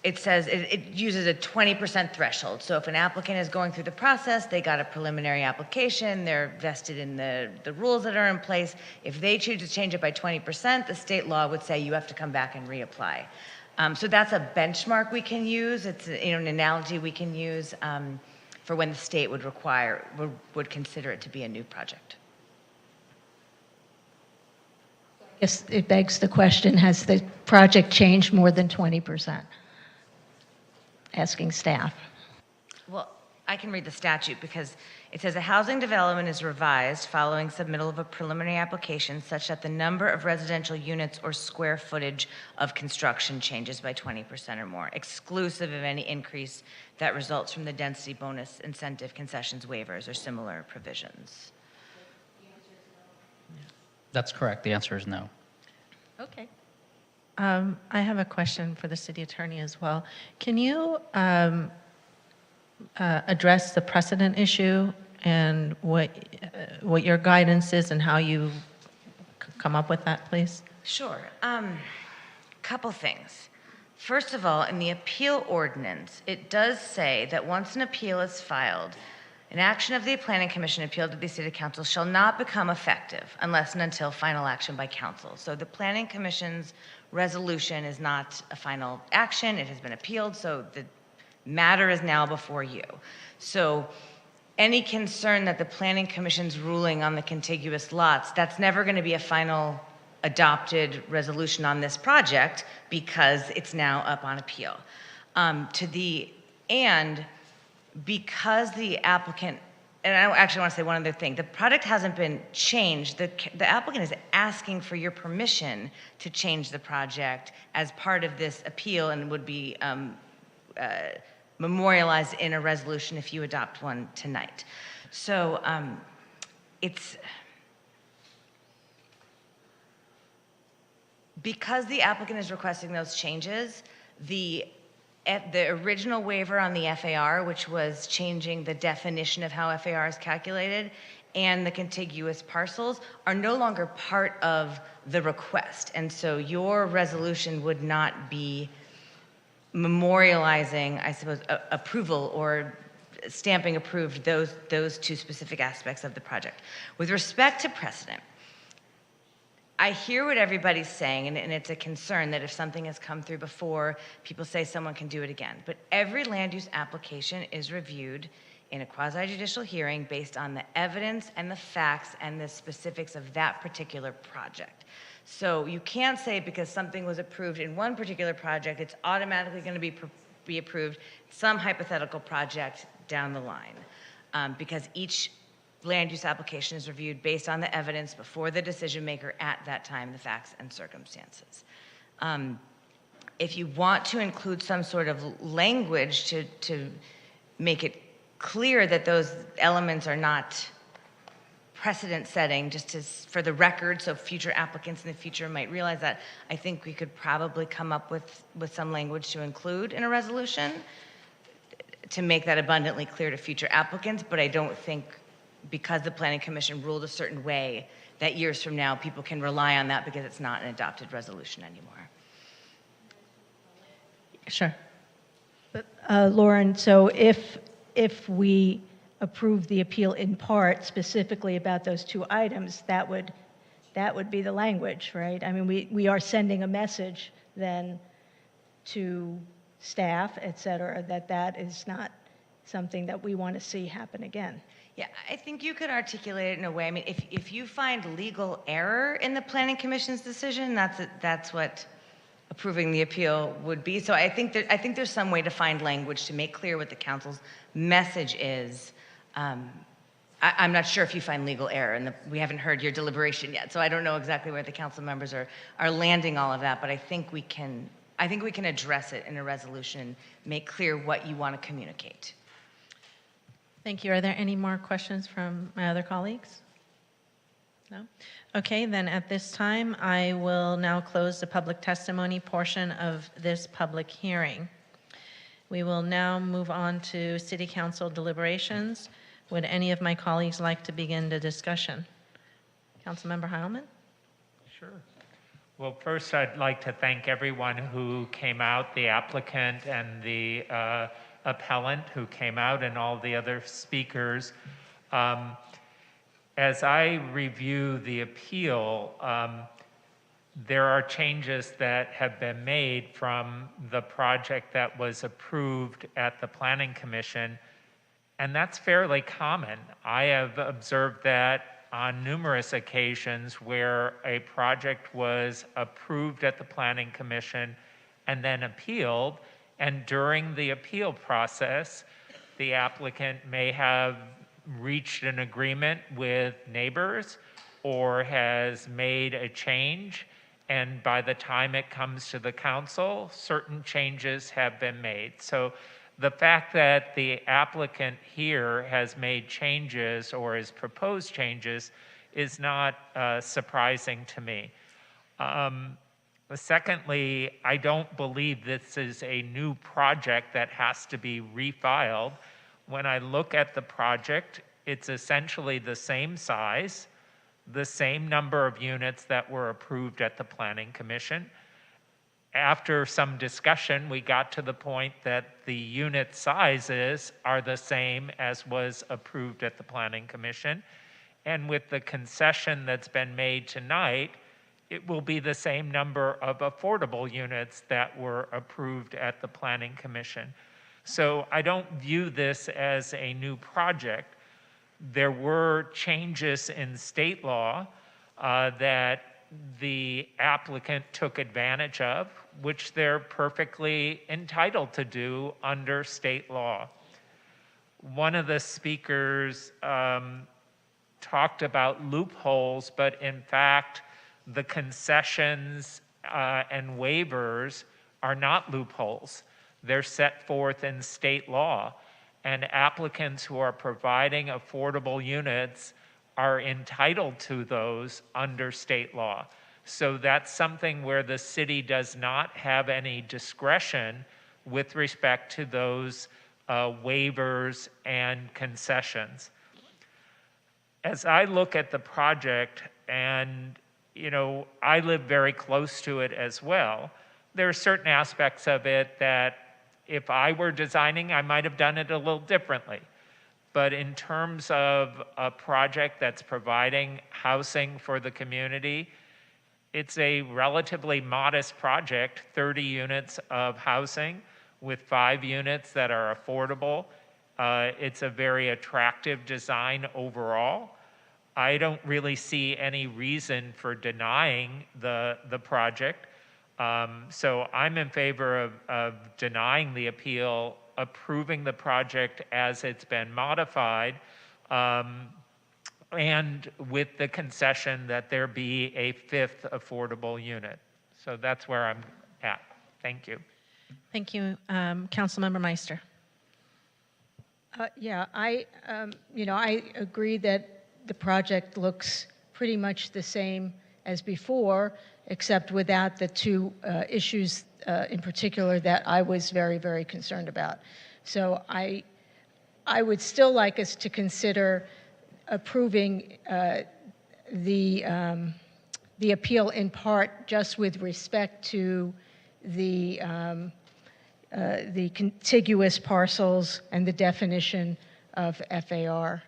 It says it uses a 20% threshold. So if an applicant is going through the process, they got a preliminary application, they're vested in the rules that are in place. If they choose to change it by 20%, the state law would say you have to come back and reapply. So that's a benchmark we can use. It's an analogy we can use for when the state would consider it to be a new project. I guess it begs the question, has the project changed more than 20%? Asking staff. Well, I can read the statute because it says a housing development is revised following submittal of a preliminary application such that the number of residential units or square footage of construction changes by 20% or more, exclusive of any increase that results from the density bonus incentive concessions waivers or similar provisions. That's correct. The answer is no. Okay. I have a question for the city attorney as well. Can you address the precedent issue and what your guidance is and how you come up with that, please? Sure. Couple things. First of all, in the appeal ordinance, it does say that once an appeal is filed, an action of the Planning Commission appealed to the City Council shall not become effective unless and until final action by council. So the Planning Commission's resolution is not a final action. It has been appealed, so the matter is now before you. So any concern that the Planning Commission's ruling on the contiguous lots, that's never going to be a final adopted resolution on this project because it's now up on appeal. Because the applicant and I actually want to say one other thing. The project hasn't been changed. The applicant is asking for your permission to change the project as part of this appeal and would be memorialized in a resolution if you adopt one tonight. So it's, because the applicant is requesting those changes, the original waiver on the FAR, which was changing the definition of how FAR is calculated, and the contiguous parcels are no longer part of the request. And so your resolution would not be memorializing, I suppose, approval or stamping approved those two specific aspects of the project. With respect to precedent, I hear what everybody's saying, and it's a concern that if something has come through before, people say someone can do it again. But every land use application is reviewed in a quasi-judicial hearing based on the evidence and the facts and the specifics of that particular project. So you can't say because something was approved in one particular project, it's automatically going to be approved some hypothetical project down the line, because each land use application is reviewed based on the evidence before the decision maker at that time, the facts and circumstances. If you want to include some sort of language to make it clear that those elements are not precedent setting, for the record, so future applicants in the future might realize that, I think we could probably come up with some language to include in a resolution to make that abundantly clear to future applicants, but I don't think, because the Planning Commission ruled a certain way, that years from now people can rely on that because it's not an adopted resolution anymore. Sure. But, Lauren, so if we approve the appeal in part specifically about those two items, that would be the language, right? I mean, we are sending a message then to staff, et cetera, that is not something that we want to see happen again. Yeah, I think you could articulate it in a way. I mean, if you find legal error in the Planning Commission's decision, that's what approving the appeal would be. So I think there's some way to find language to make clear what the council's message is. I'm not sure if you find legal error, and we haven't heard your deliberation yet, so I don't know exactly where the council members are landing all of that. But I think we can address it in a resolution and make clear what you want to communicate. Thank you. Are there any more questions from my other colleagues? No? Okay, then at this time, I will now close the public testimony portion of this public hearing. We will now move on to City Council deliberations. Would any of my colleagues like to begin the discussion? Councilmember Heilman? Sure. Well, first I'd like to thank everyone who came out, the applicant and the appellant who came out, and all the other speakers. As I review the appeal, there are changes that have been made from the project that was approved at the Planning Commission, and that's fairly common. I have observed that on numerous occasions where a project was approved at the Planning Commission and then appealed, and during the appeal process, the applicant may have reached an agreement with neighbors or has made a change, and by the time it comes to the council, certain changes have been made. So the fact that the applicant here has made changes or has proposed changes is not surprising to me. Secondly, I don't believe this is a new project that has to be refiled. When I look at the project, it's essentially the same size, the same number of units that were approved at the Planning Commission. After some discussion, we got to the point that the unit sizes are the same as was approved at the Planning Commission. And with the concession that's been made tonight, it will be the same number of affordable units that were approved at the Planning Commission. So I don't view this as a new project. There were changes in state law that the applicant took advantage of, which they're perfectly entitled to do under state law. one of the speakers talked about loopholes, but in fact, the concessions and waivers are not loopholes. They're set forth in state law, and applicants who are providing affordable units are entitled to those under state law. So that's something where the city does not have any discretion with respect to those waivers and concessions. As I look at the project, and I live very close to it as well, there are certain aspects of it that if I were designing, I might have done it a little differently. But in terms of a project that's providing housing for the community, it's a relatively modest project, 30 units of housing with 5 units that are affordable. It's a very attractive design overall. I don't really see any reason for denying the project. So I'm in favor of denying the appeal, approving the project as it's been modified, and with the concession that there be a 5th affordable unit. So that's where I'm at. Thank you. Thank you. Councilmember Meister. Yeah, I agree that the project looks pretty much the same as before, except without the 2 issues in particular that I was very, very concerned about. So I would still like us to consider approving the appeal in part just with respect to the contiguous parcels and the definition of FAR,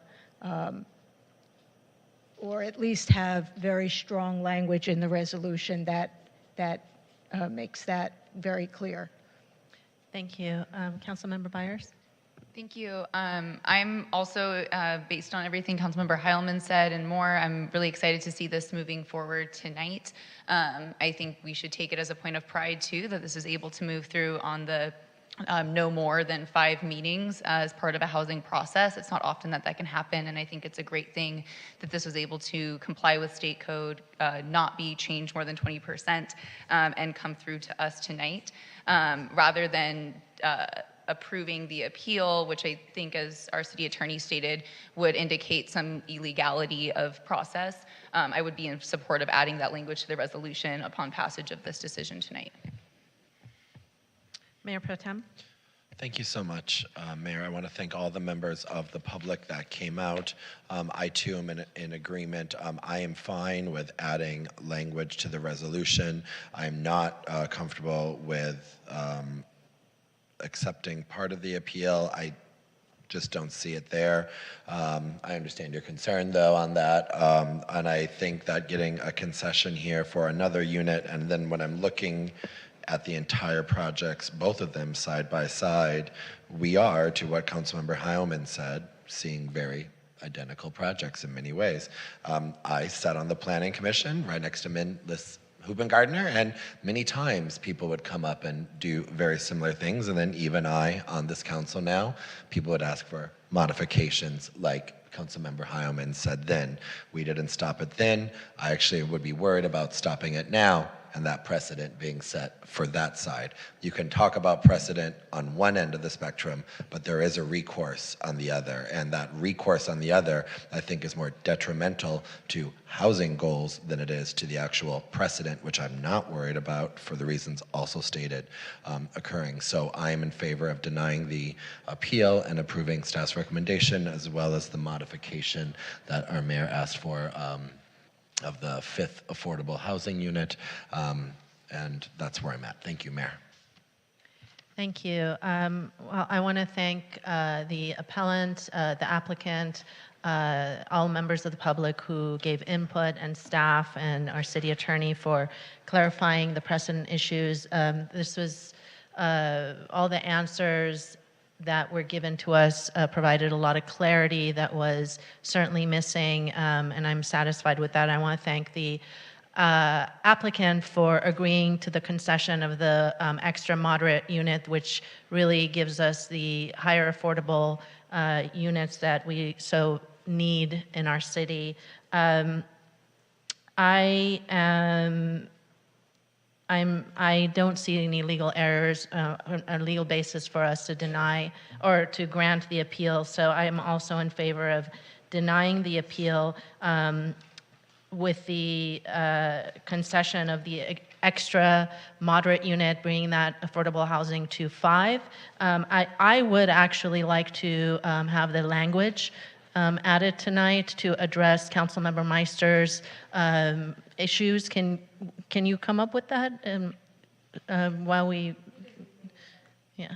or at least have very strong language in the resolution that makes that very clear. Thank you. Councilmember Byers? Thank you. I'm also, based on everything Councilmember Heilman said and more, I'm really excited to see this moving forward tonight. I think we should take it as a point of pride, too, that this is able to move through on the no more than 5 meetings as part of a housing process. It's not often that can happen, and I think it's a great thing that this was able to comply with state code, not be changed more than 20%, and come through to us tonight, rather than approving the appeal, which I think, as our city attorney stated, would indicate some illegality of process. I would be in support of adding that language to the resolution upon passage of this decision tonight. Mayor Pro Tem? Thank you so much, Mayor. I want to thank all the members of the public that came out. I too am in agreement. I am fine with adding language to the resolution. I'm not comfortable with accepting part of the appeal. I just don't see it there. I understand your concern, though, on that. And I think that getting a concession here for another unit, and then when I'm looking at the entire projects, both of them side by side, we are, to what Councilmember Heilman said, seeing very identical projects in many ways. I sat on the Planning Commission right next to Liz Huben-Gardner, and many times people would come up and do very similar things, and then even I, on this council now, people would ask for modifications like Councilmember Heilman said then. We didn't stop it then. I actually would be worried about stopping it now, and that precedent being set for that side. You can talk about precedent on one end of the spectrum, but there is a recourse on the other, and that recourse on the other, I think, is more detrimental to housing goals than it is to the actual precedent, which I'm not worried about for the reasons also stated occurring. So I am in favor of denying the appeal and approving staff's recommendation, as well as the modification that our mayor asked for of the 5th affordable housing unit, and that's where I'm at. Thank you, Mayor. Thank you. Well, I want to thank the appellant, the applicant, all members of the public who gave input, and staff and our city attorney for clarifying the precedent issues. This was all the answers that were given to us provided a lot of clarity that was certainly missing, and I'm satisfied with that. I want to thank the applicant for agreeing to the concession of the extra moderate unit, which really gives us the higher affordable units that we so need in our city. I don't see any legal errors, a legal basis for us to deny or to grant the appeal. So I am also in favor of denying the appeal with the concession of the extra moderate unit, bringing that affordable housing to 5. I would actually like to have the language added tonight to address Councilmember Meister's issues. Can you come up with that while we, yeah.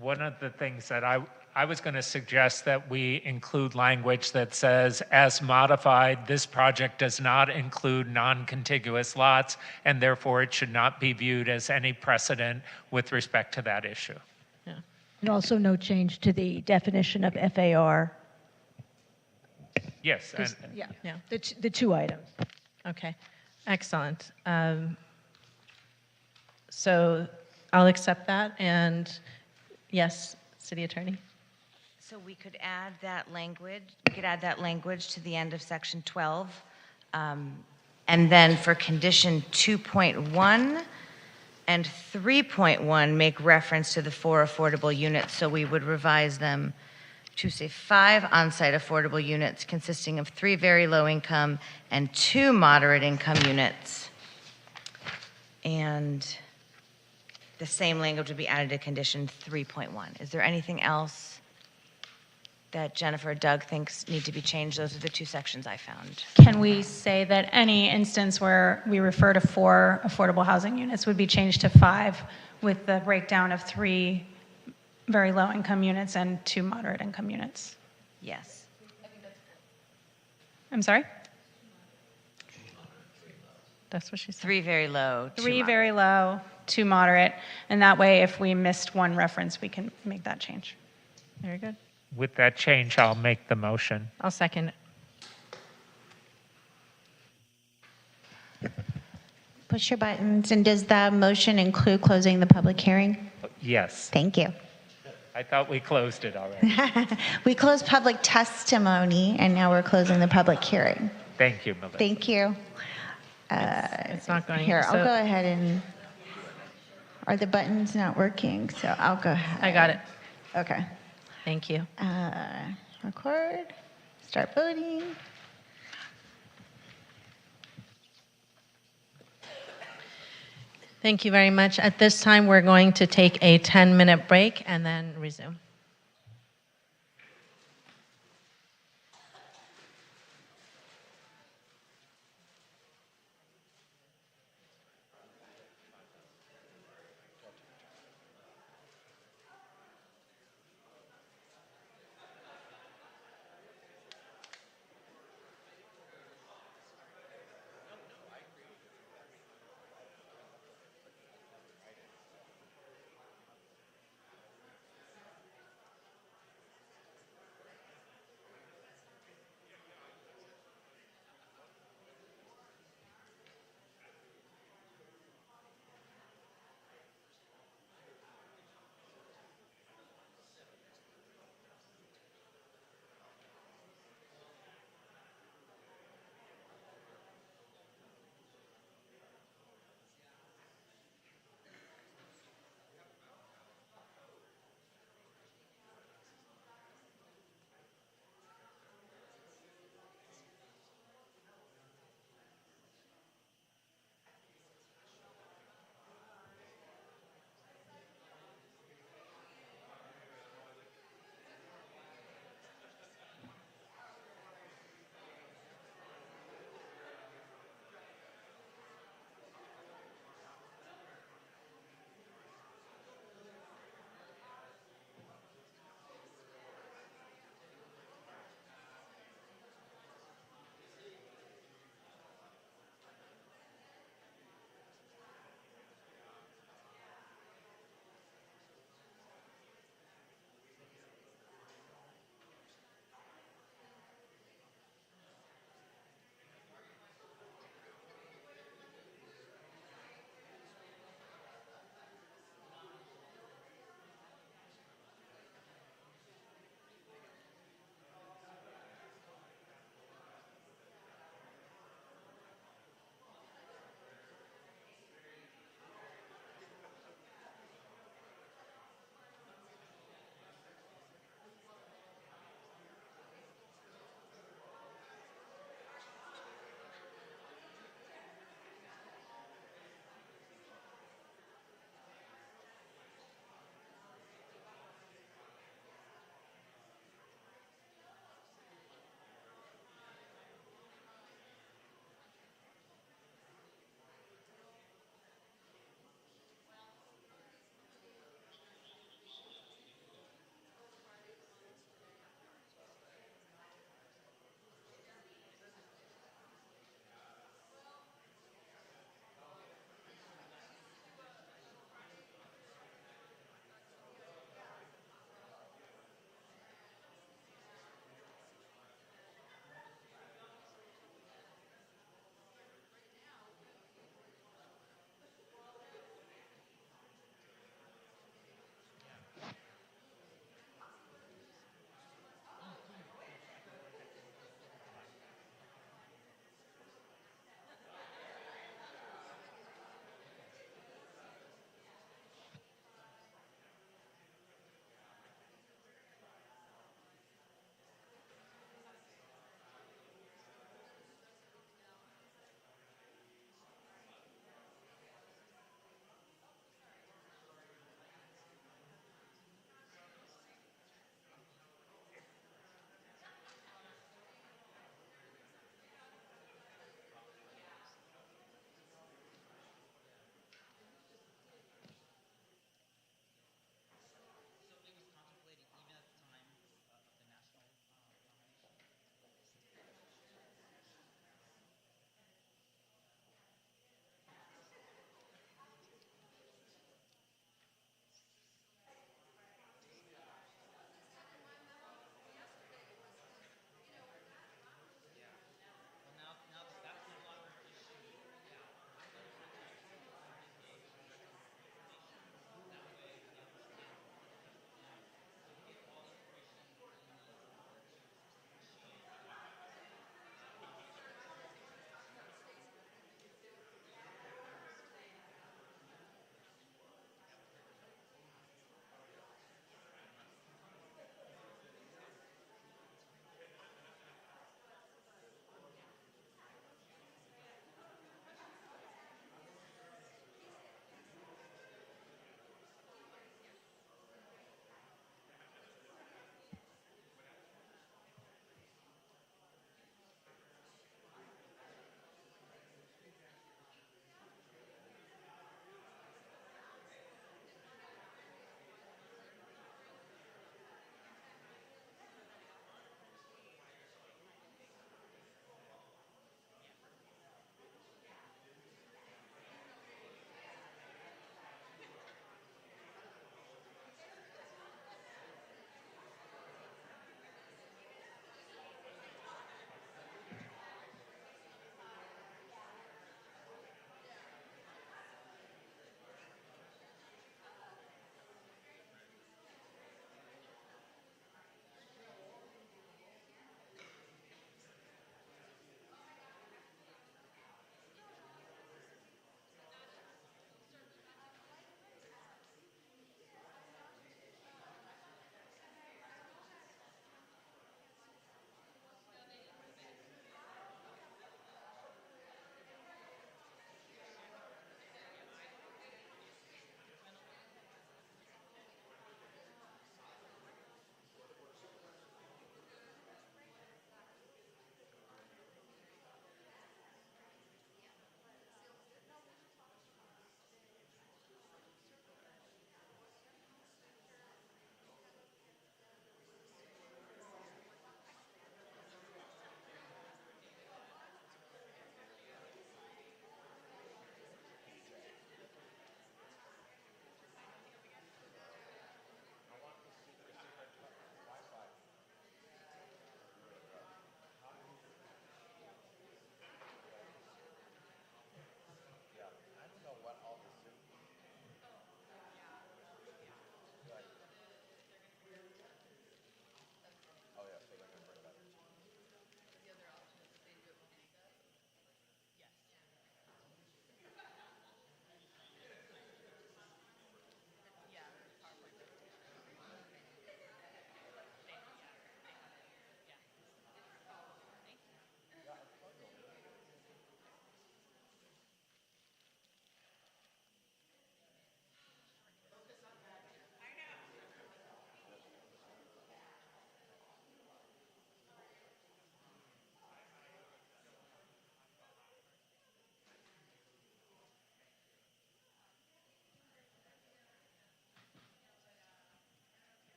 One of the things that I was going to suggest that we include language that says, as modified, this project does not include non-contiguous lots, and therefore it should not be viewed as any precedent with respect to that issue. And also no change to the definition of FAR. Yes. And, Yeah, the two items. Okay, excellent. So I'll accept that, and yes, City Attorney? So we could add that language to the end of section 12. And then for condition 2.1 and 3.1 make reference to the 4 affordable units. So we would revise them to say 5 on-site affordable units consisting of 3 very low income and 2 moderate income units. And the same language would be added to condition 3.1. Is there anything else that Jennifer or Doug thinks need to be changed? Those are the 2 sections I found. Can we say that any instance where we refer to 4 affordable housing units would be changed to 5 with the breakdown of 3 very low income units and 2 moderate income units? Yes. I'm sorry? That's what she said. 3 very low, 2 3 moderate. very low, 2 moderate, and that way if we missed one reference, we can make that change. Very good. with that change, I'll make the motion. I'll second it. Push your buttons. And does the motion include closing the public hearing? Yes. Thank you. I thought we closed it already. We closed public testimony, and now we're closing the public hearing. Thank you, Melissa. Thank you. It's not going. Here, so- I'll go ahead and, are the buttons not working? So I'll go ahead. I got it. Okay. Thank you. Record, start voting. Thank you very much. At this time, we're going to take a 10-minute break and then resume.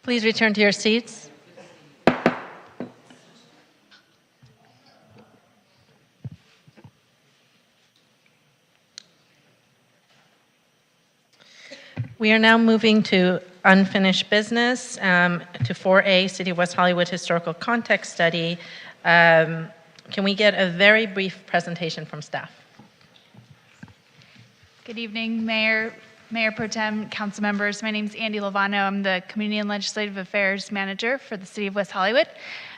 Please return to your seats. We are now moving to unfinished business, to 4A, City of West Hollywood Historical Context Study. Can we get a very brief presentation from staff? Good evening, Mayor Pro Tem, council members. My name is Andy Lovano. I'm the Community and Legislative Affairs Manager for the City of West Hollywood.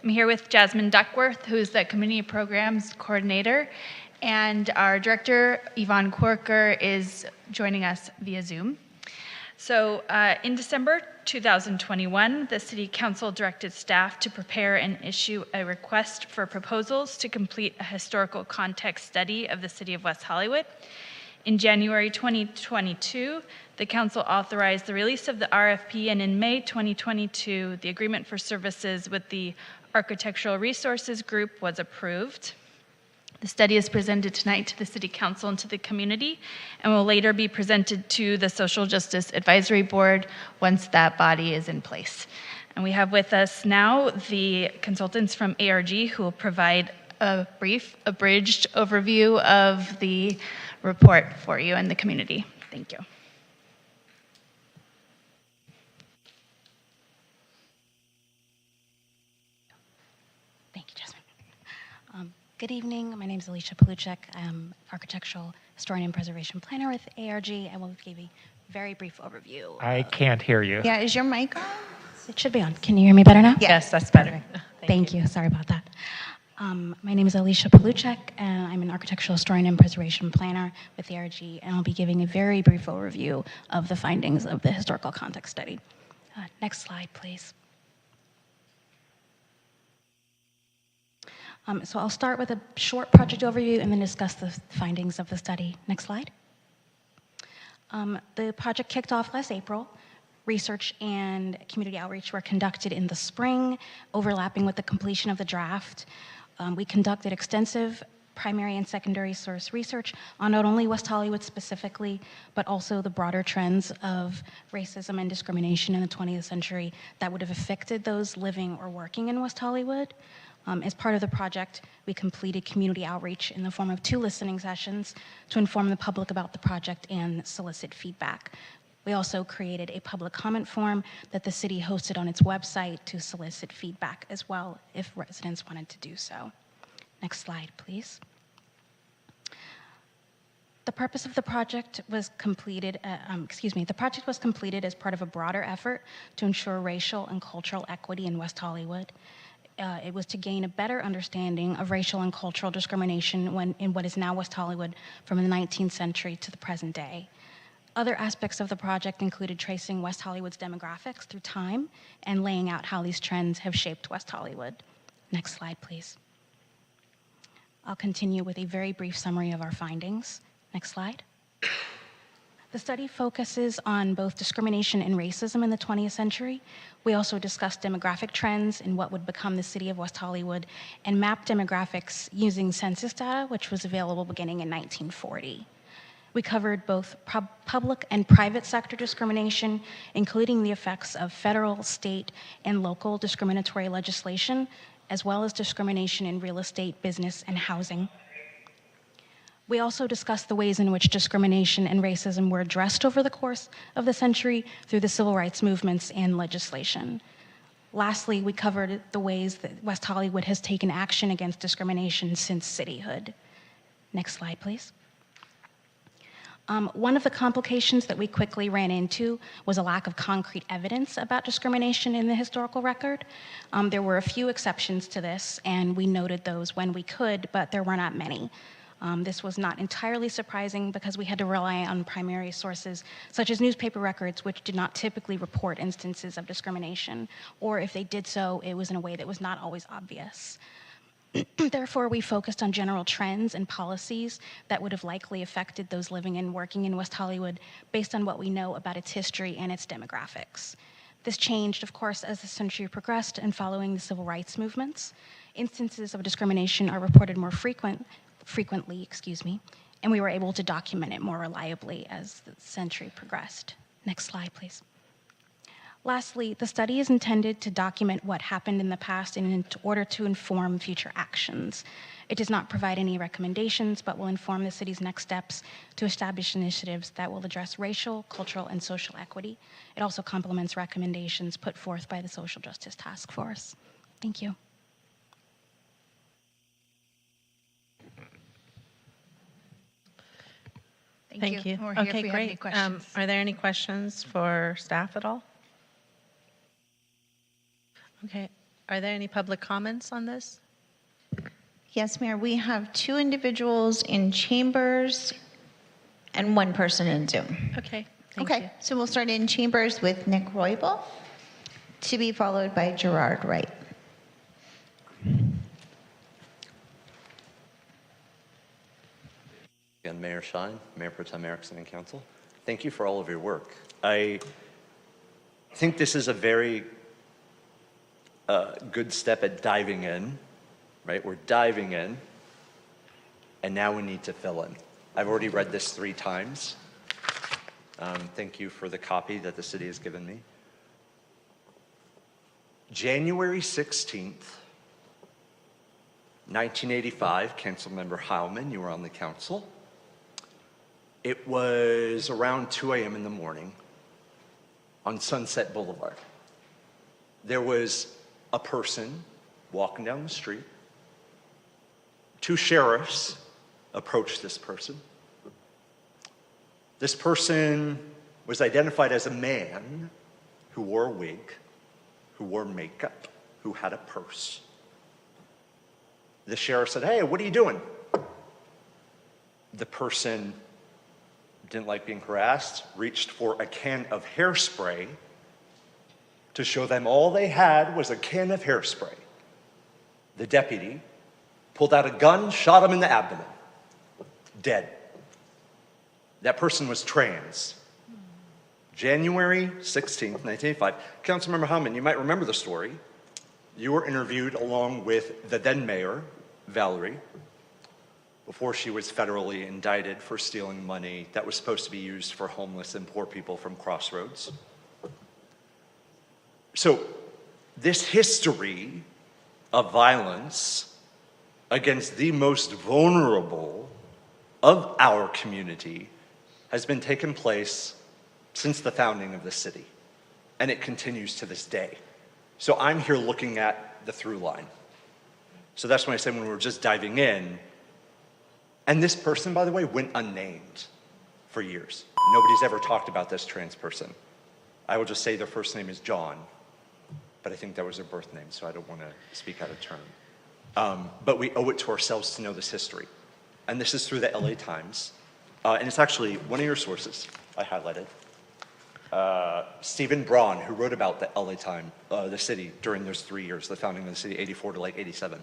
I'm here with Jasmine Duckworth, who's the Community Programs Coordinator, and our Director, Yvonne Corker, is joining us via Zoom. So in December 2021, the City Council directed staff to prepare and issue a request for proposals to complete a historical context study of the City of West Hollywood. In January 2022, the Council authorized the release of the RFP, and in May 2022, the agreement for services with the Architectural Resources Group was approved. The study is presented tonight to the City Council and to the community, and will later be presented to the Social Justice Advisory Board once that body is in place. And we have with us now the consultants from ARG who will provide a brief, abridged overview of the report for you and the community. Thank you. Thank you, Jasmine. Good evening. My name is Alicia Paluchek. I'm architectural historian and preservation planner with ARG. I will give you a very brief overview. I can't hear you. Yeah, is your mic on? It should be on. Can you hear me better now? Yes, that's better. Thank you. Sorry about that. My name is Alicia Paluchek, and I'm an architectural historian and preservation planner with ARG, and I'll be giving a very brief overview of the findings of the historical context study. Next slide, please. So I'll start with a short project overview and then discuss the findings of the study. Next slide. The project kicked off last April. Research and community outreach were conducted in the spring, overlapping with the completion of the draft. We conducted extensive primary and secondary source research on not only West Hollywood specifically, but also the broader trends of racism and discrimination in the 20th century that would have affected those living or working in West Hollywood. As part of the project, we completed community outreach in the form of 2 listening sessions to inform the public about the project and solicit feedback. We also created a public comment form that the city hosted on its website to solicit feedback as well if residents wanted to do so. Next slide, please. The purpose of the project was completed, the project was completed as part of a broader effort to ensure racial and cultural equity in West Hollywood. It was to gain a better understanding of racial and cultural discrimination in what is now West Hollywood from the 19th century to the present day. Other aspects of the project included tracing West Hollywood's demographics through time and laying out how these trends have shaped West Hollywood. Next slide, please. I'll continue with a very brief summary of our findings. Next slide. The study focuses on both discrimination and racism in the 20th century. We also discussed demographic trends in what would become the city of West Hollywood and mapped demographics using census data, which was available beginning in 1940. We covered both public and private sector discrimination, including the effects of federal, state, and local discriminatory legislation, as well as discrimination in real estate, business, and housing. We also discussed the ways in which discrimination and racism were addressed over the course of the century through the civil rights movements and legislation. Lastly, we covered the ways that West Hollywood has taken action against discrimination since cityhood. Next slide, please. One of the complications that we quickly ran into was a lack of concrete evidence about discrimination in the historical record. There were a few exceptions to this, and we noted those when we could, but there were not many. This was not entirely surprising because we had to rely on primary sources such as newspaper records, which did not typically report instances of discrimination, or if they did so, it was in a way that was not always obvious. Therefore, we focused on general trends and policies that would have likely affected those living and working in West Hollywood based on what we know about its history and its demographics. This changed, of course, as the century progressed and following the civil rights movements. Instances of discrimination are reported more frequently, and we were able to document it more reliably as the century progressed. Next slide, please. Lastly, the study is intended to document what happened in the past in order to inform future actions. It does not provide any recommendations, but will inform the city's next steps to establish initiatives that will address racial, cultural, and social equity. It also complements recommendations put forth by the Social Justice Task Force. Thank you. Thank you. We're here if Okay, we have any great. questions. Are there any questions for staff at all? Okay. Are there any public comments on this? Yes, Mayor, we have 2 individuals in chambers and 1 person in Zoom. Okay, thank Okay, you. so we'll start in chambers with Nick Roybal, to be followed by Gerard Wright. Again, Mayor Shine, Mayor Pro Tem Erickson, and Council. Thank you for all of your work. I think this is a very good step at diving in, right? We're diving in, and now we need to fill in. I've already read this 3 times. Thank you for the copy that the city has given me. January 16th, 1985, Councilmember Heilman, you were on the council. It was around 2 a.m. in the morning on Sunset Boulevard. There was a person walking down the street. 2 sheriffs approached this person. This person was identified as a man who wore a wig, who wore makeup, who had a purse. The sheriff said, "Hey, what are you doing?" The person didn't like being harassed, reached for a can of hairspray to show them all they had was a can of hairspray. The deputy pulled out a gun, shot him in the abdomen. Dead. That person was trans. January 16th, 1985. Councilmember Hellman, you might remember the story. You were interviewed along with the then mayor, Valerie, before she was federally indicted for stealing money that was supposed to be used for homeless and poor people from Crossroads. So this history of violence against the most vulnerable of our community has been taking place since the founding of the city, and it continues to this day. So I'm here looking at the through line. So that's when I said when we were just diving in, and this person, by the way, went unnamed for years. Nobody's ever talked about this trans person. I will just say their first name is John, but I think that was their birth name, so I don't want to speak out of turn. But we owe it to ourselves to know this history. And this is through the LA Times. And it's actually one of your sources I highlighted. Stephen Braun, who wrote about the LA Times, the city during those 3 years, the founding of the city, 84 to like 87.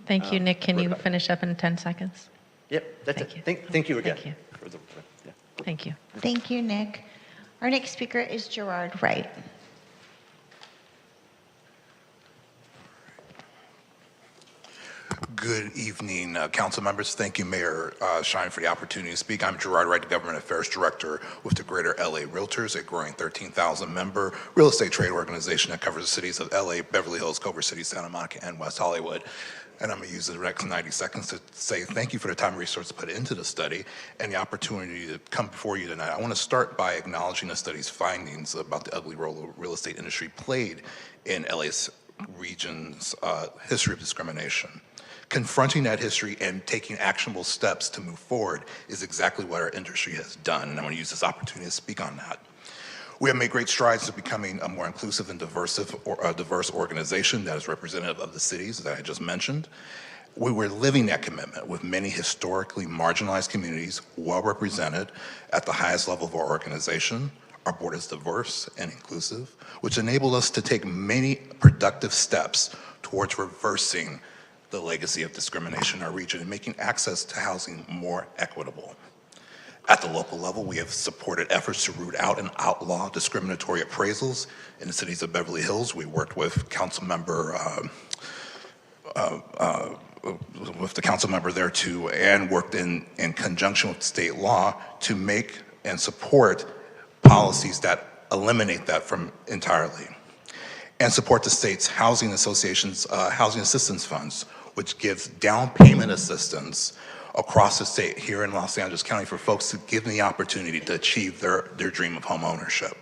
Thank you, Nick. Can you finish up in 10 seconds? Yep, that's it. Thank you again. Thank you. For the, yeah. Thank you. Thank you, Nick. Our next speaker is Gerard Wright. Good evening, council members. Thank you, Mayor Shine, for the opportunity to speak. I'm Gerard Wright, the Government Affairs Director with the Greater LA Realtors, a growing 13,000-member real estate trade organization that covers the cities of LA, Beverly Hills, Culver City, Santa Monica, and West Hollywood. And I'm going to use the next 90 seconds to say thank you for the time and resources put into the study and the opportunity to come before you tonight. I want to start by acknowledging the study's findings about the ugly role the real estate industry played in LA's region's history of discrimination. Confronting that history and taking actionable steps to move forward is exactly what our industry has done, and I want to use this opportunity to speak on that. We have made great strides to becoming a more inclusive and diverse organization that is representative of the cities that I just mentioned. We were living that commitment with many historically marginalized communities well represented at the highest level of our organization. Our board is diverse and inclusive, which enabled us to take many productive steps towards reversing the legacy of discrimination in our region and making access to housing more equitable. At the local level, we have supported efforts to root out and outlaw discriminatory appraisals in the cities of Beverly Hills. We worked with the council member there too, and worked in conjunction with state law to make and support policies that eliminate that from entirely. And support the state's housing association's housing assistance funds, which gives down payment assistance across the state here in Los Angeles County for folks to give them the opportunity to achieve their dream of home ownership.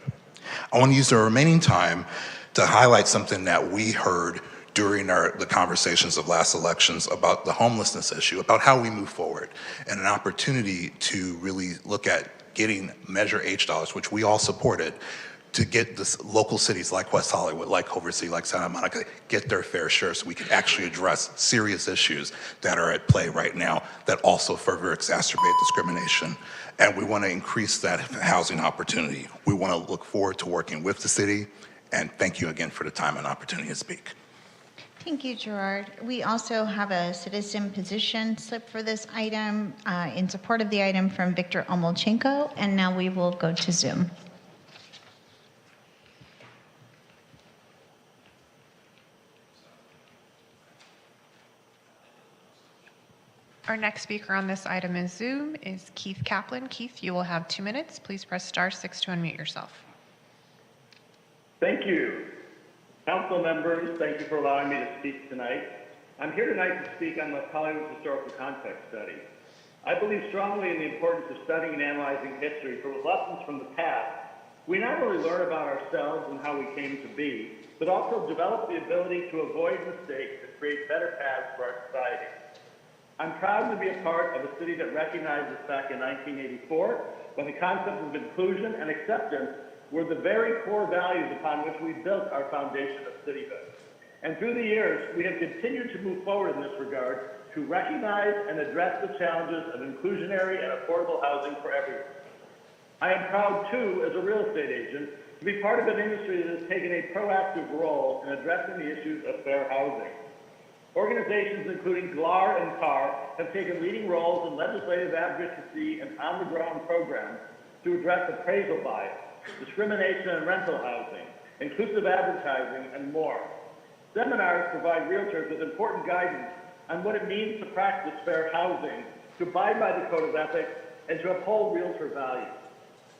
I want to use the remaining time to highlight something that we heard during the conversations of last elections about the homelessness issue, about how we move forward, and an opportunity to really look at getting Measure H dollars, which we all supported, to get this local cities like West Hollywood, like Culver City, like Santa Monica, get their fair share so we can actually address serious issues that are at play right now that also further exacerbate discrimination. And we want to increase that housing opportunity. We want to look forward to working with the city, and thank you again for the time and opportunity to speak. Thank you, Gerard. We also have a citizen position slip for this item in support of the item from Victor Omolchenko, and now we will go to Zoom. Our next speaker on this item in Zoom is Keith Kaplan. Keith, you will have 2 minutes. Please press *6 to unmute yourself. Thank you. Council members, thank you for allowing me to speak tonight. I'm here tonight to speak on West Hollywood's historical context study. I believe strongly in the importance of studying and analyzing history, for with lessons from the past, we not only learn about ourselves and how we came to be, but also develop the ability to avoid mistakes and create better paths for our society. I'm proud to be a part of a city that recognized this back in 1984, when the concepts of inclusion and acceptance were the very core values upon which we built our foundation of cityhood. And through the years, we have continued to move forward in this regard to recognize and address the challenges of inclusionary and affordable housing for everyone. I am proud, too, as a real estate agent, to be part of an industry that has taken a proactive role in addressing the issues of fair housing. Organizations including GLAR and CAR have taken leading roles in legislative advocacy and on-the-ground programs to address appraisal bias, discrimination in rental housing, inclusive advertising, and more. Seminars provide realtors with important guidance on what it means to practice fair housing, to abide by the code of ethics, and to uphold realtor values.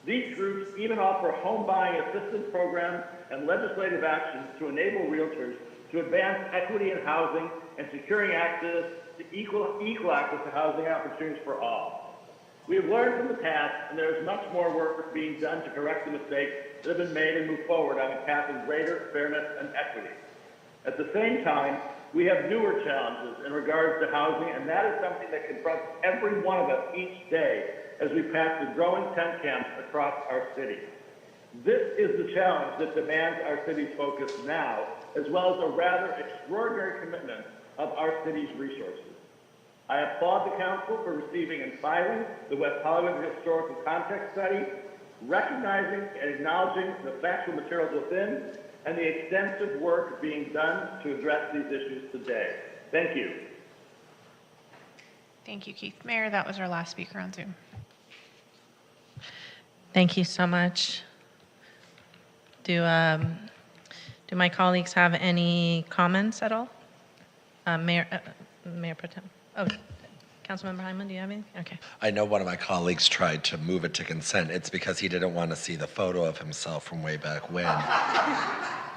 These groups even offer home buying assistance programs and legislative actions to enable realtors to advance equity in housing and securing access to equal access to housing opportunities for all. We have learned from the past, and there is much more work being done to correct the mistakes that have been made and move forward on a path of greater fairness and equity. At the same time, we have newer challenges in regards to housing, and that is something that confronts every one of us each day as we pass the growing tent camps across our city. This is the challenge that demands our city's focus now, as well as a rather extraordinary commitment of our city's resources. I applaud the council for receiving and filing the West Hollywood Historical Context Study, recognizing and acknowledging the factual materials within and the extensive work being done to address these issues today. Thank you. Thank you, Keith. Mayor, that was our last speaker on Zoom. Thank you so much. Do my colleagues have any comments at all? Mayor Pro Tem. Oh, Councilmember Hyman, do you have anything? Okay. I know one of my colleagues tried to move it to consent. It's because he didn't want to see the photo of himself from way back when.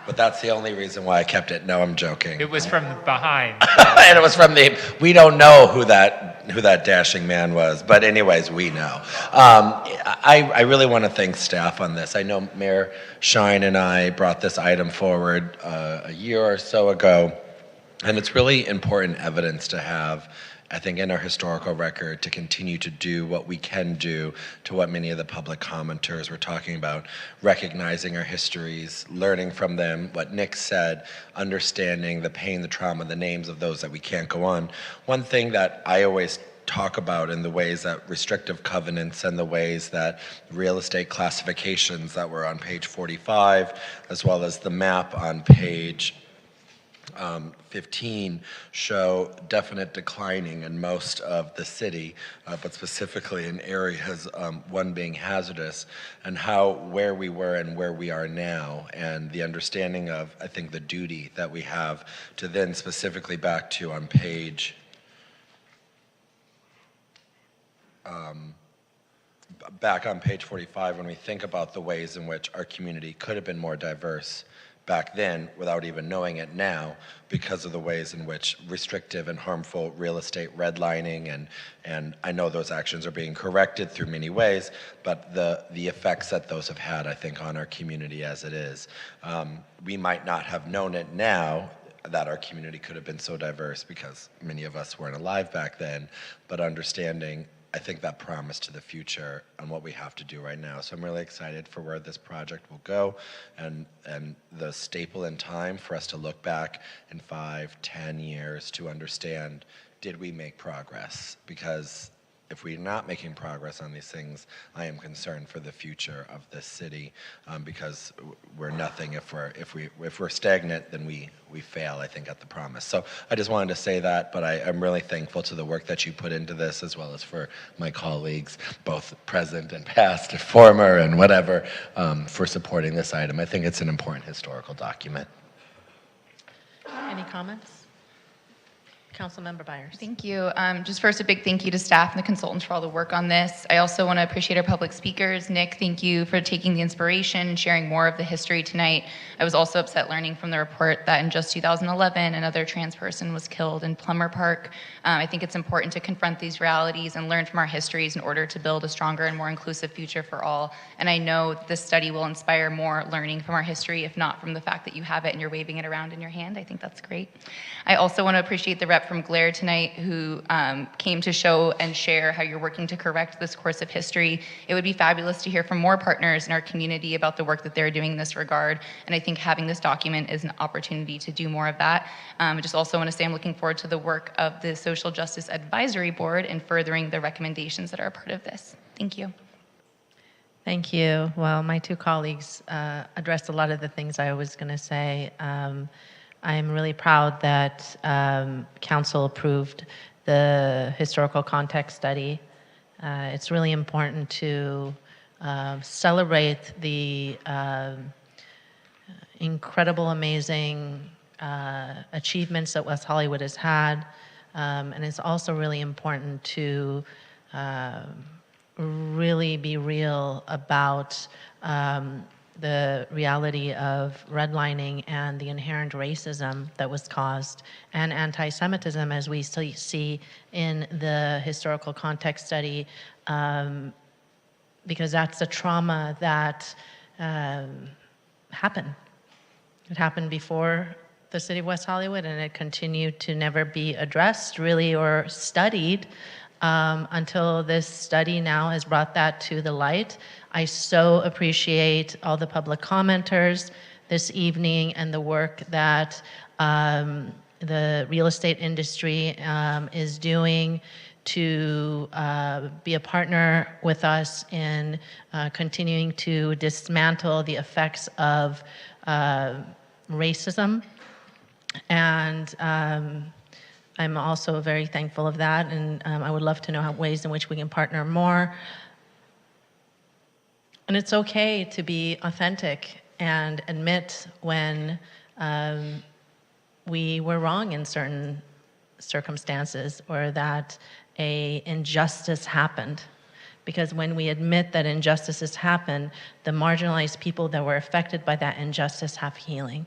But that's the only reason why I kept it. No, I'm joking. It was from behind. And it was from we don't know who that dashing man was, but anyways, we know. I really want to thank staff on this. I know Mayor Shine and I brought this item forward a year or so ago, and it's really important evidence to have, I think, in our historical record to continue to do what we can do to what many of the public commenters were talking about, recognizing our histories, learning from them, what Nick said, understanding the pain, the trauma, the names of those that we can't go on. One thing that I always talk about in the ways that restrictive covenants and the ways that real estate classifications that were on page 45, as well as the map on page 15 show definite declining in most of the city, but specifically in areas, one being hazardous, and where we were and where we are now, and the understanding of, I think, the duty that we have to then specifically back to on page back on page 45, when we think about the ways in which our community could have been more diverse back then without even knowing it now, because of the ways in which restrictive and harmful real estate redlining, and I know those actions are being corrected through many ways, but the effects that those have had, I think, on our community as it is. We might not have known it now that our community could have been so diverse because many of us weren't alive back then, but understanding, I think, that promise to the future and what we have to do right now. So I'm really excited for where this project will go, and the staple in time for us to look back in 5-10 years to understand, did we make progress? Because if we're not making progress on these things, I am concerned for the future of this city, because we're nothing if we're stagnant, then we fail, I think, at the promise. So I just wanted to say that, but I'm really thankful to the work that you put into this, as well as for my colleagues, both present and past, and former, and whatever, for supporting this item. I think it's an important historical document. Any comments? Councilmember Byers. Thank you. Just first, a big thank you to staff and the consultants for all the work on this. I also want to appreciate our public speakers. Nick, thank you for taking the inspiration and sharing more of the history tonight. I was also upset learning from the report that in just 2011, another trans person was killed in Plummer Park. I think it's important to confront these realities and learn from our histories in order to build a stronger and more inclusive future for all. And I know this study will inspire more learning from our history, if not from the fact that you have it and you're waving it around in your hand. I think that's great. I also want to appreciate the rep from Glare tonight who came to show and share how you're working to correct this course of history. It would be fabulous to hear from more partners in our community about the work that they're doing in this regard, and I think having this document is an opportunity to do more of that. I just also want to say I'm looking forward to the work of the Social Justice Advisory Board in furthering the recommendations that are a part of this. Thank you. Thank you. Well, my two colleagues addressed a lot of the things I was going to say. I'm really proud that Council approved the historical context study. It's really important to celebrate the incredible, amazing achievements that West Hollywood has had. And it's also really important to really be real about the reality of redlining and the inherent racism that was caused, and anti-Semitism, as we see in the historical context study, because that's a trauma that happened. It happened before the city of West Hollywood, and it continued to never be addressed, really, or studied until this study now has brought that to the light. I so appreciate all the public commenters this evening and the work that the real estate industry is doing to be a partner with us in continuing to dismantle the effects of racism. And I'm also very thankful of that, and I would love to know ways in which we can partner more. And it's okay to be authentic and admit when we were wrong in certain circumstances, or that an injustice happened. Because when we admit that injustices happen, the marginalized people that were affected by that injustice have healing.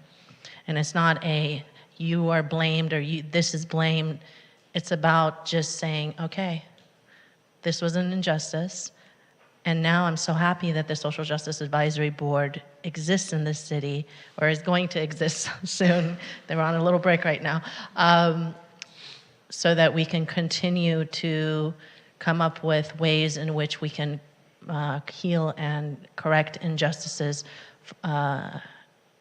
And it's not a you are blamed or this is blamed. It's about just saying, okay, this was an injustice. And now I'm so happy that the Social Justice Advisory Board exists in this city, or is going to exist soon. They're on a little break right now. So that we can continue to come up with ways in which we can heal and correct injustices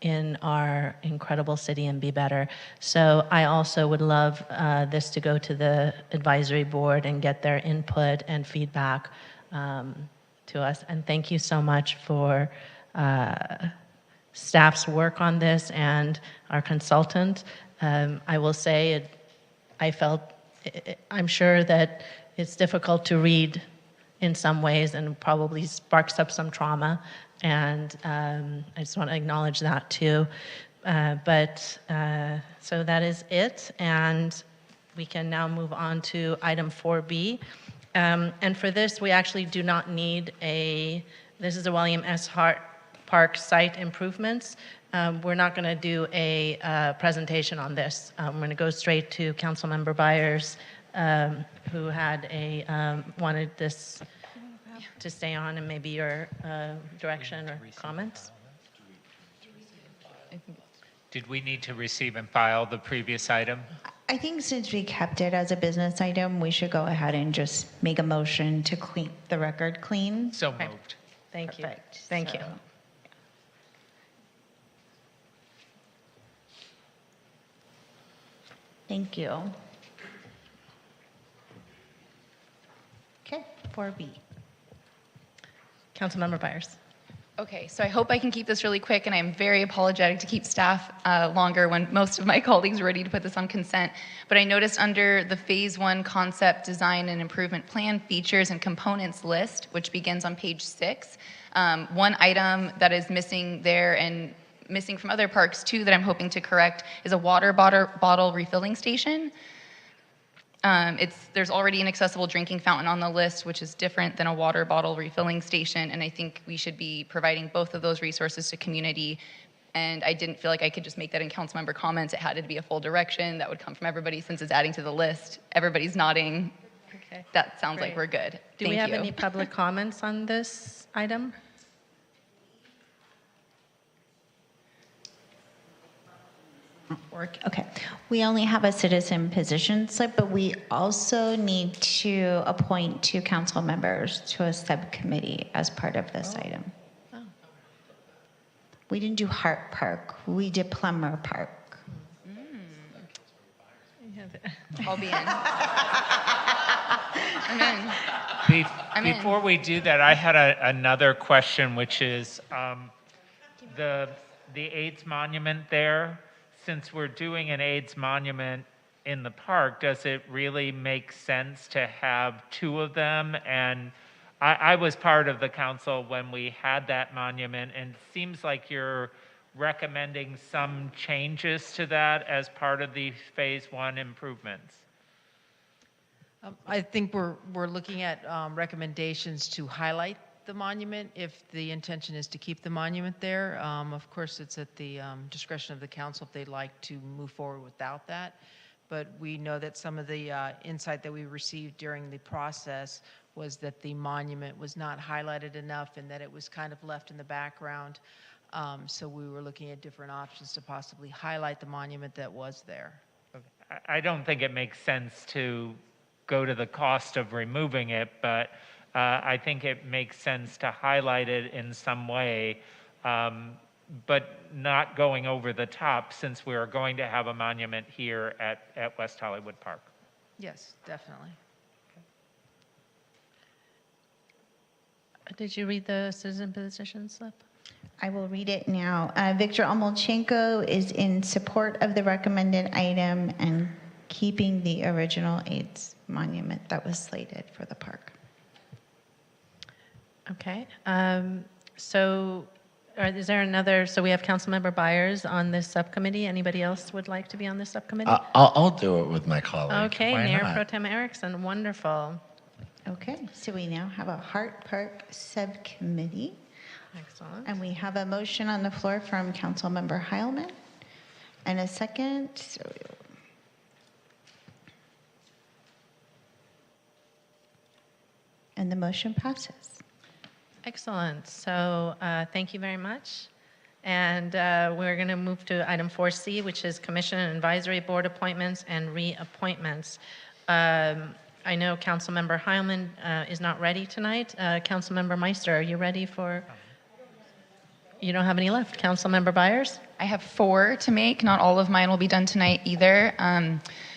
in our incredible city and be better. So I also would love this to go to the advisory board and get their input and feedback to us. And thank you so much for staff's work on this and our consultant. I will say I'm sure that it's difficult to read in some ways and probably sparks up some trauma. And I just want to acknowledge that too. So that is it. And we can now move on to item 4B. And for this, we actually do not need this is a William S. Hart Park site improvements. We're not going to do a presentation on this. I'm going to go straight to Councilmember Byers, who had wanted this to stay on, and maybe your direction or comments. Did we need to receive and file the previous item? I think since we kept it as a business item, we should go ahead and just make a motion to keep the record clean. So moved. Thank you. Perfect. Thank you. Thank you. Okay, 4B. Councilmember Byers. Okay, so I hope I can keep this really quick, and I'm very apologetic to keep staff longer when most of my colleagues are ready to put this on consent. But I noticed under the Phase 1 Concept, Design, and Improvement Plan Features and Components list, which begins on page 6, one item that is missing there and missing from other parks too that I'm hoping to correct is a water bottle refilling station. There's already an accessible drinking fountain on the list, which is different than a water bottle refilling station, and I think we should be providing both of those resources to community. And I didn't feel like I could just make that in council member comments. It had to be a full direction that would come from everybody since it's adding to the list. Everybody's nodding. Okay. That sounds Great. like we're good. Do we have any public comments on this item? Okay, we only have a citizen position slip, but we also need to appoint 2 council members to a subcommittee as part of this item. Oh. We didn't do Hart Park, we did Plummer Park. I'll be in. I'm in. Before we do that, I had another question, which is the AIDS monument there. Since we're doing an AIDS monument in the park, does it really make sense to have 2 of them? And I was part of the council when we had that monument, and it seems like you're recommending some changes to that as part of the Phase 1 improvements. I think we're looking at recommendations to highlight the monument if the intention is to keep the monument there. Of course, it's at the discretion of the council if they'd like to move forward without that. But we know that some of the insight that we received during the process was that the monument was not highlighted enough and that it was kind of left in the background. So we were looking at different options to possibly highlight the monument that was there. I don't think it makes sense to go to the cost of removing it, but I think it makes sense to highlight it in some way, but not going over the top since we are going to have a monument here at West Hollywood Park. Yes, definitely. Did you read the citizen position slip? I will read it now. Victor Omolchenko is in support of the recommended item and keeping the original AIDS monument that was slated for the park. Okay. So is there another, so we have Councilmember Byers on this subcommittee. Anybody else would like to be on this subcommittee? I'll do it with my colleague. Okay, Why Mayor not? Pro Tem Erickson, wonderful. Okay, so we now have a Hart Park subcommittee. Excellent. And we have a motion on the floor from Councilmember Heilman and a second. And the motion passes. Excellent. So thank you very much. And we're going to move to item 4C, which is Commission and Advisory Board appointments and reappointments. I know Councilmember Heilman is not ready tonight. Councilmember Meister, are you ready for? You don't have any left. Councilmember Byers? I have 4 to make. Not all of mine will be done tonight either.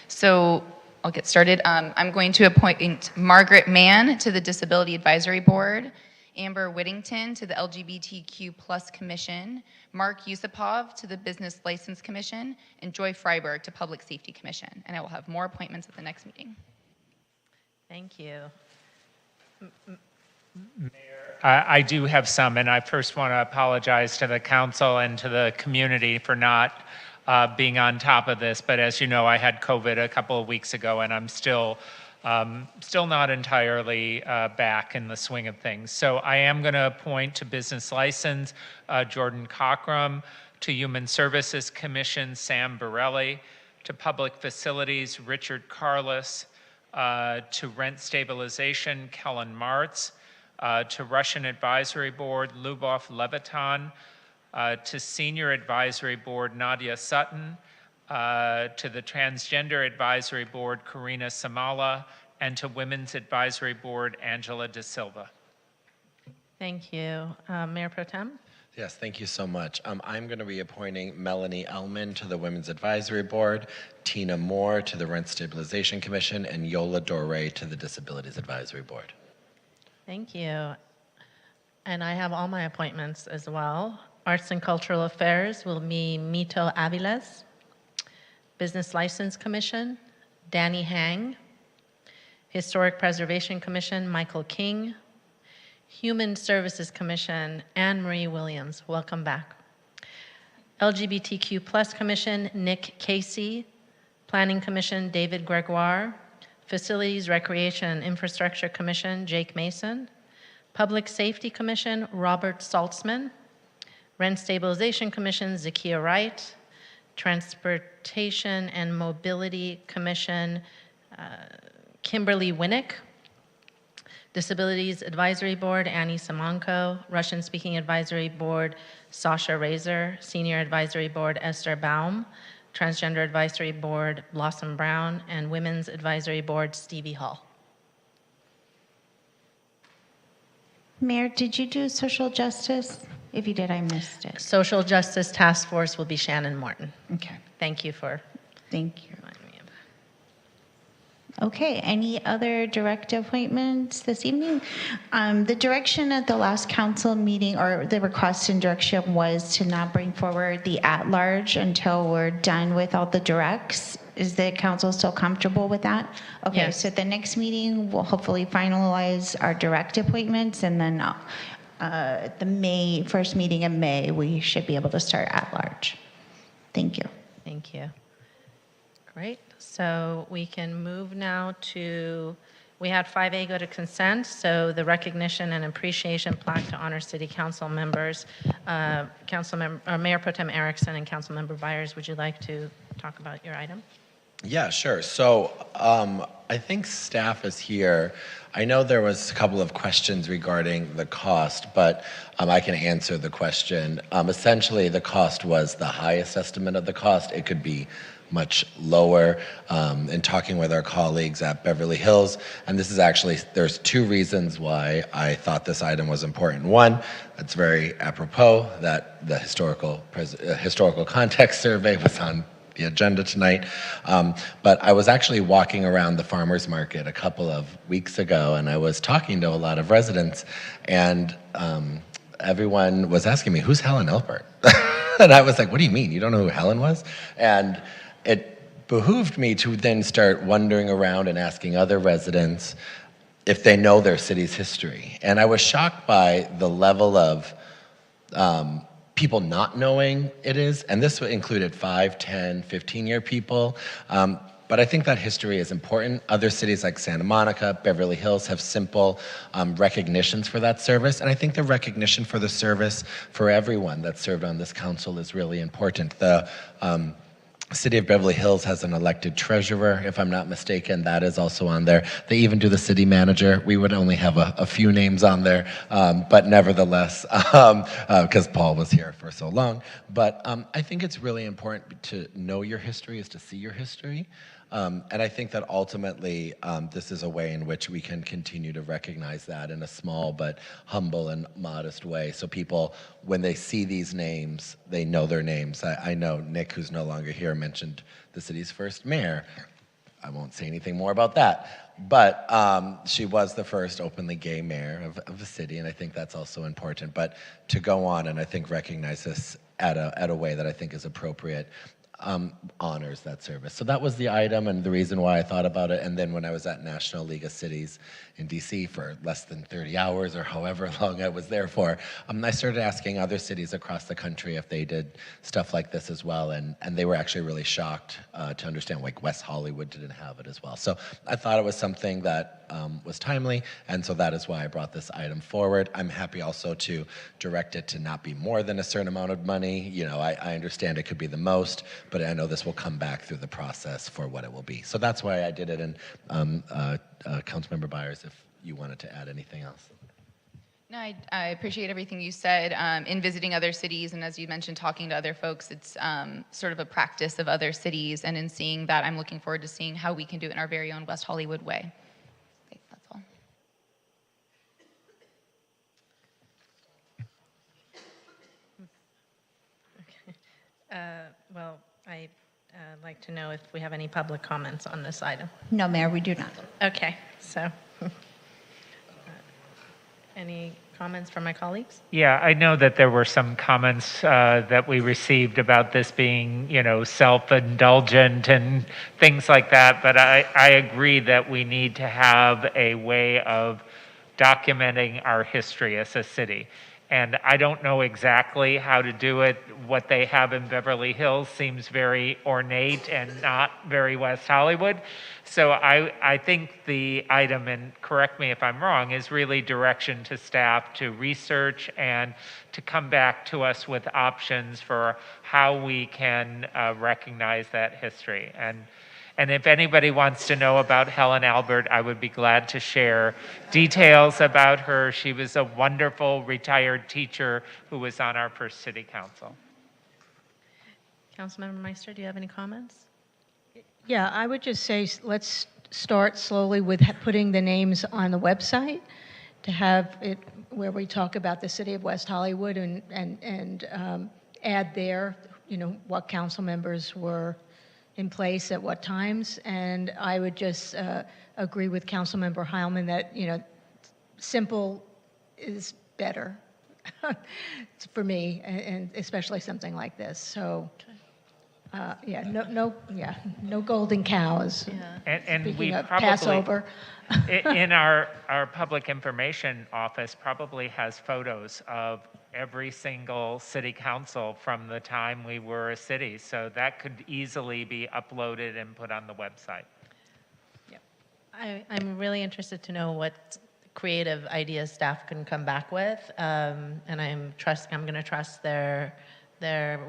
So I'll get started. I'm going to appoint Margaret Mann to the Disability Advisory Board, Amber Whittington to the LGBTQ+ Commission, Mark Yusupov to the Business License Commission, and Joy Freiberg to Public Safety Commission. And I will have more appointments at the next meeting. Thank you. I do have some, and I first want to apologize to the council and to the community for not being on top of this. But as you know, I had COVID a couple of weeks ago, and I'm still Still not entirely back in the swing of things. So I am going to appoint to Business License Jordan Cockrum, to Human Services Commission Sam Borelli, to Public Facilities Richard Carlos, to Rent Stabilization Kellen Martz, to Russian Advisory Board Lubov Levitan, to Senior Advisory Board Nadia Sutton, to the Transgender Advisory Board Karina Samala, and to Women's Advisory Board Angela De Silva. Thank you. Mayor Pro Tem? Yes, thank you so much. I'm going to be appointing Melanie Ellman to the Women's Advisory Board, Tina Moore to the Rent Stabilization Commission, and Yola Doré to the Disabilities Advisory Board. Thank you. And I have all my appointments as well. Arts and Cultural Affairs will be Mito Aviles. Business License Commission, Danny Hang. Historic Preservation Commission, Michael King. Human Services Commission, Anne Marie Williams. Welcome back. LGBTQ+ Commission, Nick Casey. Planning Commission, David Gregoire. Facilities, Recreation, and Infrastructure Commission, Jake Mason. Public Safety Commission, Robert Saltzman. Rent Stabilization Commission, Zakia Wright. Transportation and Mobility Commission, Kimberly Winnick. Disabilities Advisory Board, Annie Simonko. Russian Speaking Advisory Board, Sasha Razor. Senior Advisory Board, Esther Baum. Transgender Advisory Board, Blossom Brown. And Women's Advisory Board, Stevie Hall. Mayor, did you do social justice? If you did, I missed it. Social Justice Task Force will be Shannon Martin. Okay. Thank you for Thank you. reminding me of that. Okay, any other direct appointments this evening? The direction at the last council meeting, or the request and direction, was to not bring forward the at-large until we're done with all the directs. Is the council still comfortable with that? Okay, Yes. so at the next meeting, we'll hopefully finalize our direct appointments, and then the first meeting in May, we should be able to start at-large. Thank you. Thank you. Great. So we can move now to, we had 5A go to consent, so the recognition and appreciation plaque to honor city council members. Mayor Pro Tem Erickson and Councilmember Byers, would you like to talk about your item? Yeah, sure. So I think staff is here. I know there was a couple of questions regarding the cost, but I can answer the question. Essentially, the cost was the highest estimate of the cost. It could be much lower. In talking with our colleagues at Beverly Hills, and this is actually, there's two reasons why I thought this item was important. One, it's very apropos that the historical context survey was on the agenda tonight. But I was actually walking around the farmers market a couple of weeks ago, and I was talking to a lot of residents, and everyone was asking me, who's Helen Elbert? And I was like, what do you mean? You don't know who Helen was? And it behooved me to then start wandering around and asking other residents if they know their city's history. And I was shocked by the level of people not knowing it is, and this included 5, 10, 15-year people. But I think that history is important. Other cities like Santa Monica, Beverly Hills have simple recognitions for that service. And I think the recognition for the service for everyone that served on this council is really important. The City of Beverly Hills has an elected treasurer, if I'm not mistaken. That is also on there. They even do the city manager. We would only have a few names on there, but nevertheless, because Paul was here for so long. But I think it's really important to know your history is to see your history. And I think that ultimately this is a way in which we can continue to recognize that in a small but humble and modest way. So people, when they see these names, they know their names. I know Nick, who's no longer here, mentioned the city's first mayor. I won't say anything more about that. But she was the first openly gay mayor of the city, and I think that's also important. But to go on and I think recognize this at a way that I think is appropriate. honors that service. So that was the item and the reason why I thought about it. And then when I was at National League of Cities in DC for less than 30 hours or however long I was there for, I started asking other cities across the country if they did stuff like this as well. And they were actually really shocked to understand like West Hollywood didn't have it as well. So I thought it was something that was timely, and so that is why I brought this item forward. I'm happy also to direct it to not be more than a certain amount of money. You know, I understand it could be the most, but I know this will come back through the process for what it will be. So that's why I did it, and Councilmember Byers, if you wanted to add anything else. No, I appreciate everything you said. In visiting other cities, and as you mentioned, talking to other folks, it's sort of a practice of other cities, and in seeing that, I'm looking forward to seeing how we can do it in our very own West Hollywood way. Okay, that's all. Well, I'd like to know if we have any public comments on this item. No, Mayor, we do not. Okay, so any comments from my colleagues? Yeah, I know that there were some comments that we received about this being, you know, self-indulgent and things like that, but I agree that we need to have a way of documenting our history as a city. And I don't know exactly how to do it. What they have in Beverly Hills seems very ornate and not very West Hollywood. So I think the item, and correct me if I'm wrong, is really direction to staff to research and to come back to us with options for how we can recognize that history. And if anybody wants to know about Helen Albert, I would be glad to share details about her. She was a wonderful retired teacher who was on our first city council. Councilmember Meister, do you have any comments? Yeah, I would just say let's start slowly with putting the names on the website to have it where we talk about the city of West Hollywood and add there, you know, what council members were in place at what times. And I would just agree with Councilmember Heilman that, you know, simple is better for me, and especially something like this. So, yeah, no golden cows. And Speaking we of probably, Passover. in our public information office probably has photos of every single city council from the time we were a city. So that could easily be uploaded and put on the website. I'm really interested to know what creative ideas staff can come back with, and I'm going to trust their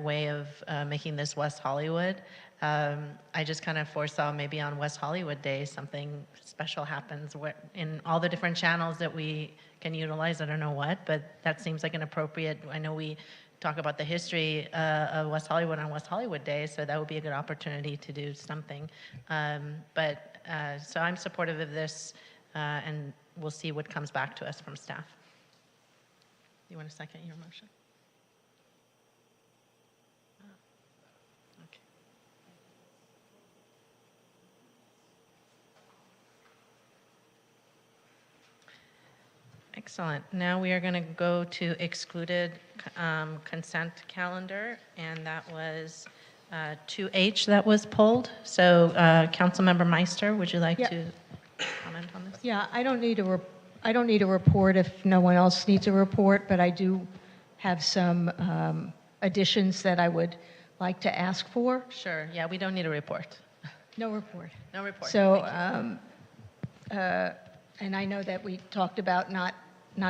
way of making this West Hollywood. I just kind of foresaw maybe on West Hollywood Day something special happens in all the different channels that we can utilize. I don't know what, but that seems like an appropriate. I know we talk about the history of West Hollywood on West Hollywood Day, so that would be a good opportunity to do something. So I'm supportive of this, and we'll see what comes back to us from staff. You want to second your motion? Excellent. Now we are going to go to excluded consent calendar, and that was 2H that was pulled. So Councilmember Meister, would you like to comment on this? Yeah, I don't need a report if no one else needs a report, but I do have some additions that I would like to ask for. Sure. Yeah, we don't need a report. No report. No report. So, and I know that we talked about not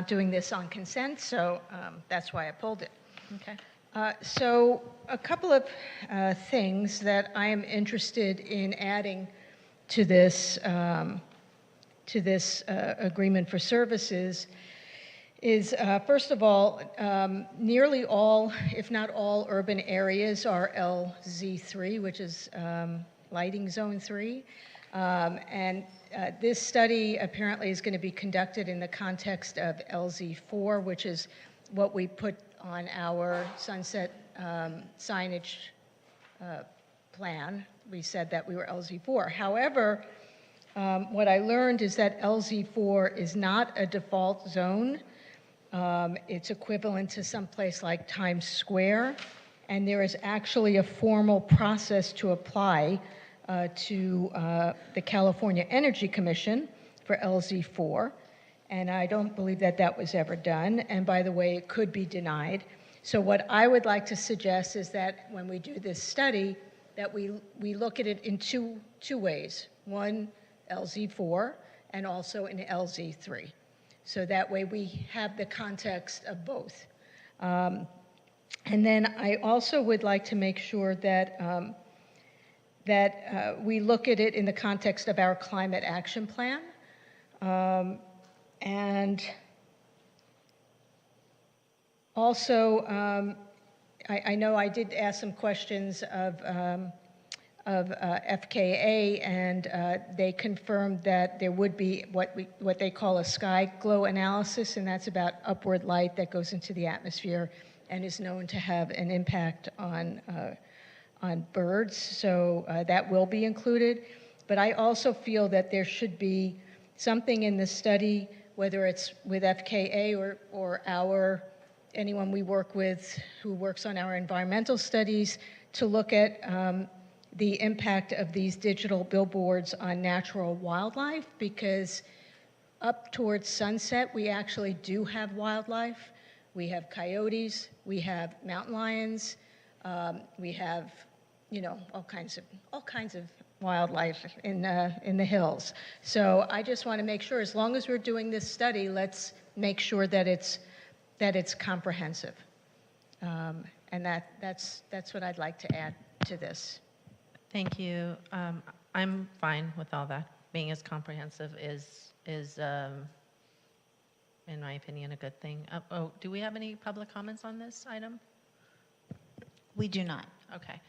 doing this on consent, so that's why I pulled it. Okay. So a couple of things that I am interested in adding to this agreement for services is, first of all, nearly all, if not all, urban areas are LZ3, which is lighting zone 3. And this study apparently is going to be conducted in the context of LZ4, which is what we put on our sunset signage plan. We said that we were LZ4. However, what I learned is that LZ4 is not a default zone. It's equivalent to someplace like Times Square, and there is actually a formal process to apply to the California Energy Commission for LZ4, and I don't believe that that was ever done, and by the way, it could be denied. So what I would like to suggest is that when we do this study, that we look at it in two ways. One, LZ4, and also in LZ3. So that way we have the context of both. And then I also would like to make sure that we look at it in the context of our climate action plan. And also, I know I did ask some questions of FKA, and they confirmed that there would be what they call a sky glow analysis, and that's about upward light that goes into the atmosphere and is known to have an impact on birds. So that will be included. But I also feel that there should be something in the study, whether it's with FKA or anyone we work with who works on our environmental studies, to look at the impact of these digital billboards on natural wildlife, because up towards Sunset, we actually do have wildlife. We have coyotes, we have mountain lions, we have, all kinds of wildlife in the hills. So I just want to make sure, as long as we're doing this study, let's make sure that it's comprehensive. And that's what I'd like to add to this. Thank you. I'm fine with all that. Being as comprehensive is in my opinion, a good thing. Do we have any public comments on this item? We do not. Okay.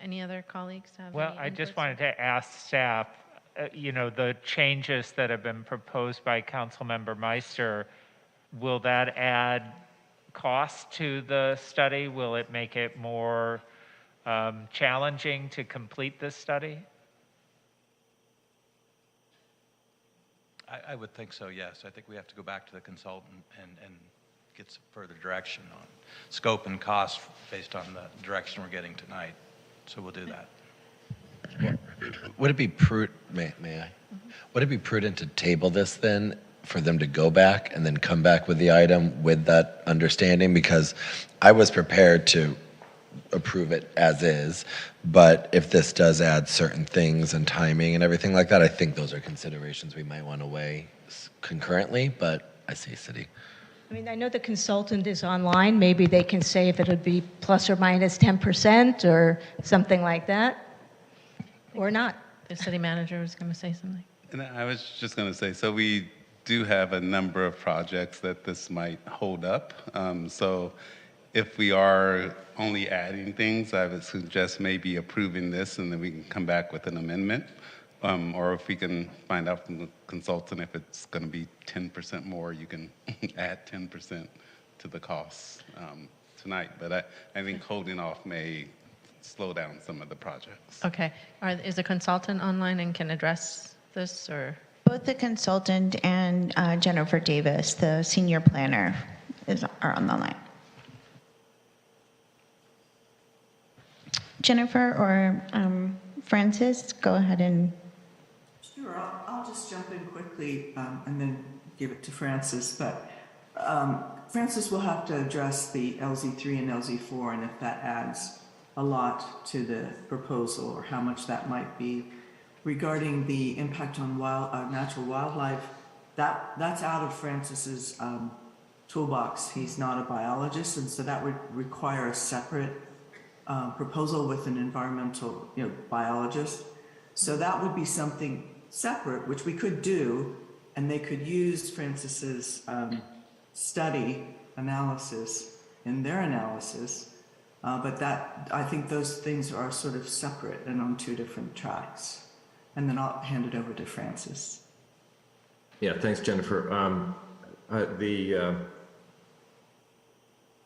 Any other colleagues have Well, any I just inputs? wanted to ask staff, the changes that have been proposed by Councilmember Meister, will that add cost to the study? Will it make it more challenging to complete this study? I would think so, yes. I think we have to go back to the consultant and get some further direction on scope and cost based on the direction we're getting tonight. So we'll do that. Would it be prudent, may I? Mm-hmm. Would it be prudent to table this then, for them to go back and then come back with the item with that understanding? Because I was prepared to approve it as is, but if this does add certain things and timing and everything like that, I think those are considerations we might want to weigh concurrently, but I see City. I mean, I know the consultant is online. Maybe they can say if it would be plus or minus 10% or something like that, or not. The city manager was going to say something. And I was just going to say, so we do have a number of projects that this might hold up. So if we are only adding things, I would suggest maybe approving this and then we can come back with an amendment. Or if we can find out from the consultant if it's going to be 10% more, you can add 10% to the costs tonight. But I think holding off may slow down some of the projects. Okay. Is the consultant online and can address this, or? Both the consultant and Jennifer Davis, the senior planner, are on the line. Jennifer or Francis, go ahead and. Sure, I'll just jump in quickly and then give it to Francis. But Francis will have to address the LZ3 and LZ4, and if that adds a lot to the proposal or how much that might be. Regarding the impact on natural wildlife, that's out of Francis's toolbox. He's not a biologist, and so that would require a separate proposal with an environmental biologist. So that would be something separate, which we could do, and they could use Francis's study analysis in their analysis. But I think those things are sort of separate and on two different tracks. And then I'll hand it over to Francis. Yeah, thanks, Jennifer. The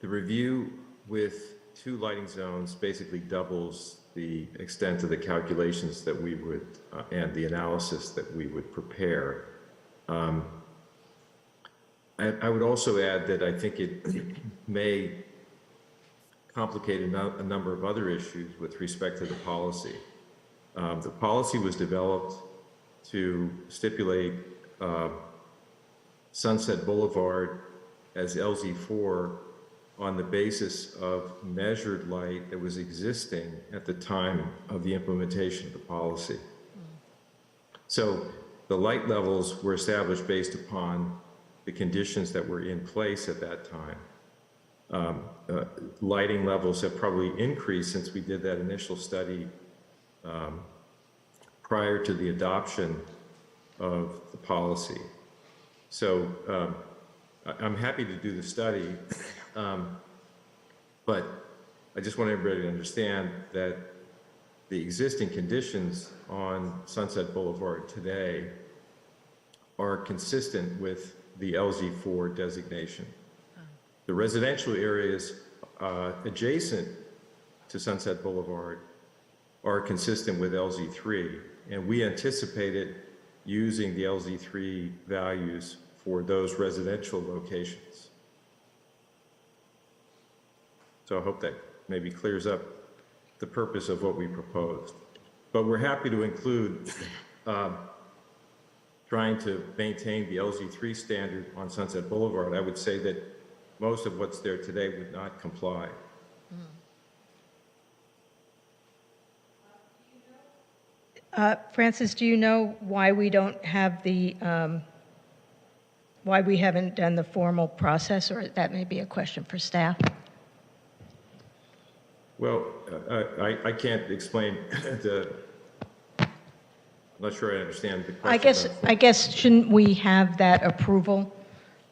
review with 2 lighting zones basically doubles the extent of the calculations that we would, and the analysis that we would prepare. I would also add that I think it may complicate a number of other issues with respect to the policy. The policy was developed to stipulate Sunset Boulevard as LZ4 on the basis of measured light that was existing at the time of the implementation of the policy. So the light levels were established based upon the conditions that were in place at that time. Lighting levels have probably increased since we did that initial study prior to the adoption of the policy. So I'm happy to do the study, but I just want everybody to understand that the existing conditions on Sunset Boulevard today are consistent with the LZ4 designation. The residential areas adjacent to Sunset Boulevard are consistent with LZ3, and we anticipated using the LZ3 values for those residential locations. So I hope that maybe clears up the purpose of what we proposed. But we're happy to include trying to maintain the LZ3 standard on Sunset Boulevard. I would say that most of what's there today would not comply. Francis, do you know why we don't have the, why we haven't done the formal process, or that may be a question for staff? Well, I can't explain I'm not sure I understand the question. I guess shouldn't we have that approval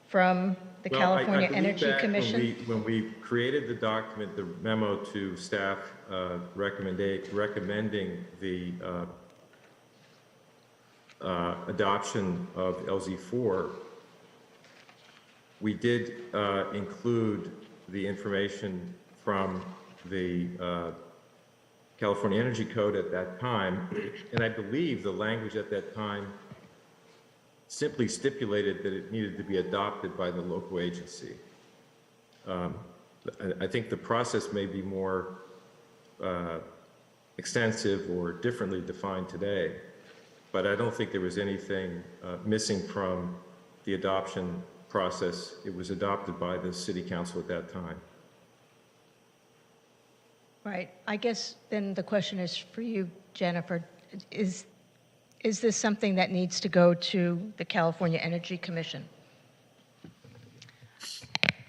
from the Well, California I believe Energy that Commission? When we created the document, the memo to staff recommending the adoption of LZ4, we did include the information from the California Energy Code at that time, and I believe the language at that time simply stipulated that it needed to be adopted by the local agency. I think the process may be more extensive or differently defined today, but I don't think there was anything missing from the adoption process. It was adopted by the City Council at that time. Right. I guess then the question is for you, Jennifer. Is this something that needs to go to the California Energy Commission?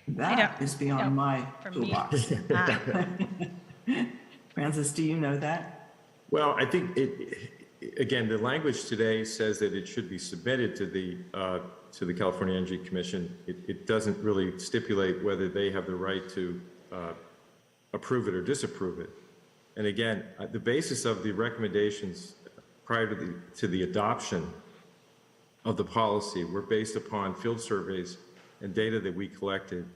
That is beyond my toolbox. Francis, do you know that? Well, I think again, the language today says that it should be submitted to the California Energy Commission. It doesn't really stipulate whether they have the right to approve it or disapprove it. And again, the basis of the recommendations prior to the adoption of the policy were based upon field surveys and data that we collected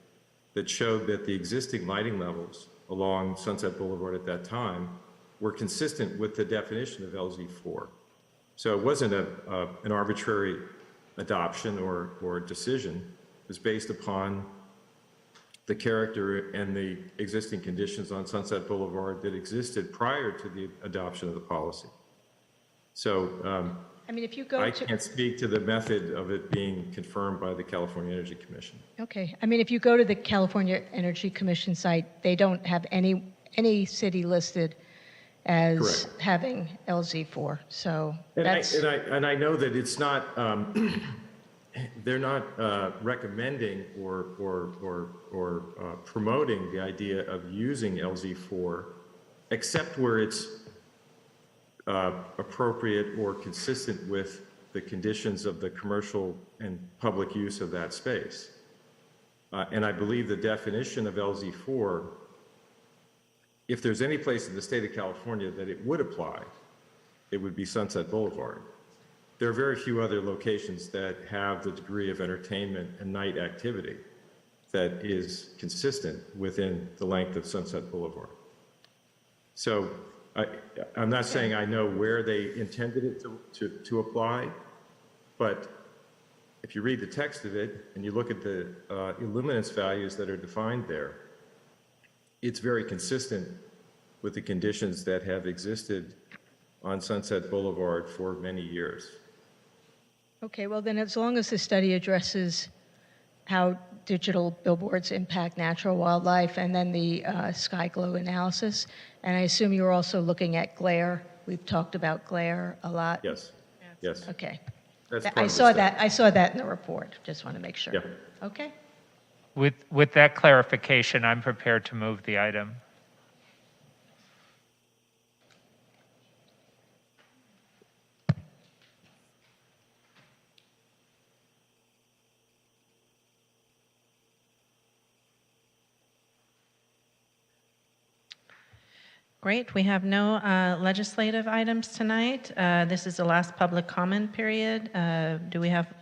that showed that the existing lighting levels along Sunset Boulevard at that time were consistent with the definition of LZ4. So it wasn't an arbitrary adoption or decision. It was based upon the character and the existing conditions on Sunset Boulevard that existed prior to the adoption of the policy. So I mean, if you go I can't speak to the method of it being confirmed by the California Energy Commission. Okay. I mean, if you go to the California Energy Commission site, they don't have any city listed as Correct. having LZ4. So And that's... I know that it's not, they're not recommending or promoting the idea of using LZ4, except where it's appropriate or consistent with the conditions of the commercial and public use of that space. And I believe the definition of LZ4, if there's any place in the state of California that it would apply, it would be Sunset Boulevard. There are very few other locations that have the degree of entertainment and night activity that is consistent within the length of Sunset Boulevard. So I'm not saying I know where they intended it to apply, but if you read the text of it and you look at the illuminance values that are defined there, it's very consistent with the conditions that have existed on Sunset Boulevard for many years. Okay, well then, as long as the study addresses how digital billboards impact natural wildlife, and then the sky glow analysis, and I assume you're also looking at glare. We've talked about glare a lot. Yes, yes. Okay. That's part I of the saw study. that. I saw that in the report. Just want to make sure. Yeah. Okay. With that clarification, I'm prepared to move the item. Great, we have no legislative items tonight. This is the last public comment period. Do we have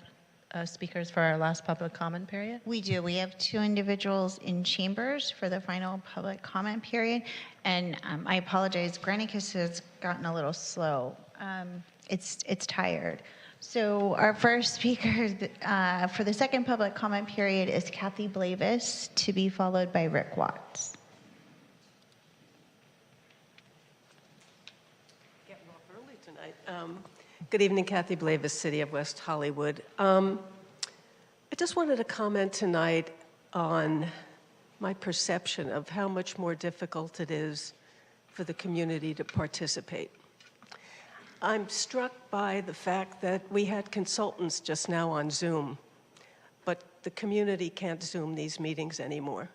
speakers for our last public comment period? We do. We have 2 individuals in chambers for the final public comment period. And I apologize, Granicus has gotten a little slow. It's tired. So our first speaker for the second public comment period is Kathy Blavis, to be followed by Rick Watts. Getting off early tonight. Good evening, Kathy Blavis, City of West Hollywood. I just wanted to comment tonight on my perception of how much more difficult it is for the community to participate. I'm struck by the fact that we had consultants just now on Zoom, but the community can't Zoom these meetings anymore.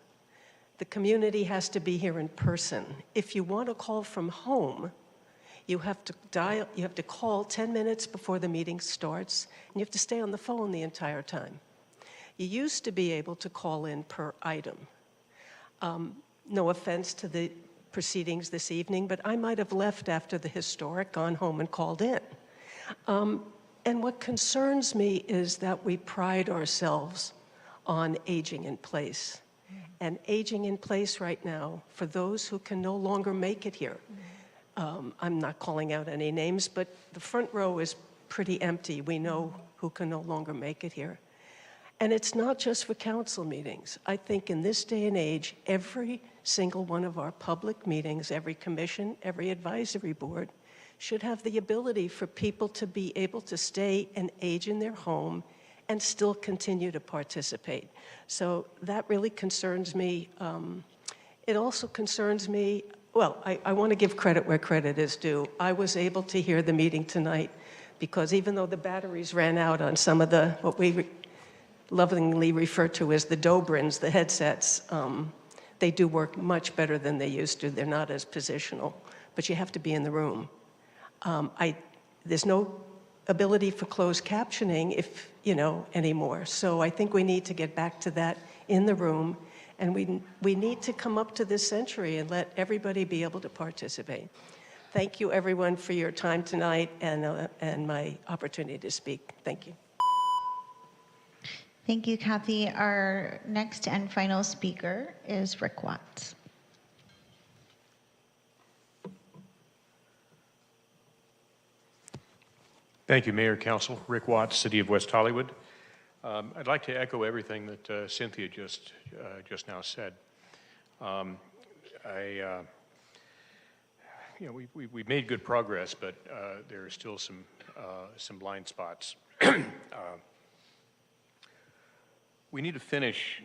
The community has to be here in person. If you want to call from home, you have to call 10 minutes before the meeting starts, and you have to stay on the phone the entire time. You used to be able to call in per item. No offense to the proceedings this evening, but I might have left after the historic, gone home and called in. And what concerns me is that we pride ourselves on aging in place. And aging in place right now, for those who can no longer make it here, I'm not calling out any names, but the front row is pretty empty. We know who can no longer make it here. And it's not just for council meetings. I think in this day and age, every single one of our public meetings, every commission, every advisory board, should have the ability for people to be able to stay and age in their home and still continue to participate. So that really concerns me. It also concerns me, well, I want to give credit where credit is due. I was able to hear the meeting tonight because even though the batteries ran out on some of the, what we lovingly refer to as the Dobrins, the headsets, they do work much better than they used to. They're not as positional, but you have to be in the room. There's no ability for closed captioning anymore. So I think we need to get back to that in the room, and we need to come up to this century and let everybody be able to participate. Thank you, everyone, for your time tonight and my opportunity to speak. Thank you. Thank you, Kathy. Our next and final speaker is Rick Watts. Thank you, Mayor, Council. Rick Watts, City of West Hollywood. I'd like to echo everything that Cynthia just now said. We've made good progress, but there are still some blind spots. We need to finish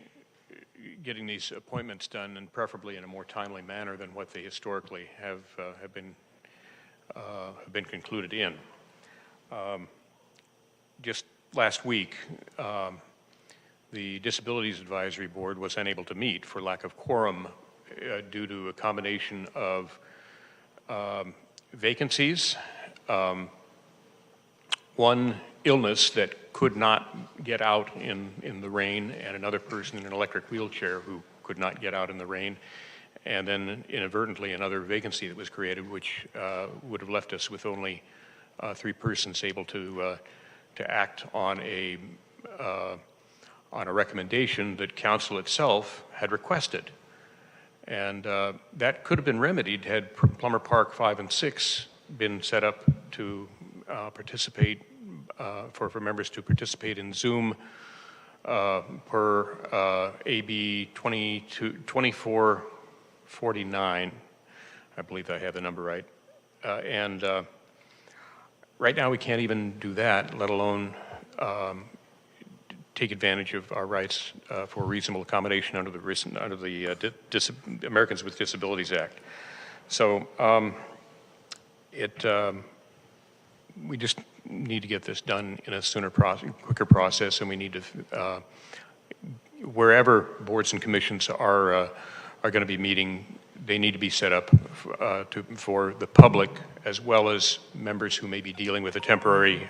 getting these appointments done, and preferably in a more timely manner than what they historically have been concluded in. Just last week, the Disabilities Advisory Board was unable to meet for lack of quorum due to a combination of vacancies, one illness that could not get out in the rain, and another person in an electric wheelchair who could not get out in the rain, and then inadvertently another vacancy that was created, which would have left us with only 3 persons able to act on a recommendation that council itself had requested. And that could have been remedied had Plummer Park 5 and 6 been set up to participate, for members to participate in Zoom per AB 24 49. I believe I have the number right. And right now we can't even do that, let alone take advantage of our rights for reasonable accommodation under the Americans with Disabilities Act. So we just need to get this done in a quicker process, and we need to, wherever boards and commissions are going to be meeting, they need to be set up for the public as well as members who may be dealing with a temporary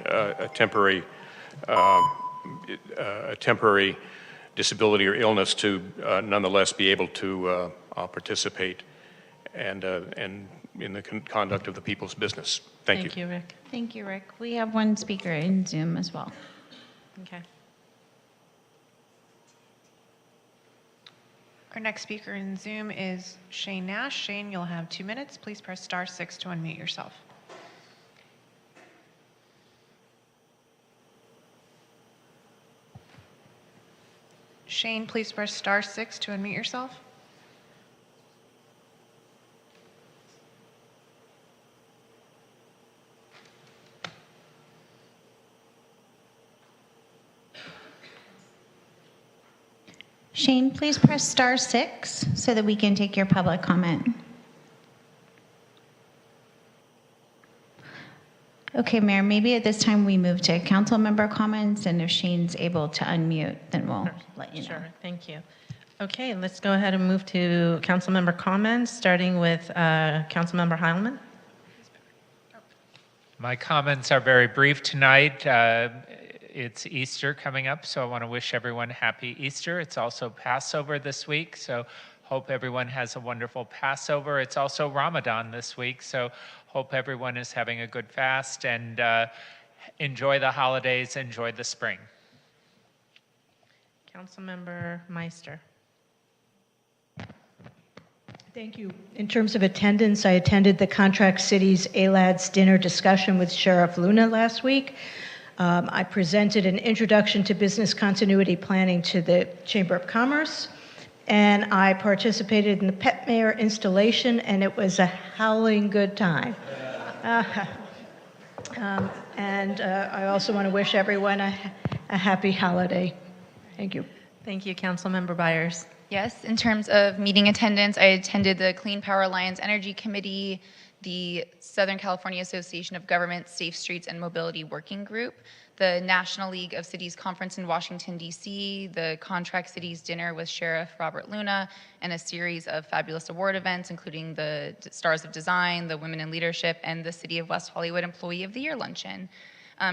disability or illness to nonetheless be able to participate and in the conduct of the people's business. Thank you. Thank you, Rick. Thank you, Rick. We have one speaker in Zoom as well. Okay. Our next speaker in Zoom is Shane Nash. Shane, you'll have 2 minutes. Please press *6 to unmute yourself. Shane, please press *6 to unmute yourself. Shane, please press *6 so that we can take your public comment. Okay, Mayor, maybe at this time we move to council member comments, and if Shane's able to unmute, then we'll let you know. Sure, thank you. Okay, let's go ahead and move to council member comments, starting with council member Heilman. My comments are very brief tonight. It's Easter coming up, so I want to wish everyone happy Easter. It's also Passover this week, so hope everyone has a wonderful Passover. It's also Ramadan this week, so hope everyone is having a good fast and enjoy the holidays, enjoy the spring. Councilmember Meister. Thank you. In terms of attendance, I attended the Contract Cities ALADS dinner discussion with Sheriff Luna last week. I presented an introduction to business continuity planning to the Chamber of Commerce, and I participated in the Pet Mayor installation, and it was a howling good time. I also want to wish everyone a happy holiday. Thank you. Thank you, Councilmember Byers. Yes, in terms of meeting attendance, I attended the Clean Power Alliance Energy Committee, the Southern California Association of Governments, Safe Streets and Mobility Working Group, the National League of Cities Conference in Washington, D.C., the Contract Cities Dinner with Sheriff Robert Luna, and a series of fabulous award events, including the Stars of Design, the Women in Leadership, and the City of West Hollywood Employee of the Year Luncheon.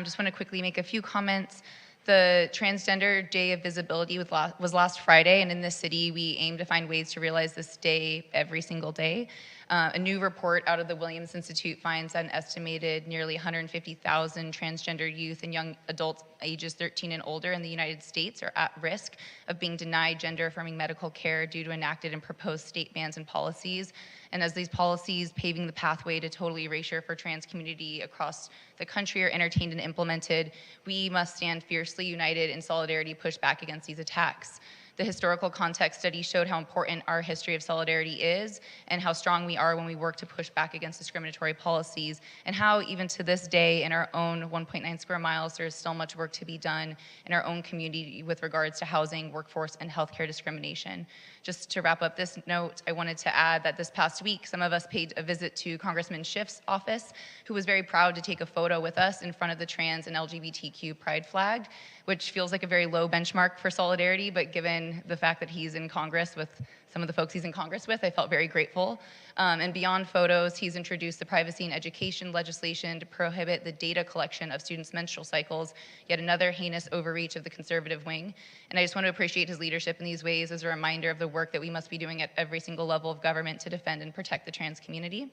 Just want to quickly make a few comments. The Transgender Day of Visibility was last Friday, and in this city, we aim to find ways to realize this day every single day. A new report out of the Williams Institute finds that an estimated nearly 150,000 transgender youth and young adults ages 13 and older in the United States are at risk of being denied gender-affirming medical care due to enacted and proposed state bans and policies. And as these policies paving the pathway to total erasure for trans community across the country are entertained and implemented, we must stand fiercely united in solidarity to push back against these attacks. The historical context study showed how important our history of solidarity is and how strong we are when we work to push back against discriminatory policies, and how even to this day in our own 1.9 square miles, there is still much work to be done in our own community with regards to housing, workforce, and healthcare discrimination. Just to wrap up this note, I wanted to add that this past week, some of us paid a visit to Congressman Schiff's office, who was very proud to take a photo with us in front of the trans and LGBTQ pride flag, which feels like a very low benchmark for solidarity, but given the fact that he's in Congress with some of the folks he's in Congress with, I felt very grateful. And beyond photos, he's introduced the privacy and education legislation to prohibit the data collection of students' menstrual cycles, yet another heinous overreach of the conservative wing. And I just want to appreciate his leadership in these ways as a reminder of the work that we must be doing at every single level of government to defend and protect the trans community.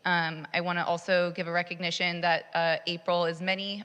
I want to also give a recognition that April is many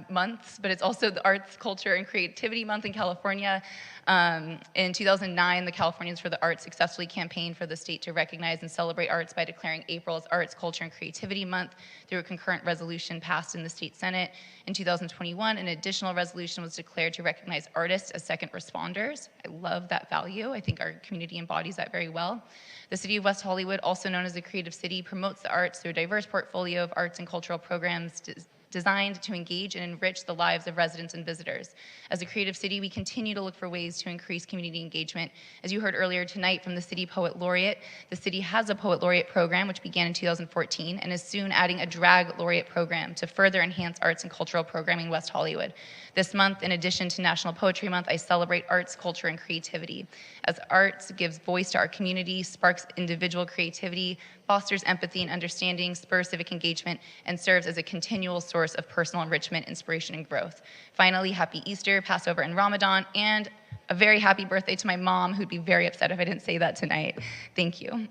months, but it's also the Arts, Culture, and Creativity Month in California. In 2009, the Californians for the Arts successfully campaigned for the state to recognize and celebrate arts by declaring April as Arts, Culture, and Creativity Month through a concurrent resolution passed in the state Senate. In 2021, an additional resolution was declared to recognize artists as second responders. I love that value. I think our community embodies that very well. The City of West Hollywood, also known as the Creative City, promotes the arts through a diverse portfolio of arts and cultural programs designed to engage and enrich the lives of residents and visitors. As a creative city, we continue to look for ways to increase community engagement. As you heard earlier tonight from the City Poet Laureate, the city has a Poet Laureate program which began in 2014 and is soon adding a Drag Laureate program to further enhance arts and cultural programming in West Hollywood. This month, in addition to National Poetry Month, I celebrate arts, culture, and creativity. As arts gives voice to our community, sparks individual creativity, fosters empathy and understanding, spurs civic engagement, and serves as a continual source of personal enrichment, inspiration, and growth. Finally, happy Easter, Passover, and Ramadan, and a very happy birthday to my mom, who'd be very upset if I didn't say that tonight. Thank you.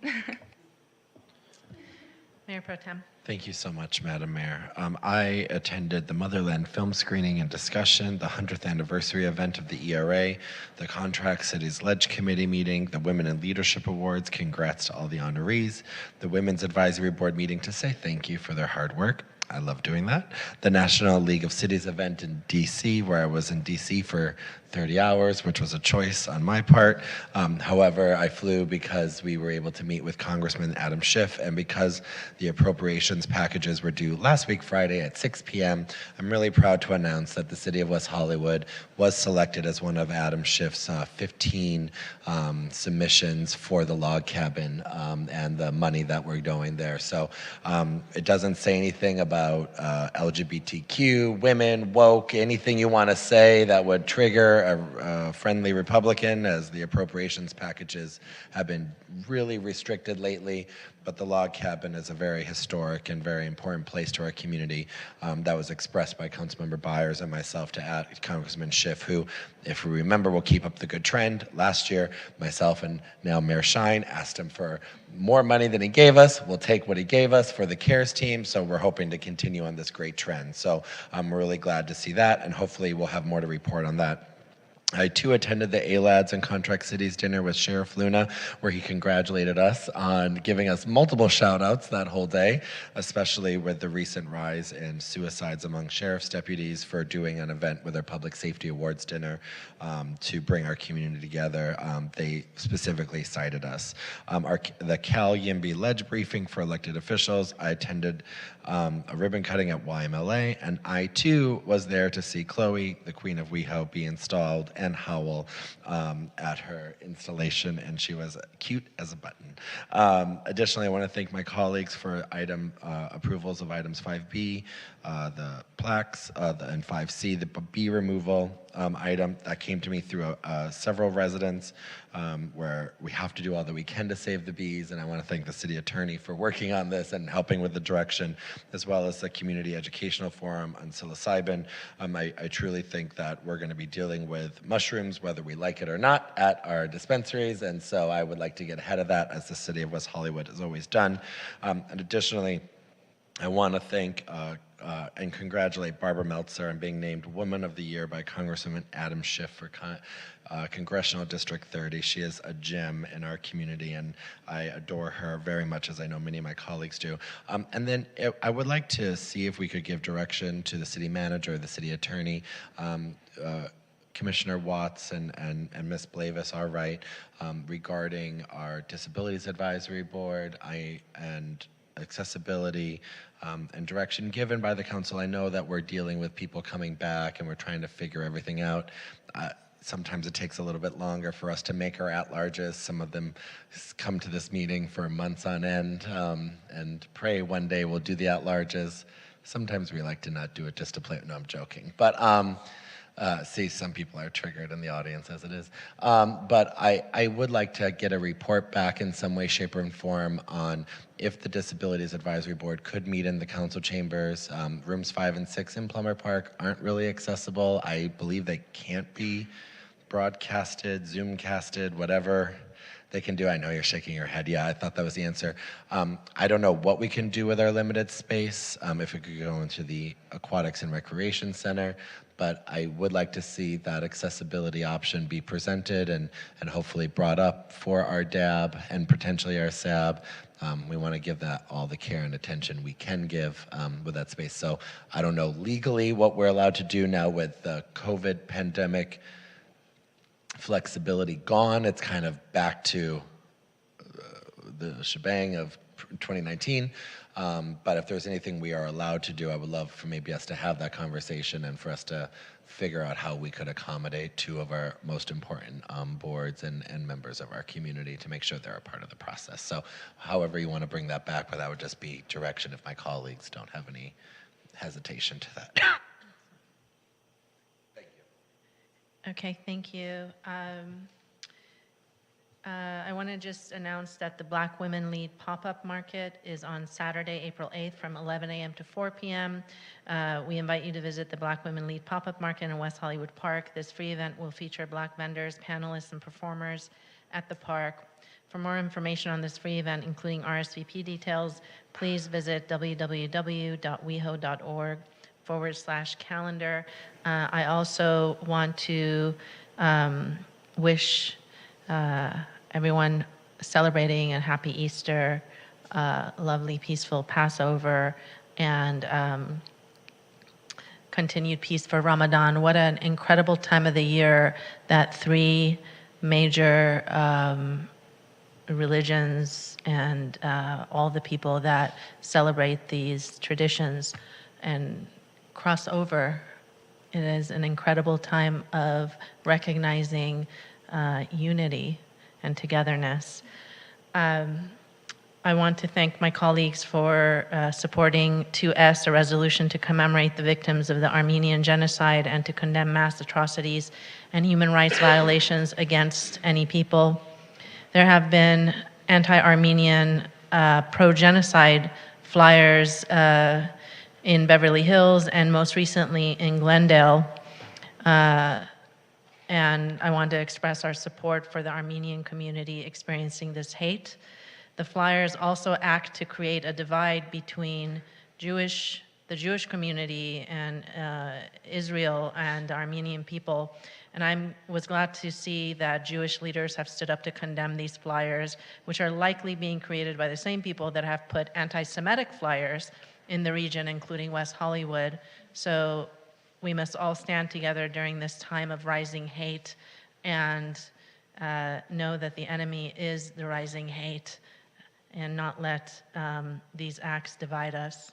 Mayor Pro Tem. Thank you so much, Madam Mayor. I attended the Motherland film screening and discussion, the 100th anniversary event of the ERA, the Contract Cities Ledge Committee meeting, the Women in Leadership Awards, congrats to all the honorees, the Women's Advisory Board meeting to say thank you for their hard work. I love doing that. The National League of Cities event in DC, where I was in DC for 30 hours, which was a choice on my part. However, I flew because we were able to meet with Congressman Adam Schiff, and because the appropriations packages were due last week Friday at 6 p.m., I'm really proud to announce that the City of West Hollywood was selected as one of Adam Schiff's 15 submissions for the log cabin and the money that we're going there. So it doesn't say anything about LGBTQ, women, woke, anything you want to say that would trigger a friendly Republican, as the appropriations packages have been really restricted lately. But the log cabin is a very historic and very important place to our community. That was expressed by Councilmember Byers and myself to Congressman Schiff, who, if we remember, will keep up the good trend. Last year, myself and now Mayor Shine asked him for more money than he gave us. We'll take what he gave us for the CARES team, so we're hoping to continue on this great trend. So I'm really glad to see that, and hopefully we'll have more to report on that. I too attended the ALADS and Contract Cities dinner with Sheriff Luna, where he congratulated us on giving us multiple shout outs that whole day, especially with the recent rise in suicides among sheriff's deputies, for doing an event with our Public Safety Awards dinner to bring our community together. They specifically cited us. The Cal Yimby Ledge briefing for elected officials, I attended a ribbon cutting at YMLA, and I too was there to see Chloe, the Queen of WeHo, be installed, and Howell at her installation, and she was cute as a button. Additionally, I want to thank my colleagues for approvals of items 5B, the plaques, and 5C, the bee removal item that came to me through several residents, where we have to do all that we can to save the bees, and I want to thank the city attorney for working on this and helping with the direction, as well as the Community Educational Forum on psilocybin. I truly think that we're going to be dealing with mushrooms, whether we like it or not, at our dispensaries, and so I would like to get ahead of that, as the City of West Hollywood has always done. And additionally, I want to thank and congratulate Barbara Meltzer on being named Woman of the Year by Congressman Adam Schiff for Congressional District 30. She is a gem in our community, and I adore her very much, as I know many of my colleagues do. And then I would like to see if we could give direction to the city manager, the city attorney, Commissioner Watts and Ms. Blavis are right, regarding our Disabilities Advisory Board and accessibility and direction given by the council. I know that we're dealing with people coming back and we're trying to figure everything out. Sometimes it takes a little bit longer for us to make our at-larges. Some of them come to this meeting for months on end and pray one day we'll do the at-larges. Sometimes we like to not do it just to play. No, I'm joking. But see, some people are triggered in the audience as it is. But I would like to get a report back in some way, shape, or form on if the Disabilities Advisory Board could meet in the council chambers. Rooms 5 and 6 in Plummer Park aren't really accessible. I believe they can't be broadcasted, Zoom-casted, whatever they can do. I know you're shaking your head. Yeah, I thought that was the answer. I don't know what we can do with our limited space, if we could go into the Aquatics and Recreation Center, but I would like to see that accessibility option be presented and hopefully brought up for our DAB and potentially our SAB. We want to give that all the care and attention we can give with that space. So I don't know legally what we're allowed to do now with the COVID pandemic flexibility gone. It's kind of back to the shebang of 2019. But if there's anything we are allowed to do, I would love for maybe us to have that conversation and for us to figure out how we could accommodate two of our most important boards and members of our community to make sure they're a part of the process. So however you want to bring that back, but that would just be direction if my colleagues don't have any hesitation to that. Okay, thank you. I want to just announce that the Black Women Lead Pop-Up Market is on Saturday, April 8th from 11 a.m. to 4 p.m. We invite you to visit the Black Women Lead Pop-Up Market in West Hollywood Park. This free event will feature Black vendors, panelists, and performers at the park. For more information on this free event, including RSVP details, please visit www.weho.org/calendar. I also want to wish everyone celebrating a happy Easter, lovely, peaceful Passover, and continued peace for Ramadan. What an incredible time of the year that three major religions and all the people that celebrate these traditions and cross over. It is an incredible time of recognizing unity and togetherness. I want to thank my colleagues for supporting 2S, a resolution to commemorate the victims of the Armenian genocide and to condemn mass atrocities and human rights violations against any people. There have been anti-Armenian pro-genocide flyers in Beverly Hills and most recently in Glendale. And I want to express our support for the Armenian community experiencing this hate. The flyers also act to create a divide between the Jewish community and Israel and the Armenian people. And I was glad to see that Jewish leaders have stood up to condemn these flyers, which are likely being created by the same people that have put anti-Semitic flyers in the region, including West Hollywood. So we must all stand together during this time of rising hate and know that the enemy is the rising hate and not let these acts divide us.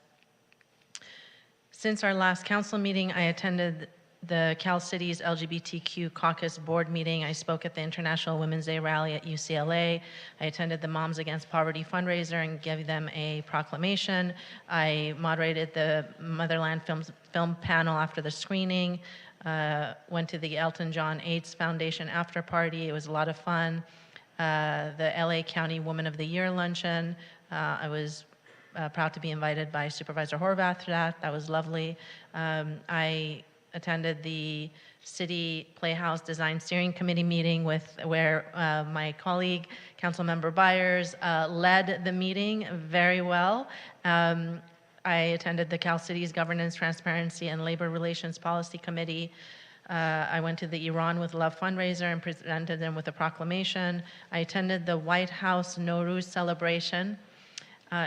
Since our last council meeting, I attended the Cal City's LGBTQ caucus board meeting. I spoke at the International Women's Day rally at UCLA. I attended the Moms Against Poverty fundraiser and gave them a proclamation. I moderated the Motherland film panel after the screening. Went to the Elton John AIDS Foundation after party. It was a lot of fun. The LA County Woman of the Year luncheon. I was proud to be invited by Supervisor Horvath to that. That was lovely. I attended the City Playhouse Design Steering Committee meeting where my colleague, Councilmember Byers, led the meeting very well. I attended the Cal City's Governance, Transparency, and Labor Relations Policy Committee. I went to the Iran with Love fundraiser and presented them with a proclamation. I attended the White House Nowruz celebration.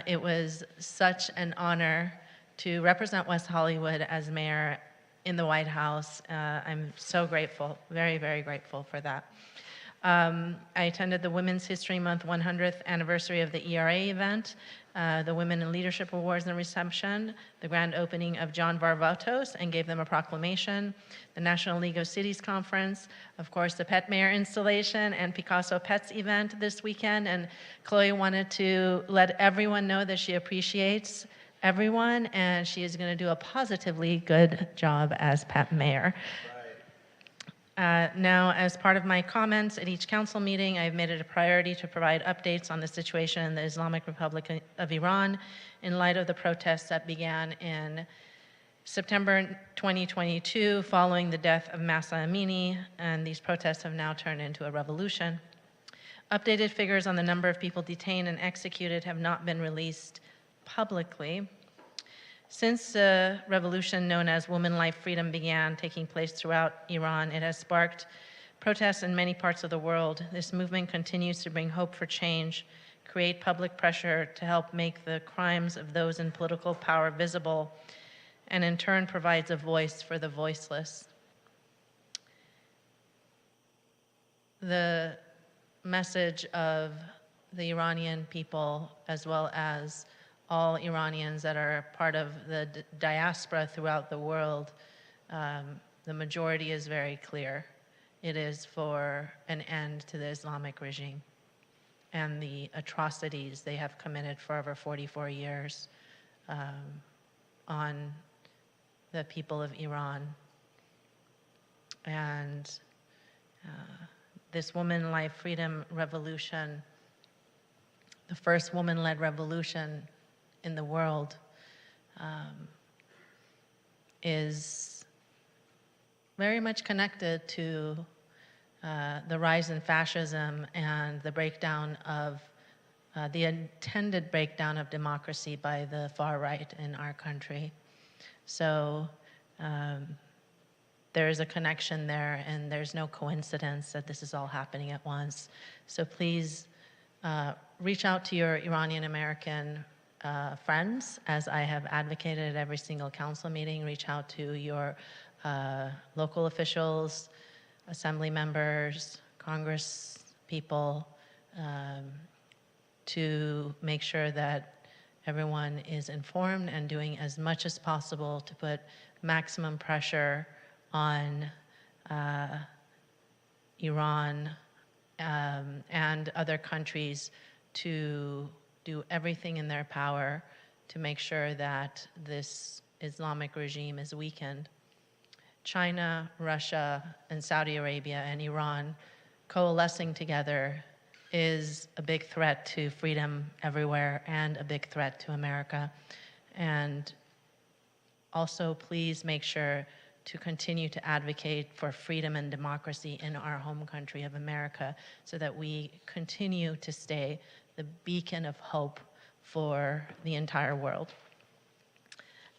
It was such an honor to represent West Hollywood as mayor in the White House. I'm so grateful, very, very grateful for that. I attended the Women's History Month 100th anniversary of the ERA event, the Women in Leadership Awards and reception, the grand opening of John Varvatos and gave them a proclamation, the National League of Cities Conference, of course the Pet Mayor installation and Picasso Pets event this weekend. And Chloe wanted to let everyone know that she appreciates everyone and she is going to do a positively good job as Pet Mayor. Now, as part of my comments at each council meeting, I've made it a priority to provide updates on the situation in the Islamic Republic of Iran in light of the protests that began in September 2022 following the death of Mahsa Amini, and these protests have now turned into a revolution. Updated figures on the number of people detained and executed have not been released publicly. Since the revolution known as Woman Life Freedom began taking place throughout Iran, it has sparked protests in many parts of the world. This movement continues to bring hope for change, create public pressure to help make the crimes of those in political power visible, and in turn provides a voice for the voiceless. The message of the Iranian people, as well as all Iranians that are part of the diaspora throughout the world, the majority is very clear. It is for an end to the Islamic regime and the atrocities they have committed for over 44 years on the people of Iran. And this Woman Life Freedom Revolution, the first woman-led revolution in the world, is very much connected to the rise in fascism and the breakdown of the intended breakdown of democracy by the far right in our country. So there is a connection there, and there's no coincidence that this is all happening at once. So please reach out to your Iranian American friends, as I have advocated at every single council meeting. Reach out to your local officials, assembly members, Congress people, to make sure that everyone is informed and doing as much as possible to put maximum pressure on Iran and other countries to do everything in their power to make sure that this Islamic regime is weakened. China, Russia, and Saudi Arabia and Iran coalescing together is a big threat to freedom everywhere and a big threat to America. And also, please make sure to continue to advocate for freedom and democracy in our home country of America so that we continue to stay the beacon of hope for the entire world.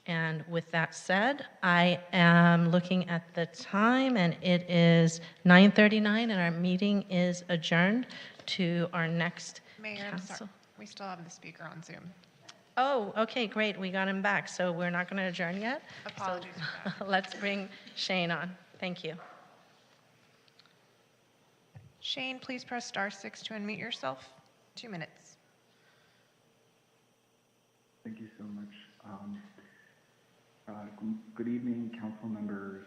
And with that said, I am looking at the time, and it is 9:39, and our meeting is adjourned to our next Mayor, I'm council. sorry. We still have the speaker on Zoom. Oh, okay, great. We got him back. So we're not going to adjourn yet? Apologies for So let's bring Shane on. Thank you. Shane, please press *6 to unmute yourself. 2 minutes. Thank you so much. Good evening, council members,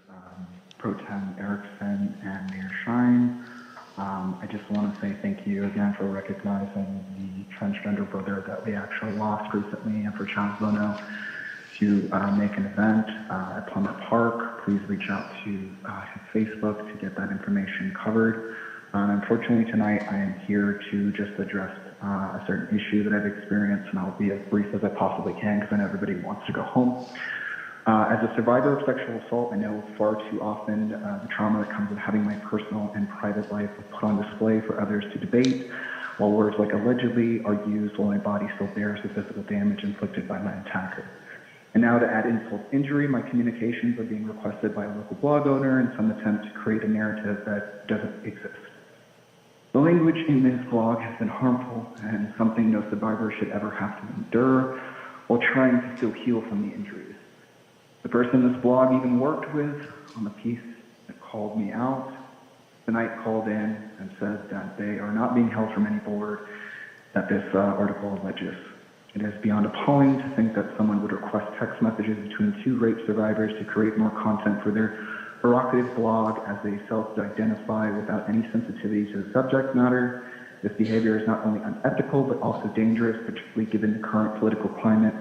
Pro Tem Erickson and Mayor Shine. I just want to say thank you again for recognizing the transgender brother that we actually lost recently, and for Chaz Bono to make an event at Plummer Park. Please reach out to his Facebook to get that information covered. Unfortunately, tonight I am here to just address a certain issue that I've experienced, and I'll be as brief as I possibly can because I know everybody wants to go home. As a survivor of sexual assault, I know far too often the trauma that comes with having my personal and private life put on display for others to debate, while words like allegedly are used while my body still bears the physical damage inflicted by my attacker. And now to add insult to injury, my communications are being requested by a local blog owner in some attempt to create a narrative that doesn't exist. The language in this blog has been harmful and something no survivor should ever have to endure while trying to still heal from the injuries. The person this blog even worked with on the piece that called me out tonight called in and said that they are not being held from any board that this article alleges. It is beyond appalling to think that someone would request text messages between two rape survivors to create more content for their provocative blog as they self-identify without any sensitivity to the subject matter. This behavior is not only unethical but also dangerous, particularly given the current political climate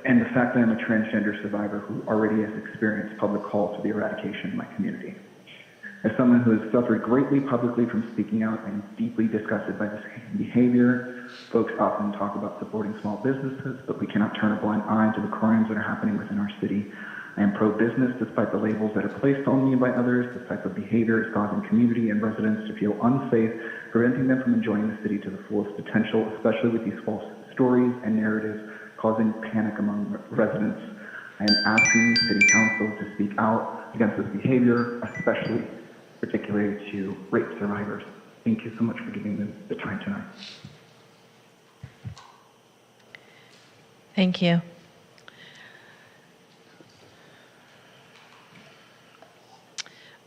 and the fact that I'm a transgender survivor who already has experienced public calls for the eradication of my community. As someone who has suffered greatly publicly from speaking out, I am deeply disgusted by this behavior. Folks often talk about supporting small businesses, but we cannot turn a blind eye to the crimes that are happening within our city. I am pro-business despite the labels that are placed on me by others. This type of behavior is causing community and residents to feel unsafe, preventing them from enjoying the city to the fullest potential, especially with these false stories and narratives causing panic among residents. I am asking City Council to speak out against this behavior, especially particularly to rape survivors. Thank you so much for giving me the time tonight. Thank you.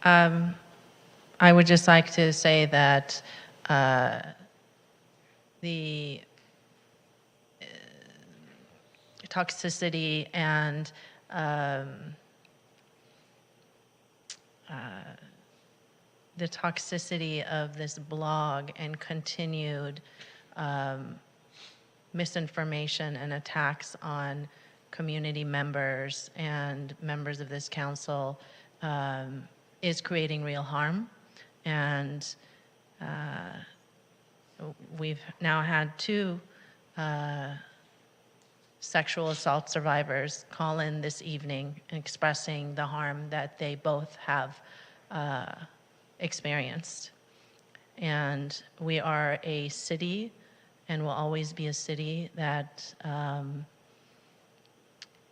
I would just like to say that the toxicity and the toxicity of this blog and continued misinformation and attacks on community members and members of this council is creating real harm. And we've now had 2 sexual assault survivors call in this evening expressing the harm that they both have experienced. And we are a city and will always be a city that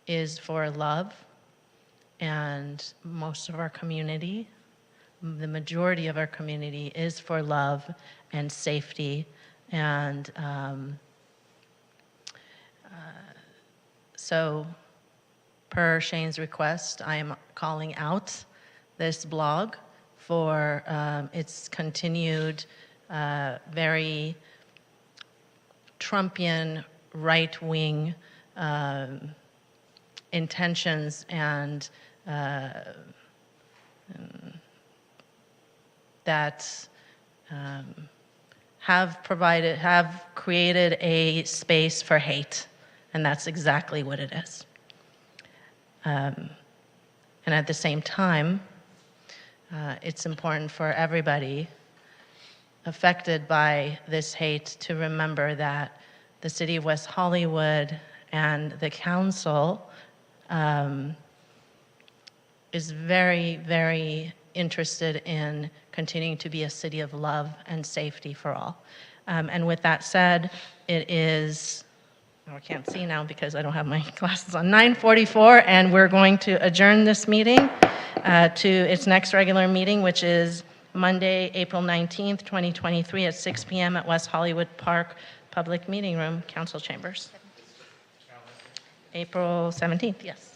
is for love, and most of our community, the majority of our community is for love and safety. And so per Shane's request, I am calling out this blog for its continued very Trumpian right-wing intentions and that have created a space for hate, and that's exactly what it is. And at the same time, it's important for everybody affected by this hate to remember that the City of West Hollywood and the council is very, very interested in continuing to be a city of love and safety for all. And with that said, it is, I can't see now because I don't have my glasses on, 9:44, and we're going to adjourn this meeting to its next regular meeting, which is Monday, April 19th, 2023 at 6 p.m. at West Hollywood Park Public Meeting Room, Council Chambers. April 17th, yes.